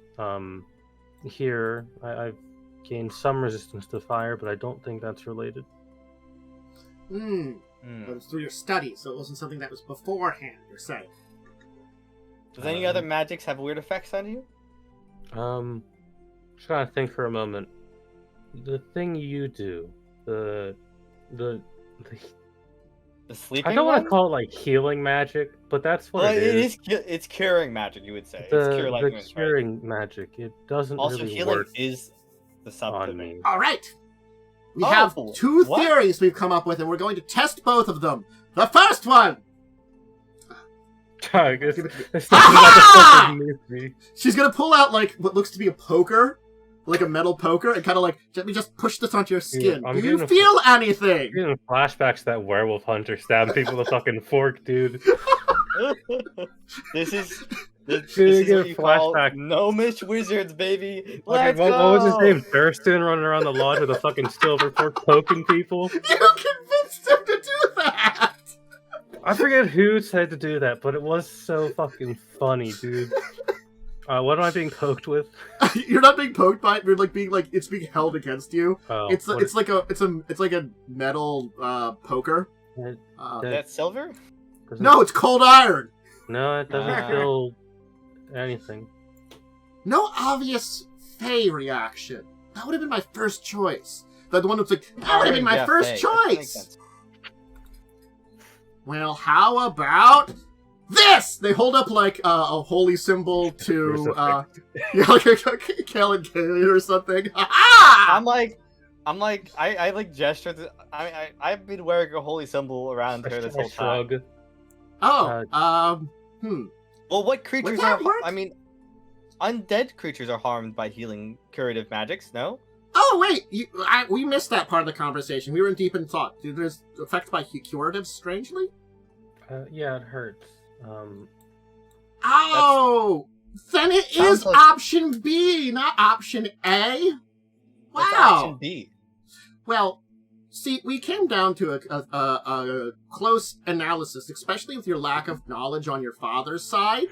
here, I've gained some resistance to fire, but I don't think that's related. Hmm. Hmm. But it was through your study, so it wasn't something that was beforehand, you're saying. Does any other magics have weird effects on you? Just gotta think for a moment. The thing you do, the The sleeping I don't want one? to call it like healing magic, but that's what Well, it is. It's curing magic, you would say. The, it's cure like the wounds, right? curing magic, it doesn't Also, really healing work is the on supplement. me. All right. We Oh, have two what? theories we've come up with, and we're going to test both of them. The first one. It's, Give it to me. it's not Ah! about to fucking move me. She's gonna pull out like what looks to be a poker, like a metal poker, and kind of like let me just push this onto your skin. I'm Do you getting a- feel anything? You're getting flashbacks to that werewolf hunter stabbing people with a fucking fork, dude. This is this Dude, is get what a you call flashback. gnomish wizards, baby. Fucking- Let's what go. was his name? Thurston running around the lodge with a fucking silver fork poking people? You convinced him to do that. I forget who said to do that, but it was so fucking funny, dude. What am I being poked with? You're not being poked by it. You're like being like it's being held against you. Oh, It's what- it's like a metal poker. That- That's silver? doesn't- No, it's cold iron. No, it doesn't Ah. feel anything. No obvious Fey reaction. That would have been my first choice. The one that's like, that would have been my Yeah, first Faye, that makes choice. sense. Well, how about this? They hold up like a holy symbol to, yeah, like a Caligarian or something. I'm like, I like gesture. I've been wearing a holy symbol around here this whole time. Shrug. Oh, Well, what creatures that are? work? I mean, undead creatures are harmed by healing curative magics, no? Oh, wait! We missed that part of the conversation. We were deep in thought. There's effect by curatives, strangely? Yeah, it hurts. Oh! Then it is like... option B, not option A? Wow! What's option B? Well, see, we came down to a close analysis, especially with your lack of knowledge on your father's side.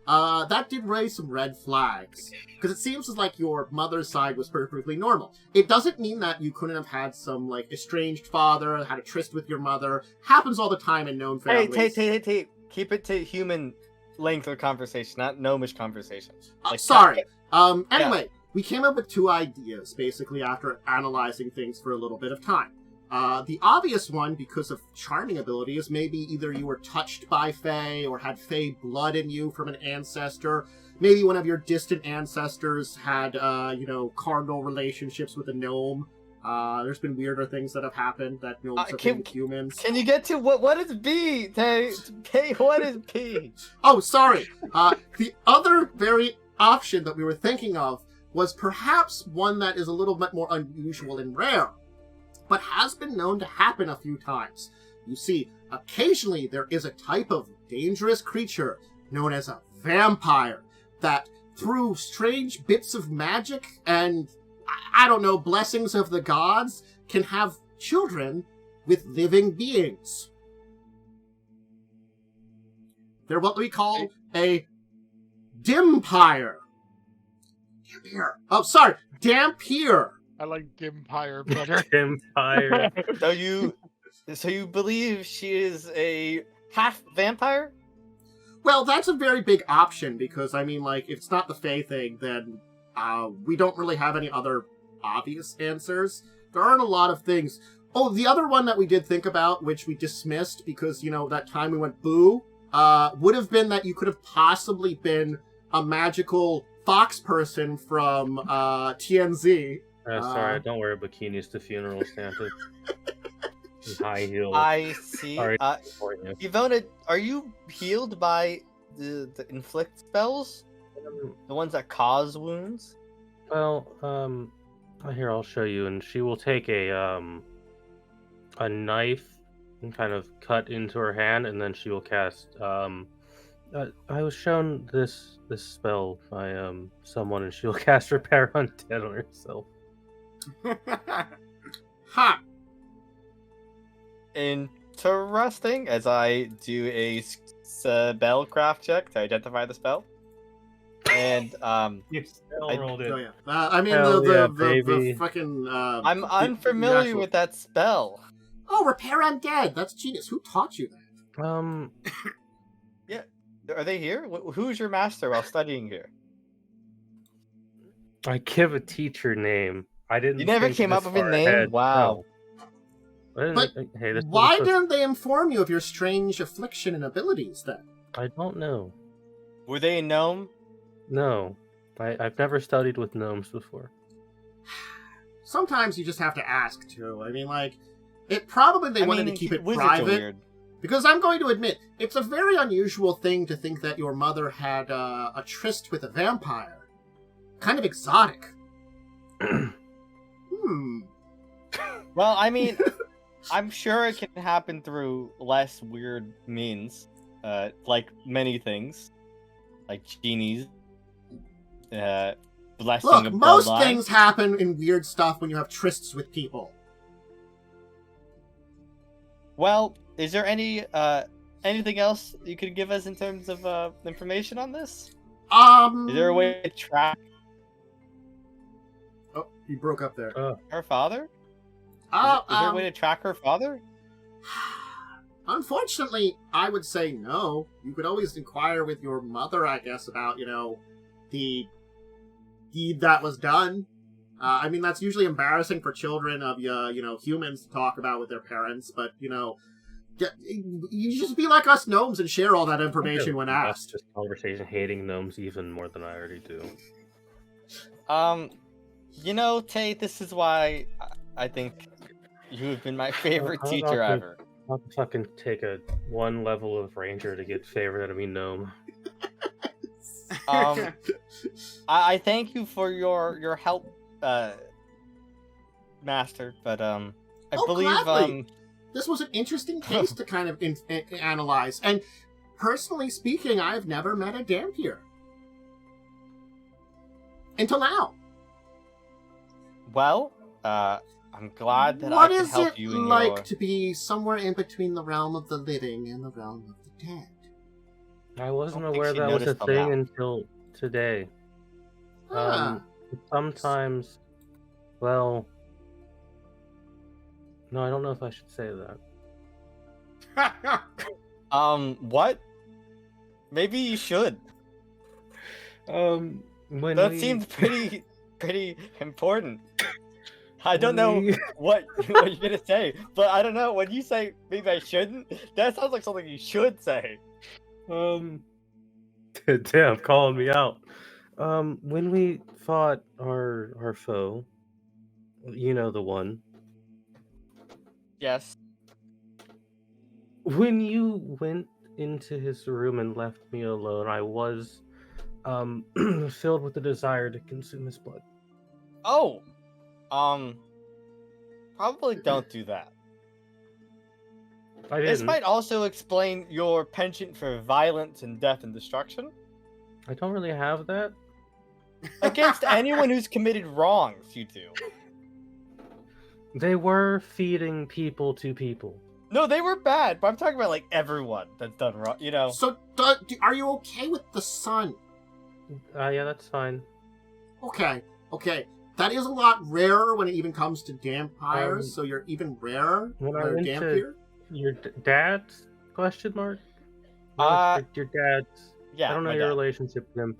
That did raise some red flags. Because it seems like your mother's side was perfectly normal. It doesn't mean that you couldn't have had some, like, estranged father, had a tryst with your mother. Happens all the time in known families. Hey, keep it to human length of conversation, not gnomish conversation. Sorry. Anyway, we came up with two ideas, basically, after analyzing things for a little bit of time. The obvious one, because of charming ability, is maybe either you were touched by Fae or had Fae blood in you from an ancestor. Maybe one of your distant ancestors had, carnal relationships with a gnome. There's been weirder things that have happened that gnomes have been with humans. Can you get to what is B? Tay, what is B? Oh, sorry. The other very option that we were thinking of was perhaps one that is a little bit more unusual and rare, but has been known to happen a few times. You see, occasionally there is a type of dangerous creature known as a vampire that, through strange bits of magic and, I don't know, blessings of the gods, can have children with living beings. They're what we call a dimpire. Oh, sorry, dampier. I like Gimpire better. Empire. So you believe she is a half vampire? Well, that's a very big option because, I mean, like, if it's not the Fae thing, then we don't really have any other obvious answers. There aren't a lot of things. Oh, the other one that we did think about, which we dismissed because, that time we went boo, would have been that you could have possibly been a magical fox person from TNZ. Sorry, don't wear bikinis to funerals, Tantuk. High heels. I see. Sorry, Ivona, are you healed by the inflict spells? The ones that cause wounds? Well, here I'll show you, and she will take a knife and kind of cut into her hand, and then she will cast. I was shown this spell by someone, and she'll cast Repair Undead on herself. Ha! Interesting. As I do a spellcraft check to identify the spell, and You still rolled it. Oh, yeah. I mean, Hell the baby. fucking... I'm unfamiliar with that spell. Oh, Repair Undead! That's genius. Who taught you that? Yeah, are they here? Who's your master while studying here? I give a teacher name. I didn't. You never think came this up with a far name? ahead. Wow. No. But Hey, this why was- didn't they inform you of your strange affliction and abilities, then? I don't know. Were they a gnome? No, I've never studied with gnomes before. Sometimes you just have to ask, too. I mean, like, they wanted to keep it wizards are private. weird. Because I'm going to admit, it's a very unusual thing to think that your mother had a tryst with a vampire. Kind of exotic. Well, I mean, I'm sure it can happen through less weird means, like many things, like genies, blessing Look, of most bloodline. things happen in weird stuff when you have trysts with people. Well, is there anything else you could give us in terms of information on this? Is there a way to track Oh, you broke up there. her father? Is there a way to track her father? Unfortunately, I would say no. You could always inquire with your mother, I guess, about, the deed that was done. I mean, that's usually embarrassing for children of, humans to talk about with their parents, but, you just be like us gnomes and share all that information when That's asked. just conversation hating gnomes even more than I already do. Tate, this is why I think you have been my favorite I'll teacher take- ever. I'll fucking take one level of ranger to get favorite out of me gnome. I thank you for your help, Master. But I believe gladly. This was an interesting case to kind of analyze. And personally speaking, I've never met a Dampier until now. Well, I'm glad that What I can is help it you in like your... to be somewhere in between the realm of the living and the realm of the dead? I wasn't don't think aware she that was a noticed the thing map. until today. Ah, Sometimes, well, no, I don't know if I should say that. What? Maybe you should. When That we... seems pretty important. I don't know what you're gonna say, but I don't know, when you say maybe I shouldn't, that sounds like something you should say. Damn, calling me out. When we fought our foe, you know the one. Yes. When you went into his room and left me alone, I was filled with the desire to consume his blood. Oh! Probably don't do that. I This didn't. might also explain your penchant for violence and death and destruction. I don't really have that. Against anyone who's committed wrongs, you do. They were feeding people to people. No, they were bad, but I'm talking about, like, everyone that's done wrong, you know? so are you okay with the sun? Yeah, that's fine. Okay. That is a lot rarer when it even comes to Dampires, so you're even rarer when when I you're went to- Dampier? Your dad's question mark? No, it's your dad's. Yeah, I don't know my your dad. relationship with him.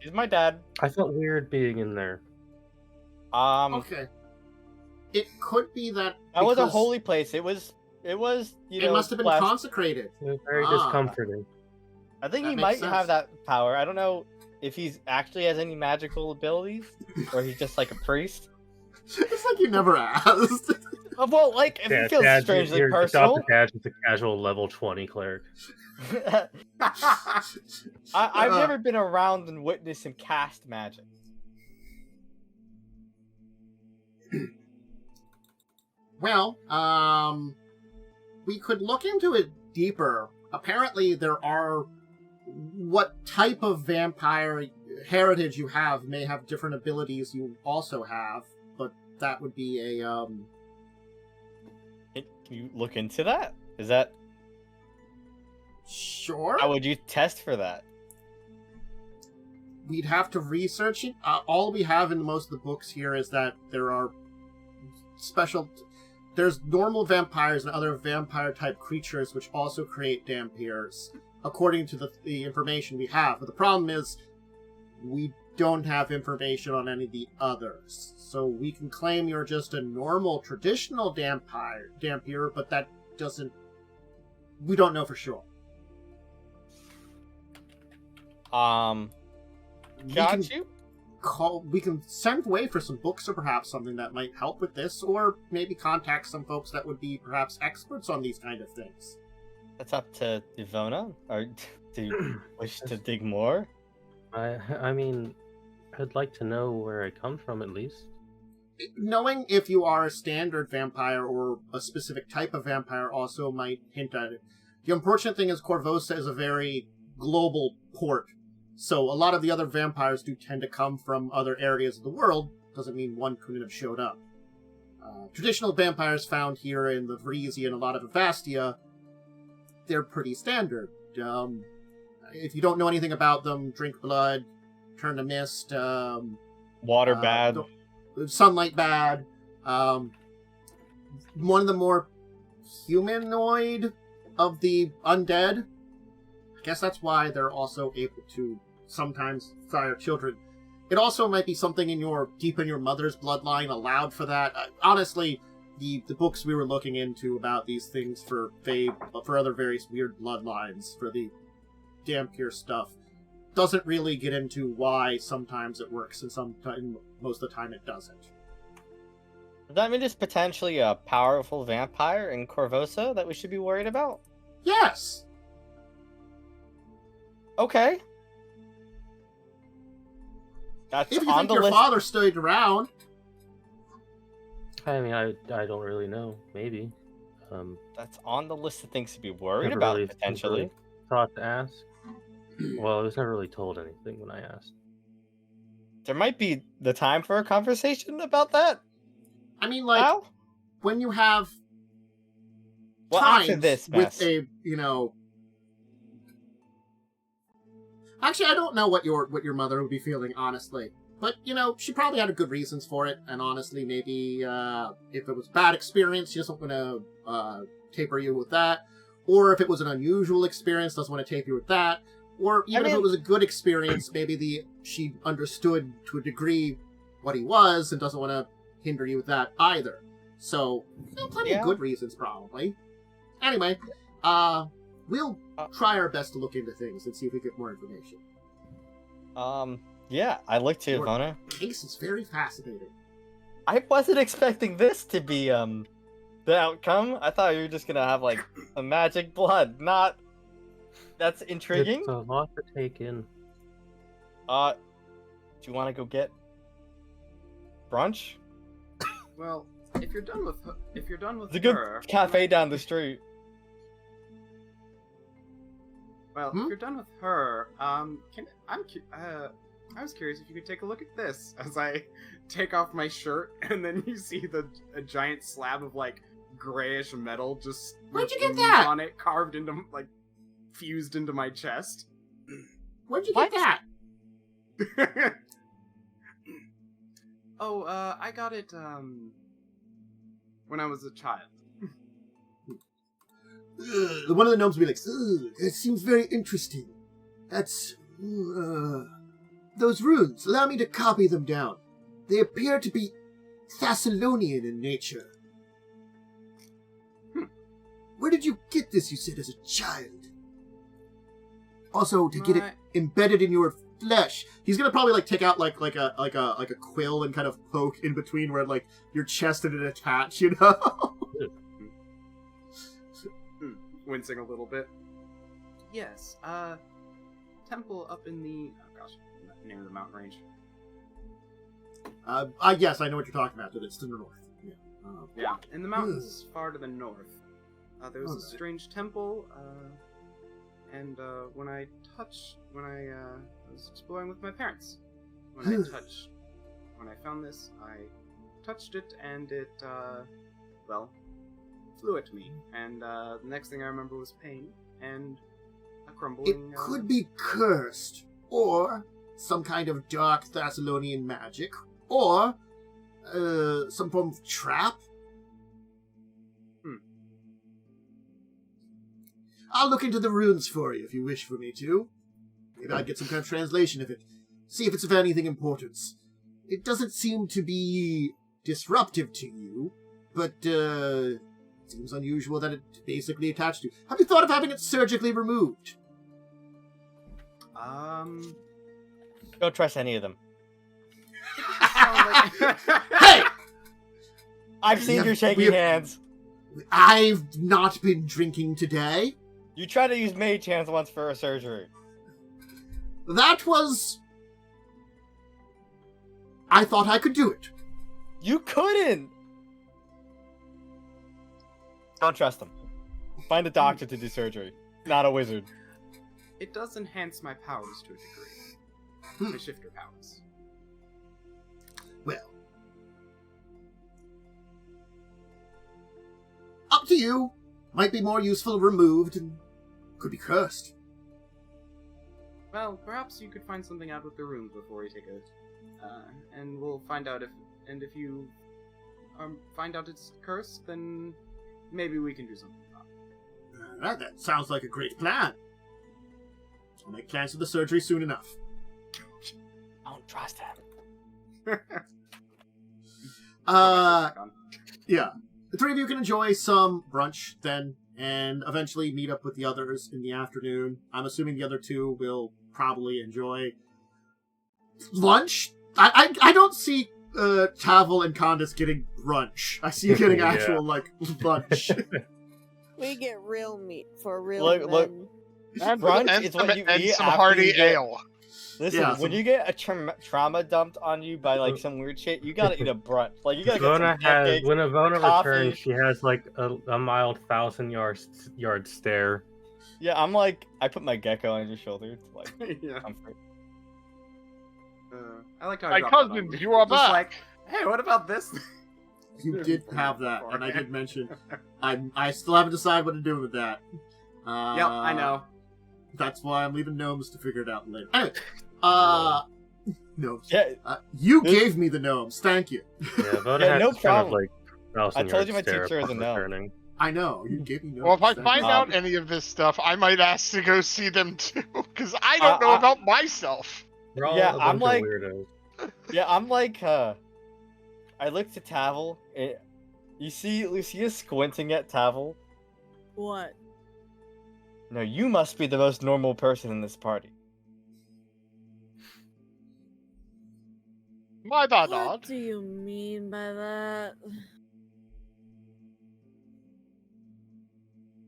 He's my dad. I felt weird being in there. Okay. It could be that That was a because holy place. It was, you know, it must have been blessed. consecrated. It was very Ah. discomforting. I think That he makes might sense. have that power. I don't know if he's actually has any magical abilities, or he's just like a priest. It's like you never asked. Well, like, if it feels strangely your personal. adopted dad's just a casual level 20 cleric. I've never been around and witnessed him cast magic. Well, we could look into it deeper. Apparently, there are what type of vampire heritage you have may have different abilities you also have, but that would be a Can you look into that? Is that... Sure. How would you test for that? We'd have to research it. All we have in most of the books here is that there are special... There's normal vampires and other vampire-type creatures which also create Dampiers, according to the information we have. But the problem is, we don't have information on any of the others. So we can claim you're just a normal, traditional Dampier, but that doesn't... We don't know for sure. Got you? We can send away for some books or perhaps something that might help with this, or maybe contact some folks that would be perhaps experts on these kind of things. That's up to Ivona. Or do you wish to dig more? I mean, I'd like to know where I come from at least. Knowing if you are a standard vampire or a specific type of vampire also might hint at it. The unfortunate thing is Korvosa is a very global port, so a lot of the other vampires do tend to come from other areas of the world. Doesn't mean one couldn't have showed up. Traditional vampires found here in the Varisian and a lot of Avastia, they're pretty standard. If you don't know anything about them, drink blood, turn to mist, Water bad. sunlight bad. One of the more humanoid of the undead. I guess that's why they're also able to sometimes sire children. It also might be something deep in your mother's bloodline allowed for that. Honestly, the books we were looking into about these things for other various weird bloodlines, for the Dampier stuff, doesn't really get into why sometimes it works and sometimes most of the time it doesn't. Does that mean there's potentially a powerful vampire in Korvosa that we should be worried about? Yes! Okay. That's If you on think the your list. father stayed around, I mean, I don't really know. Maybe. That's on the list of things to be worried Never about really- potentially. never thought to ask. Well, I was never really told anything when I asked. There might be the time for a conversation about that. I mean, like, Now? when you have Well, times after this with mess. a, Actually, I don't know what your mother would be feeling, honestly. But, she probably had good reasons for it, and honestly, maybe if it was a bad experience, she doesn't want to taper you with that. Or if it was an unusual experience, doesn't want to taper you with that. Or even if it was a good experience, maybe she understood to a degree what he was and doesn't want to hinder you with that either. So, plenty of good reasons, probably. Anyway, we'll try our best to look into things and see if we get more information. Yeah, I looked to Your Ivona. case is very fascinating. I wasn't expecting this to be the outcome. I thought you were just gonna have like a magic blood. Not. That's intriguing. It's a lot to take in. Do you want to go get brunch? Well, if you're done with There's a good her, cafe down the street. well, if you're done with her, I was curious if you could take a look at this as I take off my shirt, and then you see a giant slab of like grayish metal just Where'd you with get that? on it, carved into like fused into my chest. Where'd you get that? Oh, I got it when I was a child. One of the gnomes will be like, that seems very interesting. That's... those runes, allow me to copy them down. They appear to be Thessalonian in nature. Where did you get this, you said, as a child? Also, to get it embedded in your flesh. He's gonna probably take out like a quill and kind of poke in between where like your chest and it attach, Wincing a little bit. Yes, temple up in the name of the mountain range. Yes, I know what you're talking about. It's to the north. Yeah, in the mountains far to the north. There was a strange temple, and when I was exploring with my parents, when I found this, I touched it, and it, flew at me, and the next thing I remember was pain, and a crumbling... It could be cursed, or some kind of dark Thessalonian magic, or some form of trap. I'll look into the runes for you if you wish for me to. Maybe I'll get some kind of translation of it. See if it's of anything importance. It doesn't seem to be disruptive to you, but it seems unusual that it's basically attached to you. Have you thought of having it surgically removed? Don't trust any of them. Hey! I've seen your shaky hands. I've not been drinking today. You tried to use mage hands once for a surgery. That was... I thought I could do it. You couldn't! Don't trust them. Find a doctor to do surgery, not a wizard. It does enhance my powers to a degree. My shifter powers. Well. Up to you. Might be more useful removed and could be cursed. Well, perhaps you could find something out with the runes before we take it. And we'll find out if you find out it's cursed, then maybe we can do something about it. Alright, that sounds like a great plan. I'll make plans for the surgery soon enough. Don't trust him. Yeah. The three of you can enjoy some brunch then, and eventually meet up with the others in the afternoon. I'm assuming the other two will probably enjoy lunch. I don't see Tavel and Khandes getting brunch. I see you getting actual lunch. We get real meat for real Look, men. brunch And is what you and eat some after hearty you get... ale. Listen, Yeah, when some- you get a trauma dumped on you by like some weird shit, you gotta eat a brunch. Like you gotta get some Ivona pancakes. when Ivona coffee. returns, she has like a mild 1,000-yard stare. Yeah, I'm like, I put my gecko on your shoulder to like Yeah. comfort. I like how My I dropped that on cousins, you. you are Just back. like, hey, what about this? You did have that, and I did mention I still haven't decided what to do with that. Yep, I know. That's why I'm leaving gnomes to figure it out later. Anyway, gnomes. Yeah, You This- gave me the gnomes. Thank you. Yeah, Ivona Yeah, has no this kind of problem. like 1,000-yard I told you my stare teacher is upon a gnome. returning. I know you gave me gnomes. Well, if I Thank find you. out any of this stuff, I might ask to go see them too, because I don't know about myself. We're all Yeah, a I'm bunch of like- weirdos. yeah, I'm like, I looked at Tavel. You see Lucia squinting at Tavel. What? No, you must be the most normal person in this party. My bad, What odd. do you mean by that?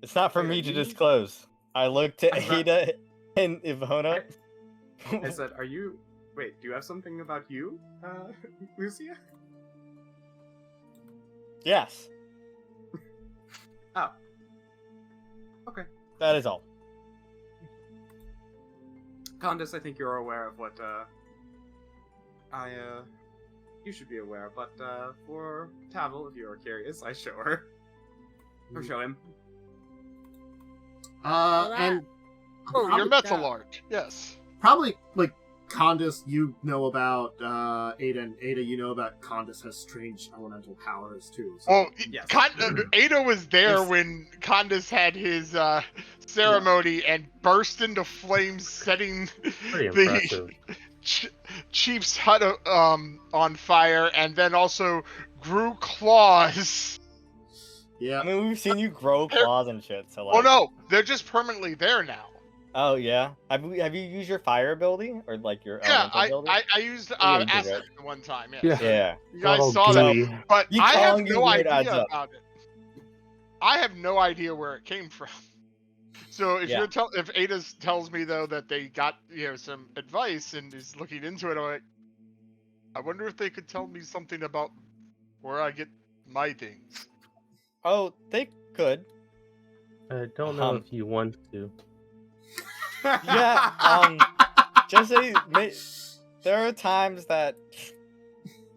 It's not for Wait, me are to you- disclose. I looked at I thought- Ada and Ivona. I said, are you... Wait, do you have something about you, Lucia? Yes. Oh. Okay. That is all. Khandes, I think you're aware of what, you should be aware, but, for Tavel, if you are curious, I show her. Or show him. And Oh, you're Probably- Metalarch. Yes. probably like Khandes, you know about Ada, and Ada, you know about Khandes has strange elemental powers too. So. Well, Yes. Ada was there Yes. when Khandes had his ceremony and burst into flames, setting Pretty the impressive. chief's hut on fire, and then also grew claws. Yeah. I mean, we've seen you grow claws and shit. So like. Oh no, they're just permanently there now. Oh yeah. Have you used your fire ability or like your Yeah, elemental ability? I used Yeah, you did acid it. one time. Yeah. Yeah. Yeah. You guys All saw that, gooey. but You I have calling no you weird adds idea up. about it. I have no idea where it came from. So if Yeah. if Ada tells me though that they got some advice and is looking into it, I'm like, I wonder if they could tell me something about where I get my things. Oh, they could. I don't know Um, if you want to. Yeah. Just say there are times that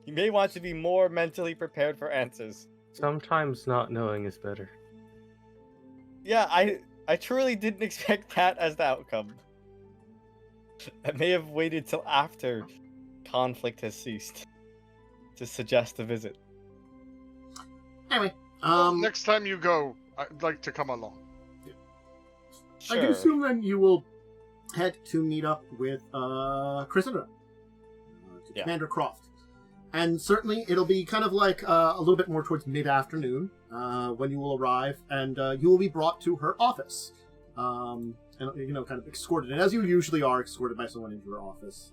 you may want to be more mentally prepared for answers. Sometimes not knowing is better. Yeah, I truly didn't expect that as the outcome. I may have waited till after conflict has ceased to suggest a visit. Anyway, Next time you go, I'd like to come along. I can assume then you will head to meet up with Chrysandra, to Yeah. Commander Croft. And certainly it'll be kind of like a little bit more towards mid-afternoon when you will arrive, and you will be brought to her office. And, kind of escorted, and as you usually are, escorted by someone into her office.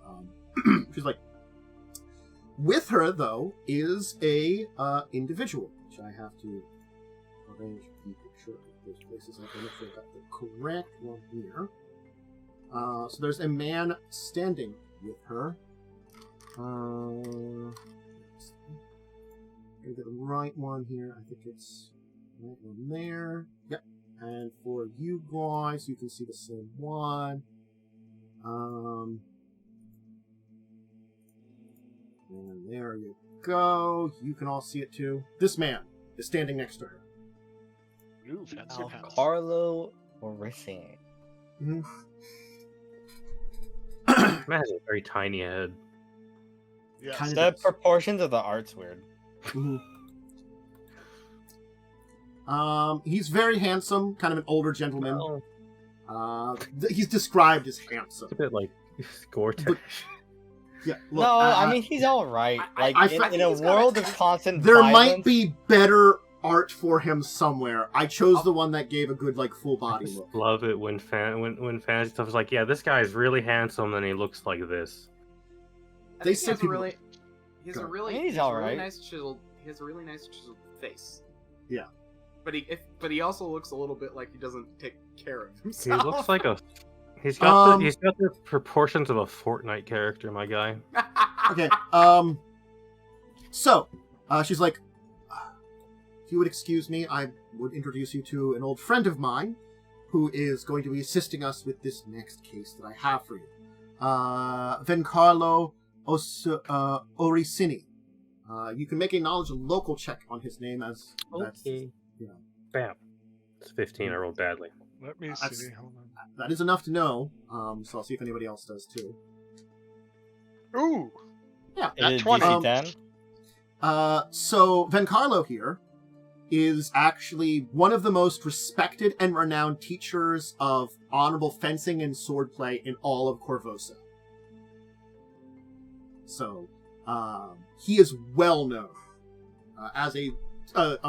She's like, with her, though, is a individual, which I have to arrange the picture of those places. I have to make sure I got the correct one here. So there's a man standing with her. Get the right one here. I think it's right one there. Yep. And for you guys, you can see the same one. And there you go. You can all see it too. This man is standing next to her. Ooh, fancy pants. Carlo Varisian. Mm-hmm. Man has a very tiny head. Yes. Kind The of. proportions of the art's weird. He's very handsome, kind of an older gentleman. Oh, He's described as handsome. it's a bit like Scorch. But- Yeah. No, look, I mean he's all right. I- Like I in, think in a he's got a world of taste. constant there might violence, be better art for him somewhere. I chose the one that gave a good, like, full I body just look. love it when fantasy stuff is like, yeah, this guy is really handsome and he looks like this. They say people- He has Go a ahead. really, He's he has a really alright. nice chiseled. He has a really nice chiseled face. Yeah. But he also looks a little bit like he doesn't take care of He himself. looks like He's got the proportions of a Fortnite character, my guy. Okay. So, she's like, if you would excuse me, I would introduce you to an old friend of mine who is going to be assisting us with this next case that I have for you. Vencarlo Oricini. You can make a knowledge and local check on his name as Okay. You know, Bam. It's 15. I rolled badly. Let me see. Hold on. that is enough to know. So I'll see if anybody else does too. Ooh. Yeah. At 20. DC 10? So Vencarlo here is actually one of the most respected and renowned teachers of honorable fencing and swordplay in all of Korvosa. So, he is well known as a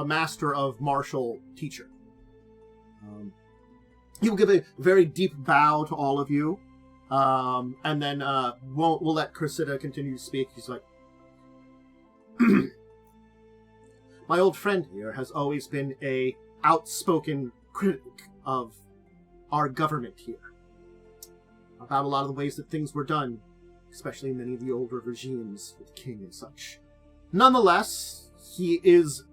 master of martial teacher. He will give a very deep bow to all of you, and then we'll let Cressida continue to speak. He's like, my old friend here has always been a outspoken critic of our government here, about a lot of the ways that things were done, especially in many of the older regimes with the king and such. Nonetheless, he is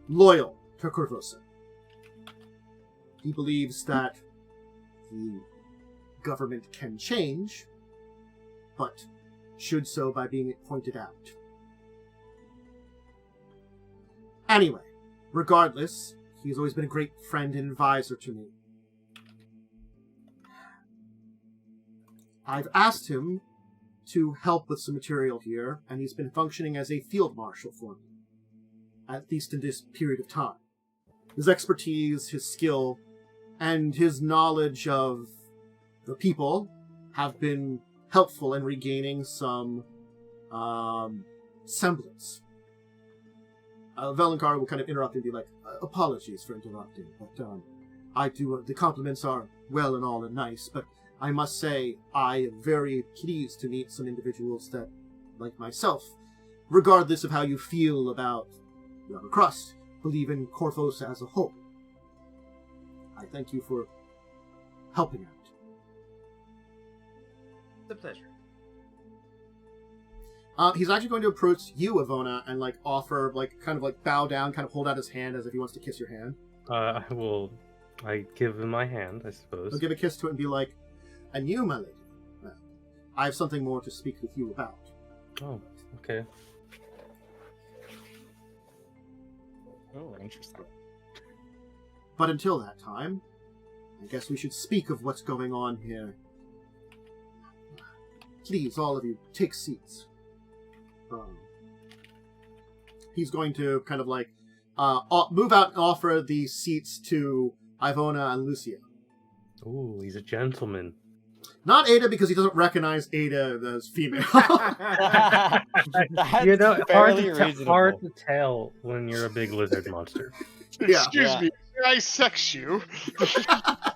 loyal to Korvosa. He believes that the government can change, but should so by being pointed out. Anyway, regardless, he's always been a great friend and advisor to me. I've asked him to help with some material here, and he's been functioning as a field marshal for me, at least in this period of time. His expertise, his skill, and his knowledge of the people have been helpful in regaining some semblance. Velankar will kind of interrupt and be like, apologies for interrupting, but the compliments are well and all and nice, but I must say I am very pleased to meet some individuals that, like myself, regardless of how you feel about the upper crust, believe in Korvosa as a whole. I thank you for helping out. It's a pleasure. He's actually going to approach you, Ivona, and offer, bow down, kind of hold out his hand as if he wants to kiss your hand. I give him my hand, I suppose. He'll give a kiss to it and be like, and you, my lady, I have something more to speak with you about. Oh, okay. Oh, interesting. But until that time, I guess we should speak of what's going on here. Please, all of you, take seats. He's going to kind of move out and offer the seats to Ivona and Lucia. Ooh, he's a gentleman. Not Ada, because he doesn't recognize Ada as female. That's hard to tell when you're a big lizard monster. Yeah. Excuse me, can I sex you?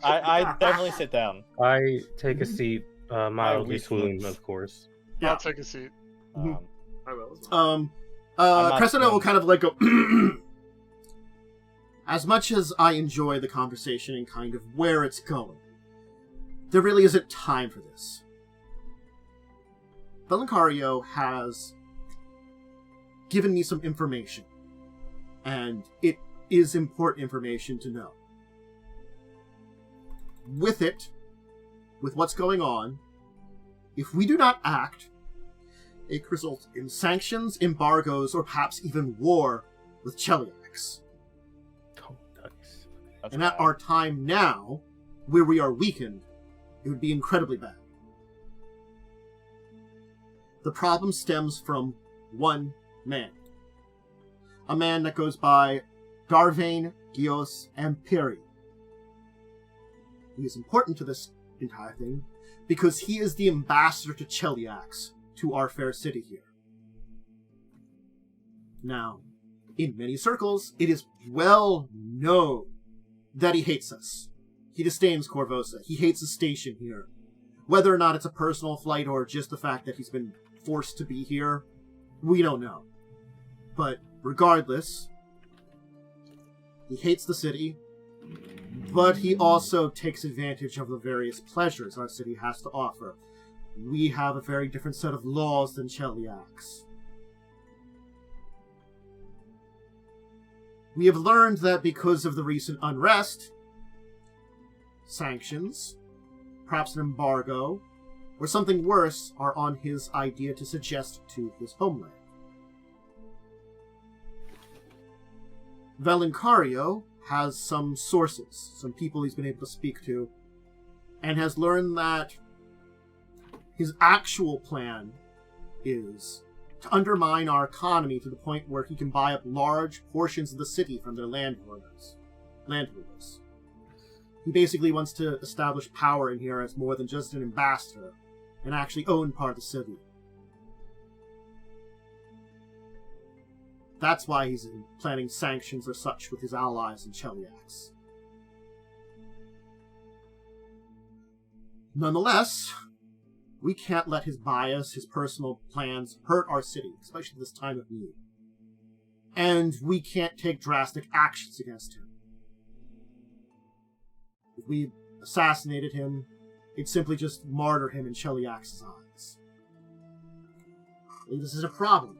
I definitely sit down. I take a seat, mildly swoon, reflex. of course. I'll take a seat. I will as well. Cressida will kind of go, as much as I enjoy the conversation and kind of where it's going, there really isn't time for this. Belencario has given me some information, and it is important information to know. With what's going on, if we do not act, it could result in sanctions, embargoes, or perhaps even war with Cheliax. Oh, nice. And at our time now, where we are weakened, it would be incredibly bad. The problem stems from one man. A man that goes by Darvain Gios Amperi. He is important to this entire thing because he is the ambassador to Cheliax, to our fair city here. Now, in many circles, it is well known that he hates us. He disdains Korvosa. He hates the station here. Whether or not it's a personal flight or just the fact that he's been forced to be here, we don't know. But regardless, he hates the city, but he also takes advantage of the various pleasures our city has to offer. We have a very different set of laws than Cheliax. We have learned that because of the recent unrest, sanctions, perhaps an embargo, or something worse are on his idea to suggest to his homeland. Valencario has some sources, some people he's been able to speak to, and has learned that his actual plan is to undermine our economy to the point where he can buy up large portions of the city from their landholders. He basically wants to establish power in here as more than just an ambassador, and actually own part of the city. That's why he's planning sanctions or such with his allies in Cheliax. Nonetheless, we can't let his bias, his personal plans, hurt our city, especially this time of need. And we can't take drastic actions against him. If we assassinated him, it'd simply just martyr him in Cheliax's eyes. This is a problem.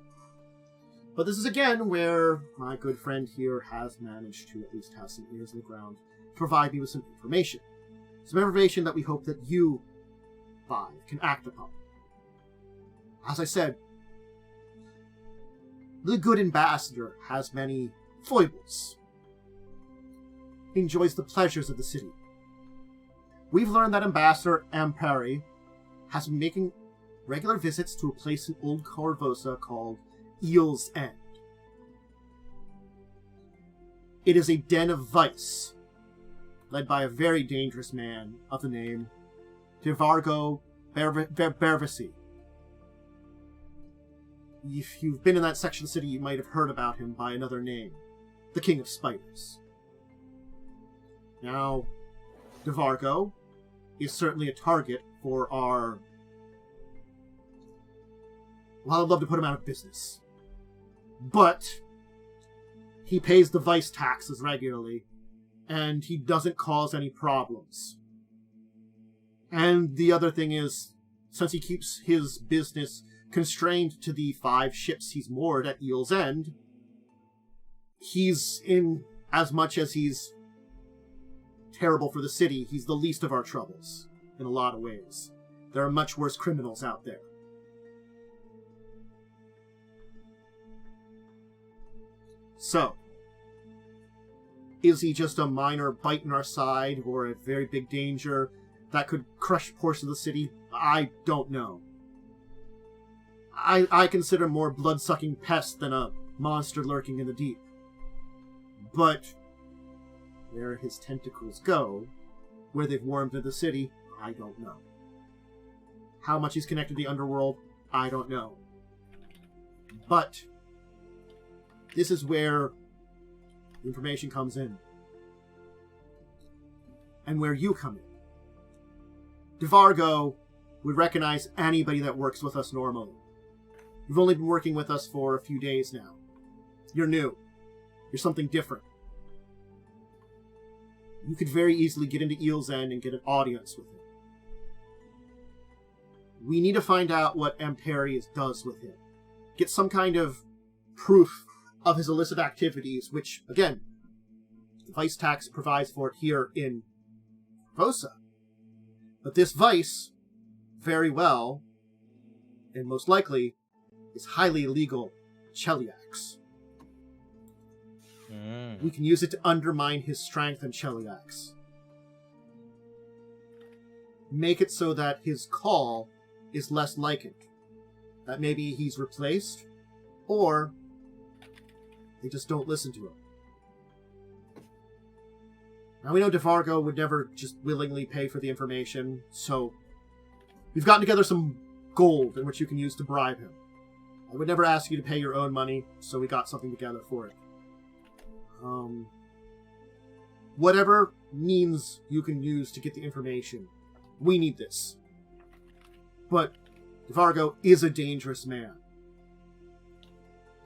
But this is again where my good friend here has managed to at least have some ears on the ground to provide me with some information. Some information that we hope that you, five, can act upon. As I said, the good ambassador has many foibles. He enjoys the pleasures of the city. We've learned that Ambassador Amperi has been making regular visits to a place in Old Korvosa called Eel's End. It is a den of vice, led by a very dangerous man of the name Divargo Bervisi. If you've been in that section of the city, you might have heard about him by another name, the King of Spiders. Now, Divargo is certainly a target for our... Well, I'd love to put him out of business. But he pays the vice taxes regularly, and he doesn't cause any problems. And the other thing is, since he keeps his business constrained to the 5 ships he's moored at Eel's End, he's in, as much as he's terrible for the city, he's the least of our troubles, in a lot of ways. There are much worse criminals out there. So, is he just a minor bite in our side, or a very big danger that could crush portions of the city? I don't know. I consider more blood-sucking pest than a monster lurking in the deep. But where his tentacles go, where they've warmed into the city, I don't know. How much he's connected to the underworld, I don't know. But this is where information comes in. And where you come in. Divargo would recognize anybody that works with us normally. You've only been working with us for a few days now. You're new. You're something different. You could very easily get into Eel's End and get an audience with him. We need to find out what Amperi does with him. Get some kind of proof of his illicit activities, which, again, the vice tax provides for it here in Korvosa. But this vice, very well, and most likely, is highly illegal in Cheliax. We can use it to undermine his strength in Cheliax. Make it so that his call is less likened. That maybe he's replaced, or they just don't listen to him. Now we know Divargo would never just willingly pay for the information, so we've gotten together some gold in which you can use to bribe him. I would never ask you to pay your own money, so we got something together for it. Whatever means you can use to get the information, we need this. But Divargo is a dangerous man.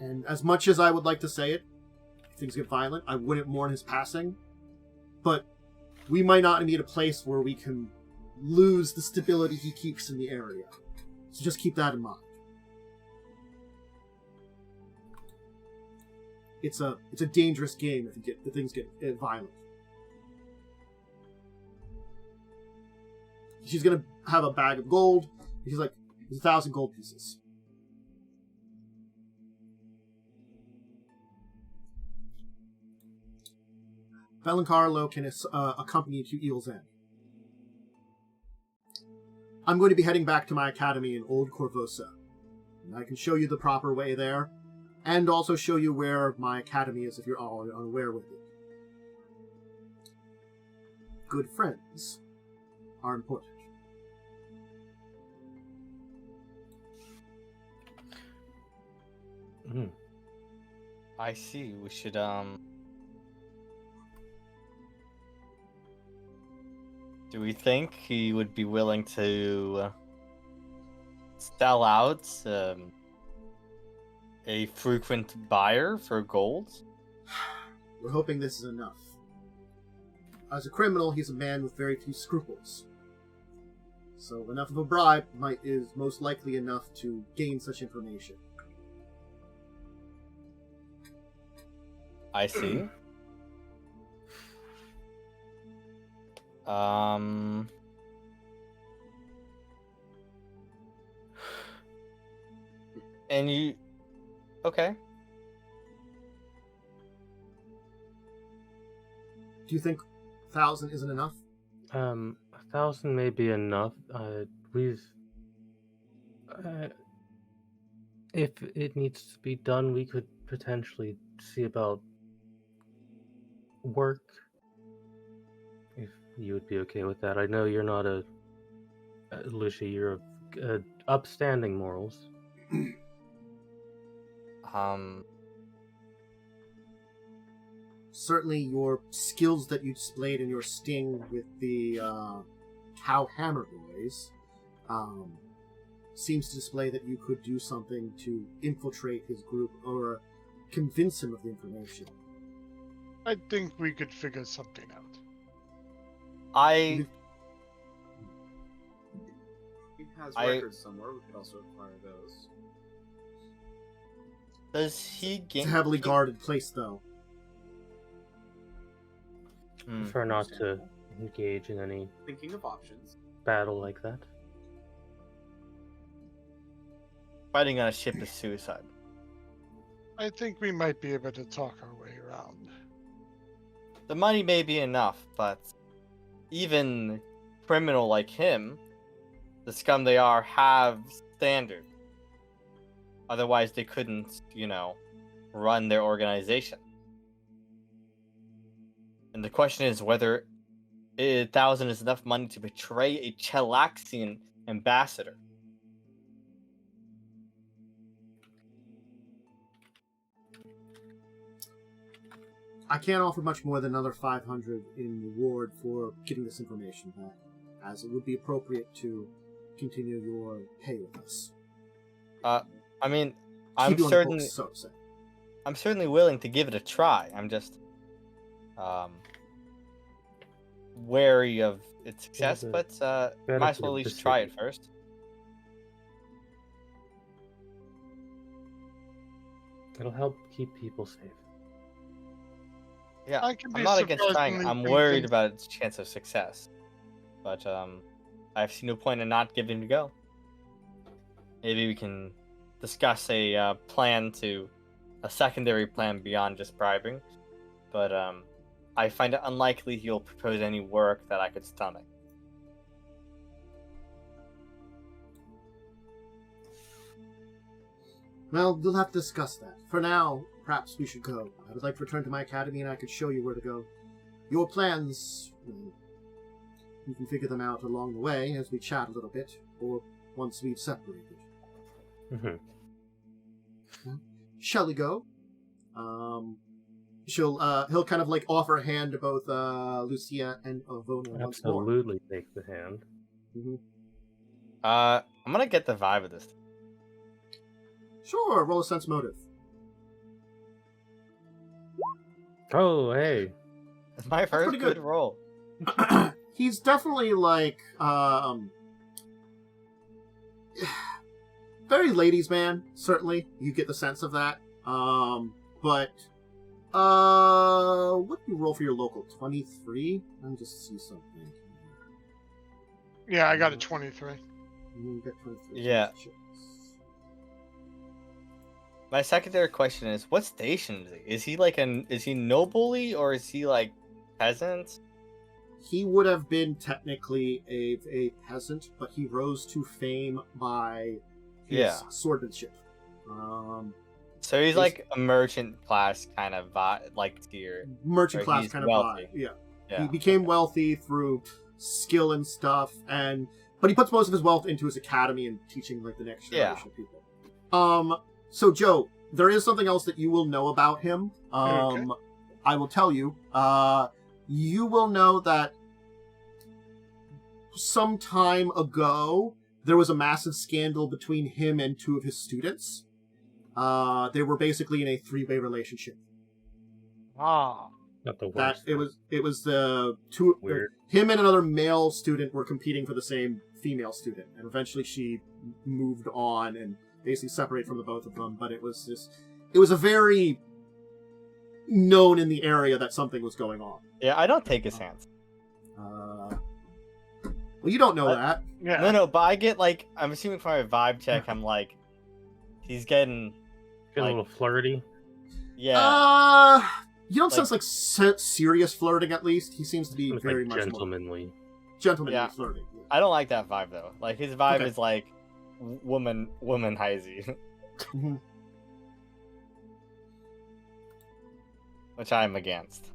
And as much as I would like to say it, if things get violent, I wouldn't mourn his passing. But we might not need a place where we can lose the stability he keeps in the area. So just keep that in mind. It's a dangerous game if things get violent. She's gonna have a bag of gold. She's like, "There's 1,000 gold pieces." Valencarlo can accompany you to Eel's End. I'm going to be heading back to my academy in Old Korvosa. And I can show you the proper way there, and also show you where my academy is if you're all unaware with it. Good friends are important. I see. We should do we think he would be willing to sell out a frequent buyer for gold? We're hoping this is enough. As a criminal, he's a man with very few scruples. So enough of a bribe is most likely enough to gain such information. I see. And you... Okay. Do you think 1,000 isn't enough? 1,000 may be enough. If it needs to be done, we could potentially see about work. If you would be okay with that. I know you're not Lucia, you're upstanding morals. Certainly your skills that you displayed in your sting with the Cow Hammer Boys seems to display that you could do something to infiltrate his group or convince him of the information. I think we could figure something out. He has records somewhere. We could also acquire those. Does he gain... It's a heavily guarded place, though. Prefer not to engage in any Thinking of options. battle like that. Fighting on a ship is suicide. I think we might be able to talk our way around. The money may be enough, but even criminal like him, the scum they are, have standard. Otherwise, they couldn't, run their organization. And the question is whether 1,000 is enough money to betray a Chelaxian ambassador. I can't offer much more than another 500 in reward for getting this information back, as it would be appropriate to continue your pay with us. I'm certainly willing to give it a try. I'm just wary of its success, but might as well at least try it first. It'll help keep people safe. Yeah, I can be I'm not against trying. surprisingly I'm worried convinced. about its chance of success, but I've seen no point in not giving it a go. Maybe we can discuss a secondary plan beyond just bribing, but I find it unlikely he'll propose any work that I could stomach. Well, we'll have to discuss that. For now, perhaps we should go. I would like to return to my academy and I could show you where to go. Your plans, you can figure them out along the way as we chat a little bit, or once we've separated. Shall we go? He'll kind of like offer a hand to both Lucia and Avona once more. Absolutely take the hand. I'm gonna get the vibe of this. Sure, roll a sense motive. Oh, hey. It's my first pretty good good. roll. He's definitely like very ladies' man. Certainly, you get the sense of that. But what do you roll for your local? 23. Let me just see something. Yeah, I got a 23. You get 23. Yeah. My secondary question is, what station is he? Is he like is he nobly or is he like peasant? He would have been technically a peasant, but he rose to fame by his swordsmanship. So he's like a merchant class kind of like tier. Merchant class kind of vibe. Yeah. He became wealthy through skill and stuff, but he puts most of his wealth into his academy and teaching like the next generation of people. So Joe, there is something else that you will know about him. Okay. I will tell you. You will know that some time ago there was a massive scandal between him and two of his students. They were basically in a three-way relationship. Ah. Not the worst. It was the two. Him and another male student were competing for the same female student, and eventually she moved on and basically separated from the both of them. But it was a very known in the area that something was going on. Yeah, I don't take his hands. Well, you don't know that. Yeah. No, but I get like, I'm assuming from my vibe check, I'm like, he's getting a little flirty. Yeah. You don't sense like serious flirting. At least he seems to be very like much gentlemanly. Gentlemanly flirting. I don't like that vibe though. Like his vibe is like womanizy. Which I'm against.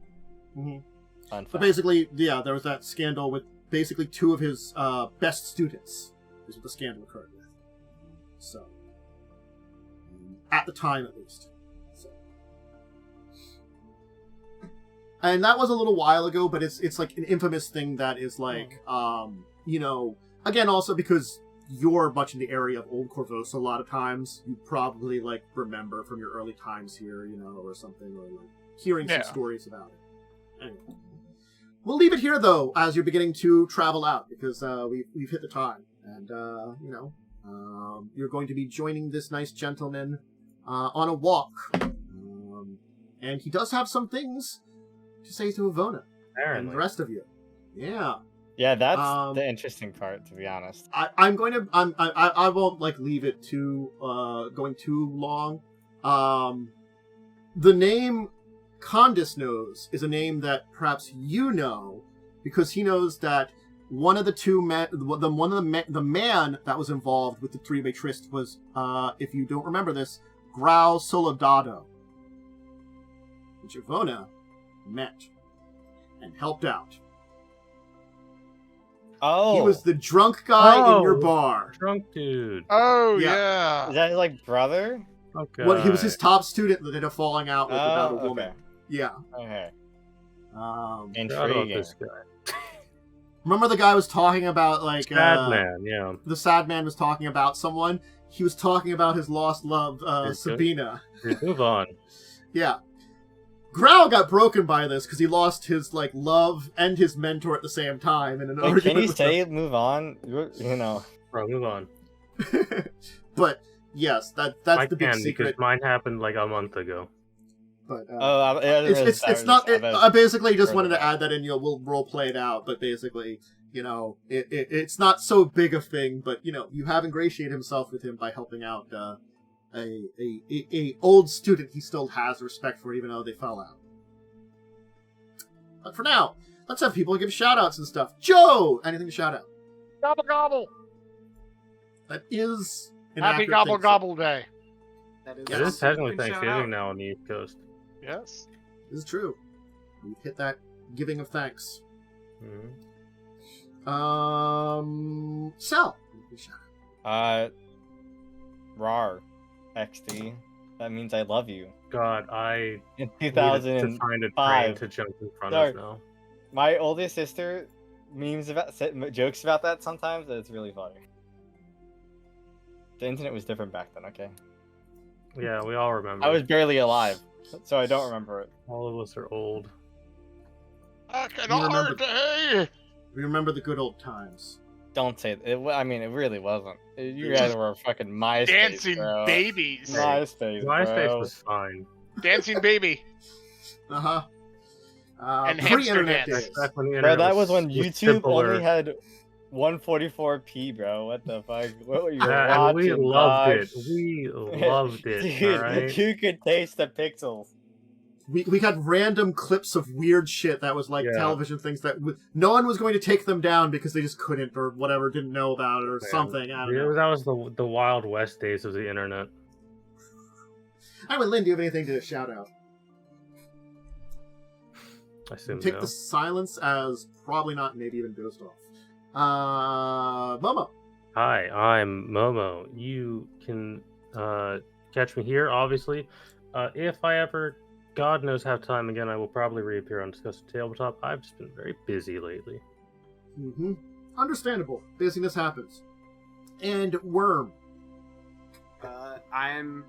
So basically, there was that scandal with basically two of his best students. Is what the scandal occurred with. So, at the time, at least. So. And that was a little while ago, but it's like an infamous thing that is like, again, also because you're much in the area of Old Korvosa a lot of times, you probably like remember from your early times here, or something, or like hearing some stories about it. Anyway. We'll leave it here, though, as you're beginning to travel out, because we've hit the time. And, you're going to be joining this nice gentleman on a walk. And he does have some things to say to Ivona and the rest of you. Yeah. Yeah, that's the interesting part, to be honest. I won't, like, leave it going too long. The name Khandes knows is a name that perhaps you know, because he knows that one of the two men, the man that was involved with the three-way tryst was, if you don't remember this, Grau Soldado, which Ivona met and helped out. Oh, he was the drunk guy in your bar. Drunk dude. Oh yeah. Is that his like brother? Okay. Well, he was his top student that did a falling out with about a woman. Okay. Yeah. Okay. Intriguing. This guy. Remember the guy was talking about like sad man, yeah. The sad man was talking about someone. He was talking about his lost love, Sabina. Move on. Yeah. Grau got broken by this because he lost his like love and his mentor at the same time in an argument. Can you say move on? Bro, move on. But yes, that's the big secret. Because mine happened like a month ago. But it's not. I basically just wanted to add that in. We'll role play it out, but basically, it's not so big a thing. But you have ingratiated himself with him by helping out a old student he still has respect for, even though they fell out. But for now, let's have people give shout outs and stuff. Joe, anything to shout out? Gobble gobble. That is an Happy gobble gobble day. It is technically Thanksgiving now on the East Coast. Yes. This is true. We've hit that giving of thanks. Sal. Rar. XD. That means I love you. God, I in to find a train to jump in front of now. My oldest sister jokes about that sometimes, and it's really funny. The internet was different back then, okay? Yeah, we all remember. I was barely alive, so I don't remember it. All of us are old. Back in You our remember- day. We remember the good old times. Don't say it. I mean, it really wasn't. You guys were fucking MySpace, Dancing bro. babies. MySpace, MySpace bro. was fine. Dancing baby. Uh-huh. And hamster Pre-internet dance. days. Back when the Bro, internet that was when was YouTube simpler. only had 144p, bro. What the fuck? What were you Yeah, and we watching, loved dog? it. We loved it. Dude, Alright. you could taste the pixels. We got random clips of weird shit that was like Yeah. television things that no one was going to take them down because they just couldn't or whatever, didn't know about it or something. I don't know. That was the Wild West days of the internet. Anyway, Lynn, do you have anything to shout out? I assume Take no. the silence as probably not, maybe even dozed off. Momo. Hi, I'm Momo. You can catch me here, obviously. If I ever, God knows, have time again, I will probably reappear on Discuss Tabletop. I've just been very busy lately. Mm-hmm. Understandable. Busyness happens. And Worm. I'm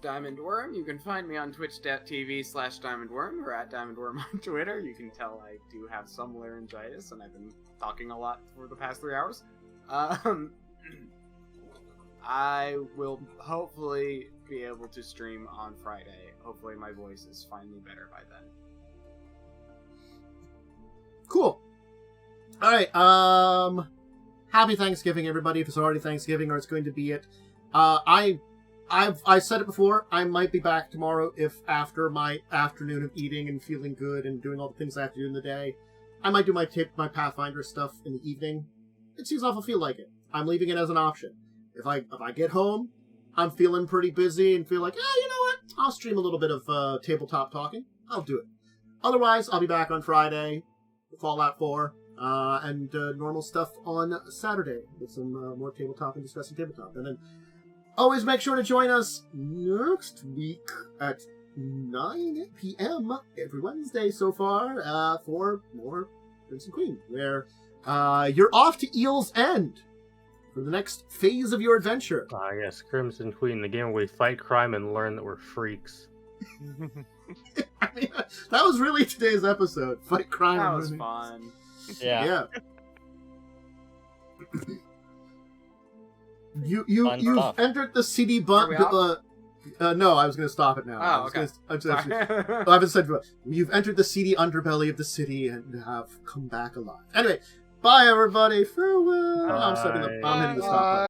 Diamond Worm. You can find me on twitch.tv/DiamondWorm or at DiamondWorm on Twitter. You can tell I do have some laryngitis, and I've been talking a lot for the past 3 hours. I will hopefully be able to stream on Friday. Hopefully my voice is finally better by then. Cool. All right. Happy Thanksgiving, everybody. If it's already Thanksgiving or it's going to be it. I said it before. I might be back tomorrow if after my afternoon of eating and feeling good and doing all the things I have to do in the day, I might do my Pathfinder stuff in the evening. It seems awful feel like it. I'm leaving it as an option. If I get home, I'm feeling pretty busy and feel like, you know what? I'll stream a little bit of tabletop talking. I'll do it. Otherwise, I'll be back on Friday, Fallout 4, and normal stuff on Saturday with some more tabletop and discussing tabletop. And then always make sure to join us next week at 9 p.m. every Wednesday so far for more Prince and Queen, where you're off to Eel's End for the next phase of your adventure. Ah, yes, Crimson Queen, the game where we fight crime and learn that we're freaks. I mean, that was really today's episode. Fight crime. That and was learning. fun. Yeah. You've Fun stuff. entered the Seedy Are we off? no, I was going to stop it now. Oh, okay. I haven't said. You've entered the seedy underbelly of the city and have come back alive. Anyway, bye everybody. Farewell. I'm hitting the stop button.